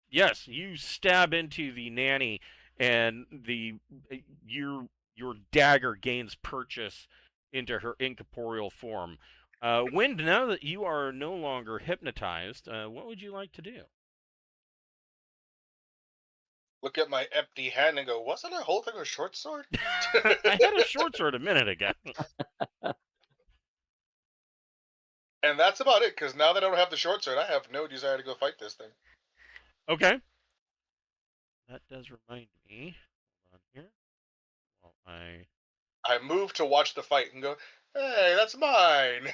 S1: Yes, you stab into the nanny, and your dagger gains purchase into her incorporeal form. Wind, now that you are no longer hypnotized, what would you like to do?
S6: Look at my empty hand and go, wasn't I holding a short sword?
S1: I had a short sword a minute ago.
S6: And that's about it, because now that I don't have the short sword, I have no desire to go fight this thing.
S1: Okay. That does remind me. Hold on here. Well,
S6: I move to watch the fight and go, hey, that's mine.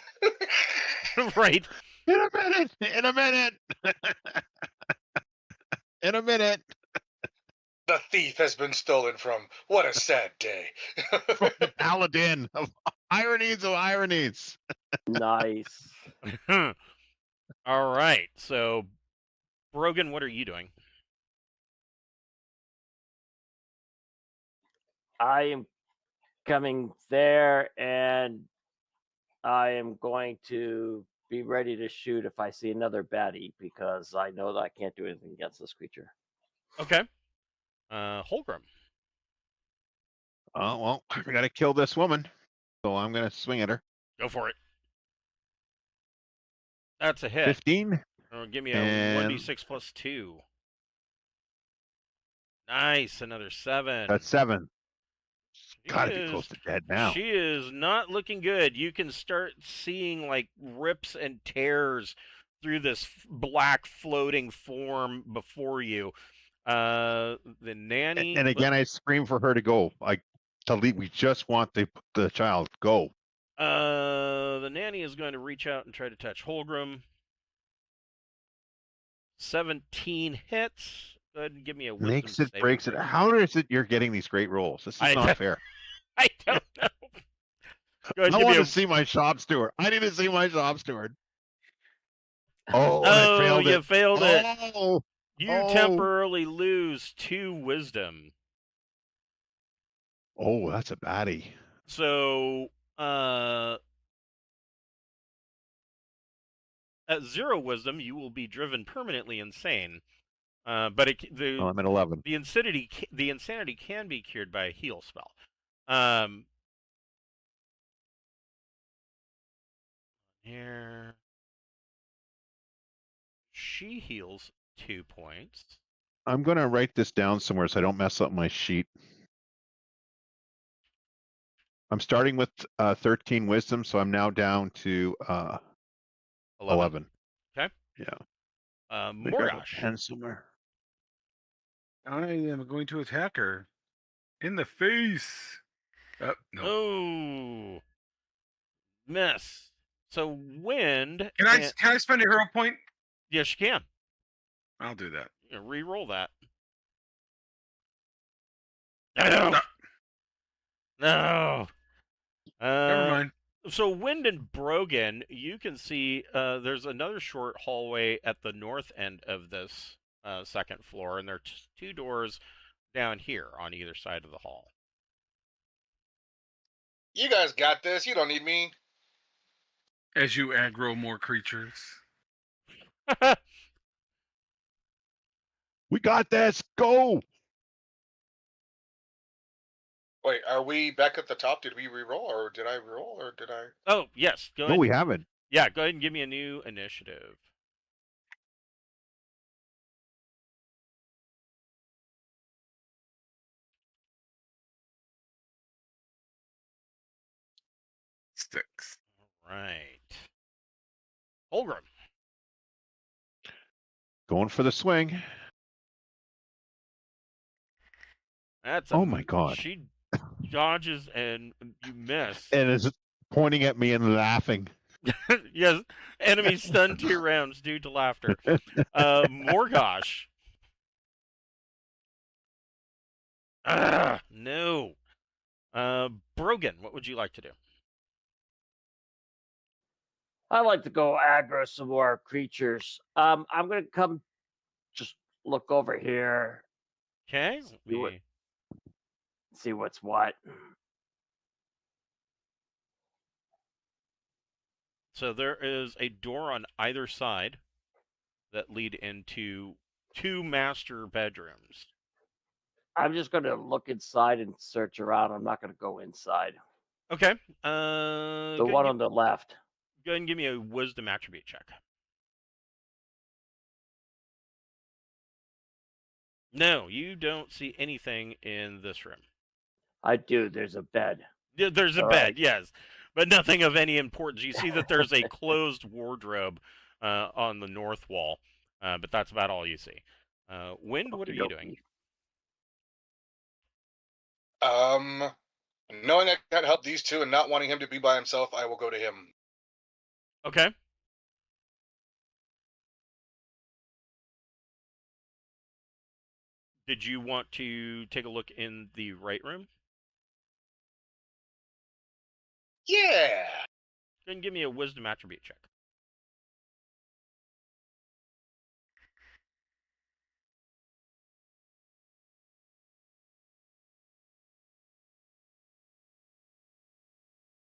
S1: right.
S2: In a minute. In a minute. In a minute.
S6: The thief has been stolen from. What a sad day.
S2: From the paladin of ironies.
S3: Nice.
S1: All right. So, Brogan, what are you doing?
S3: I am coming there, and I am going to be ready to shoot if I see another baddie, because I know that I can't do anything against this creature.
S1: Okay. Holgrim.
S2: Oh, well, we got to kill this woman. So I'm going to swing at her.
S1: Go for it. That's a hit.
S2: 15.
S1: Give me a
S2: And
S1: 1d6 plus 2. Nice. Another 7.
S2: that's 7.
S1: She
S2: Gotta be
S1: is-
S2: close to dead now.
S1: She is not looking good. You can start seeing like rips and tears through this black floating form before you. The nanny.
S2: And again, I scream for her to go. To leave. We just want the child. Go.
S1: The nanny is going to reach out and try to touch Holgrim. 17 hits. Go ahead and give me a wisdom
S2: Makes it,
S1: saving
S2: breaks it.
S1: throw.
S2: How is it you're getting these great rolls? This is
S1: I
S2: not
S1: don't-
S2: fair.
S1: I don't know. Go ahead and
S2: I
S1: give
S2: want
S1: me
S2: to see my shop steward. I need to see my shop steward. Oh, and I
S1: Oh,
S2: failed
S1: you
S2: it.
S1: failed it.
S2: Oh,
S1: You
S2: oh.
S1: temporarily lose 2 wisdom.
S2: Oh, that's a baddie.
S1: So, at 0 wisdom, you will be driven permanently insane. But
S2: Oh, I'm at 11.
S1: the insanity can be cured by a heal spell. Here, she heals 2 points.
S2: I'm going to write this down somewhere so I don't mess up my sheet. I'm starting with 13 wisdom, so I'm now down to 11.
S1: Okay.
S2: Yeah. I think I have a
S1: Morgosh.
S2: pen somewhere.
S5: I am going to attack her in the face. No.
S1: Oh, miss. So wind.
S5: Can I spend a hero point?
S1: Yes, you can.
S5: I'll do that.
S1: Re-roll that.
S5: No.
S1: No.
S5: Never mind.
S1: So Wind and Brogan, you can see there's another short hallway at the north end of this second floor, and there are 2 doors down here on either side of the hall.
S6: You guys got this. You don't need me.
S5: As you aggro more creatures.
S2: We got this. Go.
S6: Wait, are we back at the top? Did we re-roll, or did I re-roll, or did I?
S1: Oh, yes. Go
S2: No,
S1: ahead.
S2: we haven't.
S1: Yeah, go ahead and give me a new initiative.
S5: Six.
S1: All right. Holgrim.
S2: Going for the swing.
S1: That's
S2: Oh my God.
S1: She dodges and you miss.
S2: And is pointing at me and laughing.
S1: Yes, enemy stunned 2 rounds due to laughter. Morgosh. No. Brogan, what would you like to do?
S3: I'd like to go aggro some more creatures. I'm gonna come just look over here,
S1: Okay.
S3: see what's what.
S1: So there is a door on either side that lead into two master bedrooms.
S3: I'm just gonna look inside and search around. I'm not gonna go inside.
S1: Okay.
S3: The one on the left.
S1: Go ahead and give me a wisdom attribute check. No, you don't see anything in this room.
S3: I do. There's a bed.
S1: There's a
S3: All
S1: bed,
S3: right.
S1: yes, but nothing of any importance. You see that there's a closed wardrobe on the north wall, but that's about all you see. Wind, what are you doing?
S6: Knowing I can't help these two and not wanting him to be by himself, I will go to him.
S1: Okay. Did you want to take a look in the right room?
S6: Yeah.
S1: Go ahead and give me a wisdom attribute check.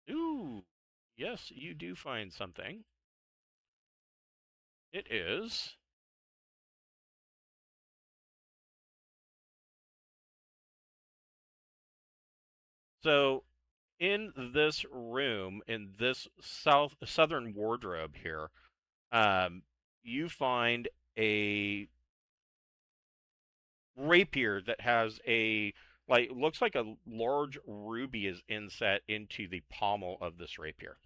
S1: Ooh, yes, you do find something. It is so in this room, in this southern wardrobe here, you find a rapier that has a looks like a large ruby is inset into the pommel of this rapier.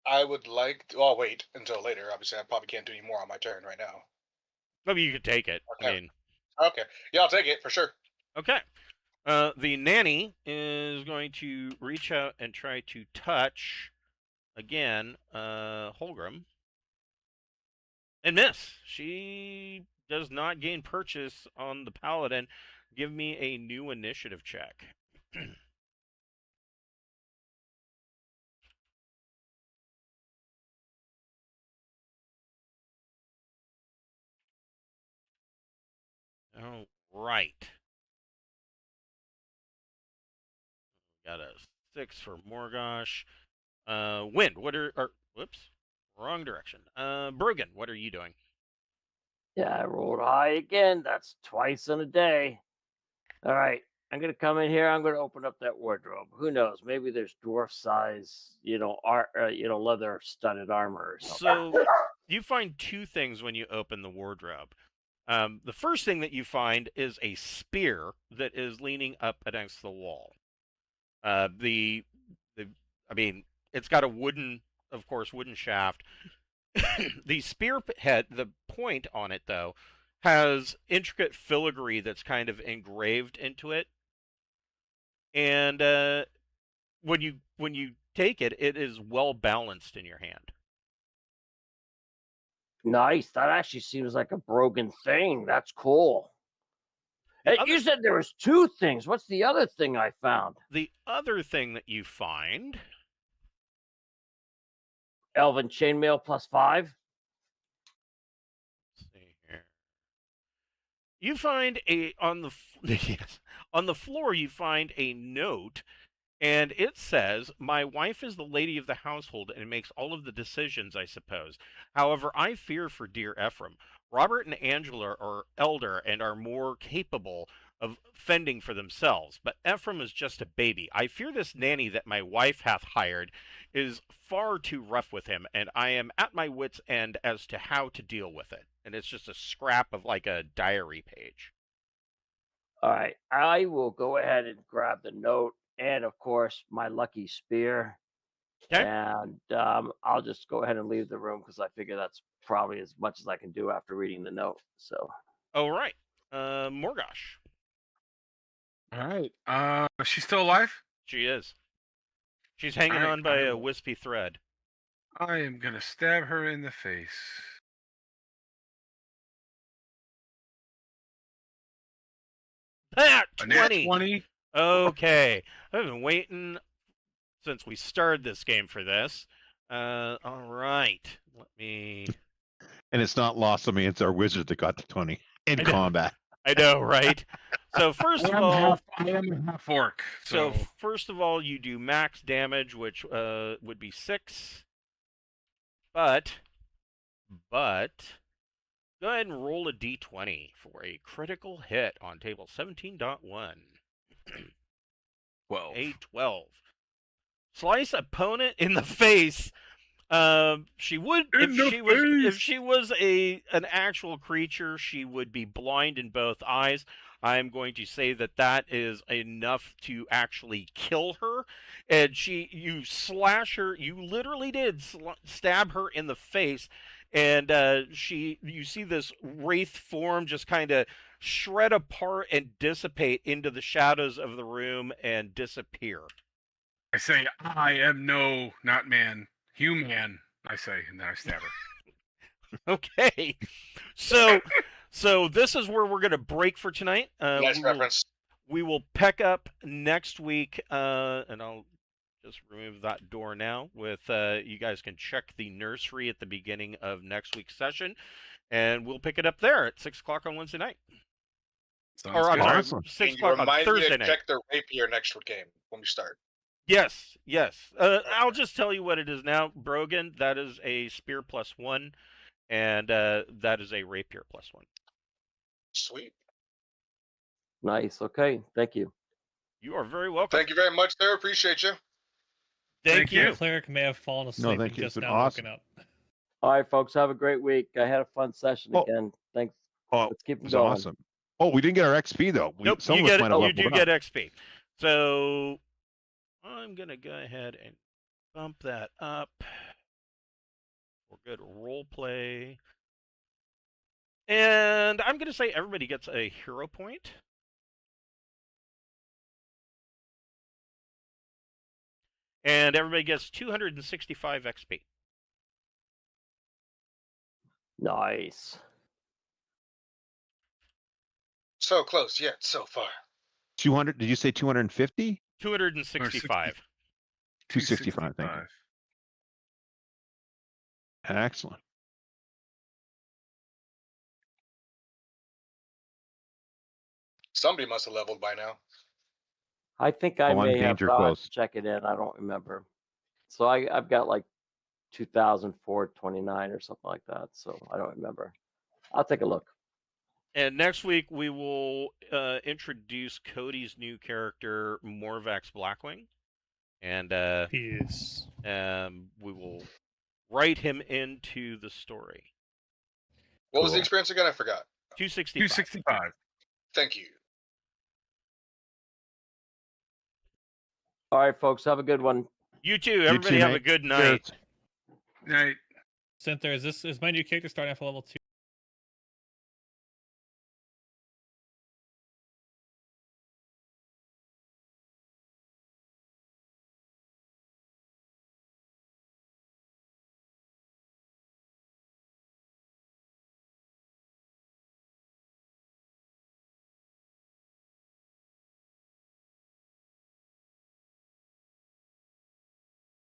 S6: I would like to. I'll wait until later. Obviously, I probably can't do any more on my turn right now.
S1: Maybe you could take it.
S6: Okay.
S1: I mean,
S6: Okay. Yeah, I'll take it for sure.
S1: okay. The nanny is going to reach out and try to touch again, Holgrim, and miss. She does not gain purchase on the paladin. Give me a new initiative check. All right. Got a 6 for Morgosh. Wind, what are, whoops, wrong direction. Brogan, what are you doing?
S3: Yeah, I rolled high again. That's twice in a day. All right. I'm gonna come in here. I'm gonna open up that wardrobe. Who knows? Maybe there's dwarf size, leather studded armor or something.
S1: So you find two things when you open the wardrobe. The first thing that you find is a spear that is leaning up against the wall. The I mean, it's got a wooden, of course, wooden shaft. The spearhead, the point on it though, has intricate filigree that's kind of engraved into it, and when you take it, it is well balanced in your hand.
S3: Nice. That actually seems like a broken thing. That's cool. Hey, you said there was two things. What's the other thing I found?
S1: The other thing that you find,
S3: Elven chainmail +5.
S1: let's see here. You find on the yes, on the floor you find a note, and it says, "My wife is the lady of the household and makes all of the decisions, I suppose. However, I fear for dear Ephraim. Robert and Angela are elder and are more capable of fending for themselves, but Ephraim is just a baby. I fear this nanny that my wife hath hired is far too rough with him, and I am at my wits' end as to how to deal with it." And it's just a scrap of like a diary page.
S3: All right. I will go ahead and grab the note and, of course, my lucky spear.
S1: Okay.
S3: And I'll just go ahead and leave the room because I figure that's probably as much as I can do after reading the note. So.
S1: All right. Morgosh.
S5: All right. Is she still alive?
S1: She is. She's hanging on by a wispy thread.
S5: I am gonna stab her in the face.
S1: Ah,
S5: A nat
S1: 20.
S5: 20.
S1: Okay. I've been waiting since we started this game for this. All right. Let me.
S2: And it's not lost on me. It's our wizard that got the 20 in
S1: I know.
S2: combat.
S1: I know, right? So first of all,
S5: I am a half orc.
S1: so
S5: So
S1: first of all, you do max damage, which would be 6. But go ahead and roll a d20 for a critical hit on table 17.1.
S5: 12.
S1: A 12. Slice opponent in the face. She would if she was an actual creature, she would be blind in both eyes. I'm going to say that is enough to actually kill her. And you slash her. You literally did stab her in the face, and you see this wraith form just kind of shred apart and dissipate into the shadows of the room and disappear.
S5: I say, I am not man, human. I say, and then I stab her.
S1: Okay, so this is where we're gonna break for tonight.
S6: Nice reference.
S1: We will pick up next week, and I'll just remove that door now. With you guys can check the nursery at the beginning of next week's session, and we'll pick it up there at 6 o'clock on Wednesday night.
S5: Sounds
S1: Or I'm
S5: good.
S1: sorry,
S2: Awesome.
S1: 6
S6: You
S1: o'clock on
S6: remind me
S1: Thursday
S6: to
S1: night.
S6: check the rapier next game when we start.
S1: Yes. I'll just tell you what it is now, Brogan. That is a spear +1, and that is a rapier +1.
S6: Sweet.
S3: Nice. Okay. Thank you.
S1: You are very welcome.
S6: Thank you very much, sir. Appreciate you.
S1: Thank you.
S7: The cleric may have fallen asleep
S2: thank
S7: and
S2: you. It's
S7: just
S2: been
S7: now
S2: awesome.
S7: woken up.
S3: All right, folks. Have a great week. I had a fun session
S2: Oh.
S3: again. Thanks.
S2: Oh,
S3: Let's keep
S2: it
S3: them
S2: was
S3: going.
S2: awesome. Oh, we didn't get our XP though.
S1: Nope,
S2: Some
S1: you
S2: of us
S1: get
S2: might
S1: it.
S2: have
S1: You
S2: leveled
S1: do
S2: up.
S1: get XP. So I'm gonna go ahead and bump that up for good role play, and I'm gonna say everybody gets a hero point. And everybody gets 265 XP.
S3: Nice.
S6: So close yet so far.
S2: 200. Did you say 250?
S1: 265.
S2: 265. Thank you. Excellent.
S6: Somebody must have leveled by now.
S3: I think I
S2: Oh, I'm
S3: may have
S2: danger
S3: thought
S2: close.
S3: to check it in. I don't remember. So I've got like 2,429 or something like that. So I don't remember. I'll take a look.
S1: And next week we will introduce Cody's new character, Morvax Blackwing, and
S7: Peace.
S1: we will write him into the story.
S6: What was the
S2: Cool.
S6: experience again? I forgot.
S1: 265.
S5: 265.
S6: Thank you.
S3: All right, folks. Have a good one.
S1: You too. Everybody have a
S2: mate.
S1: good night.
S2: Cheers.
S5: Night.
S7: Cynthia, is my new character starting off at level 2?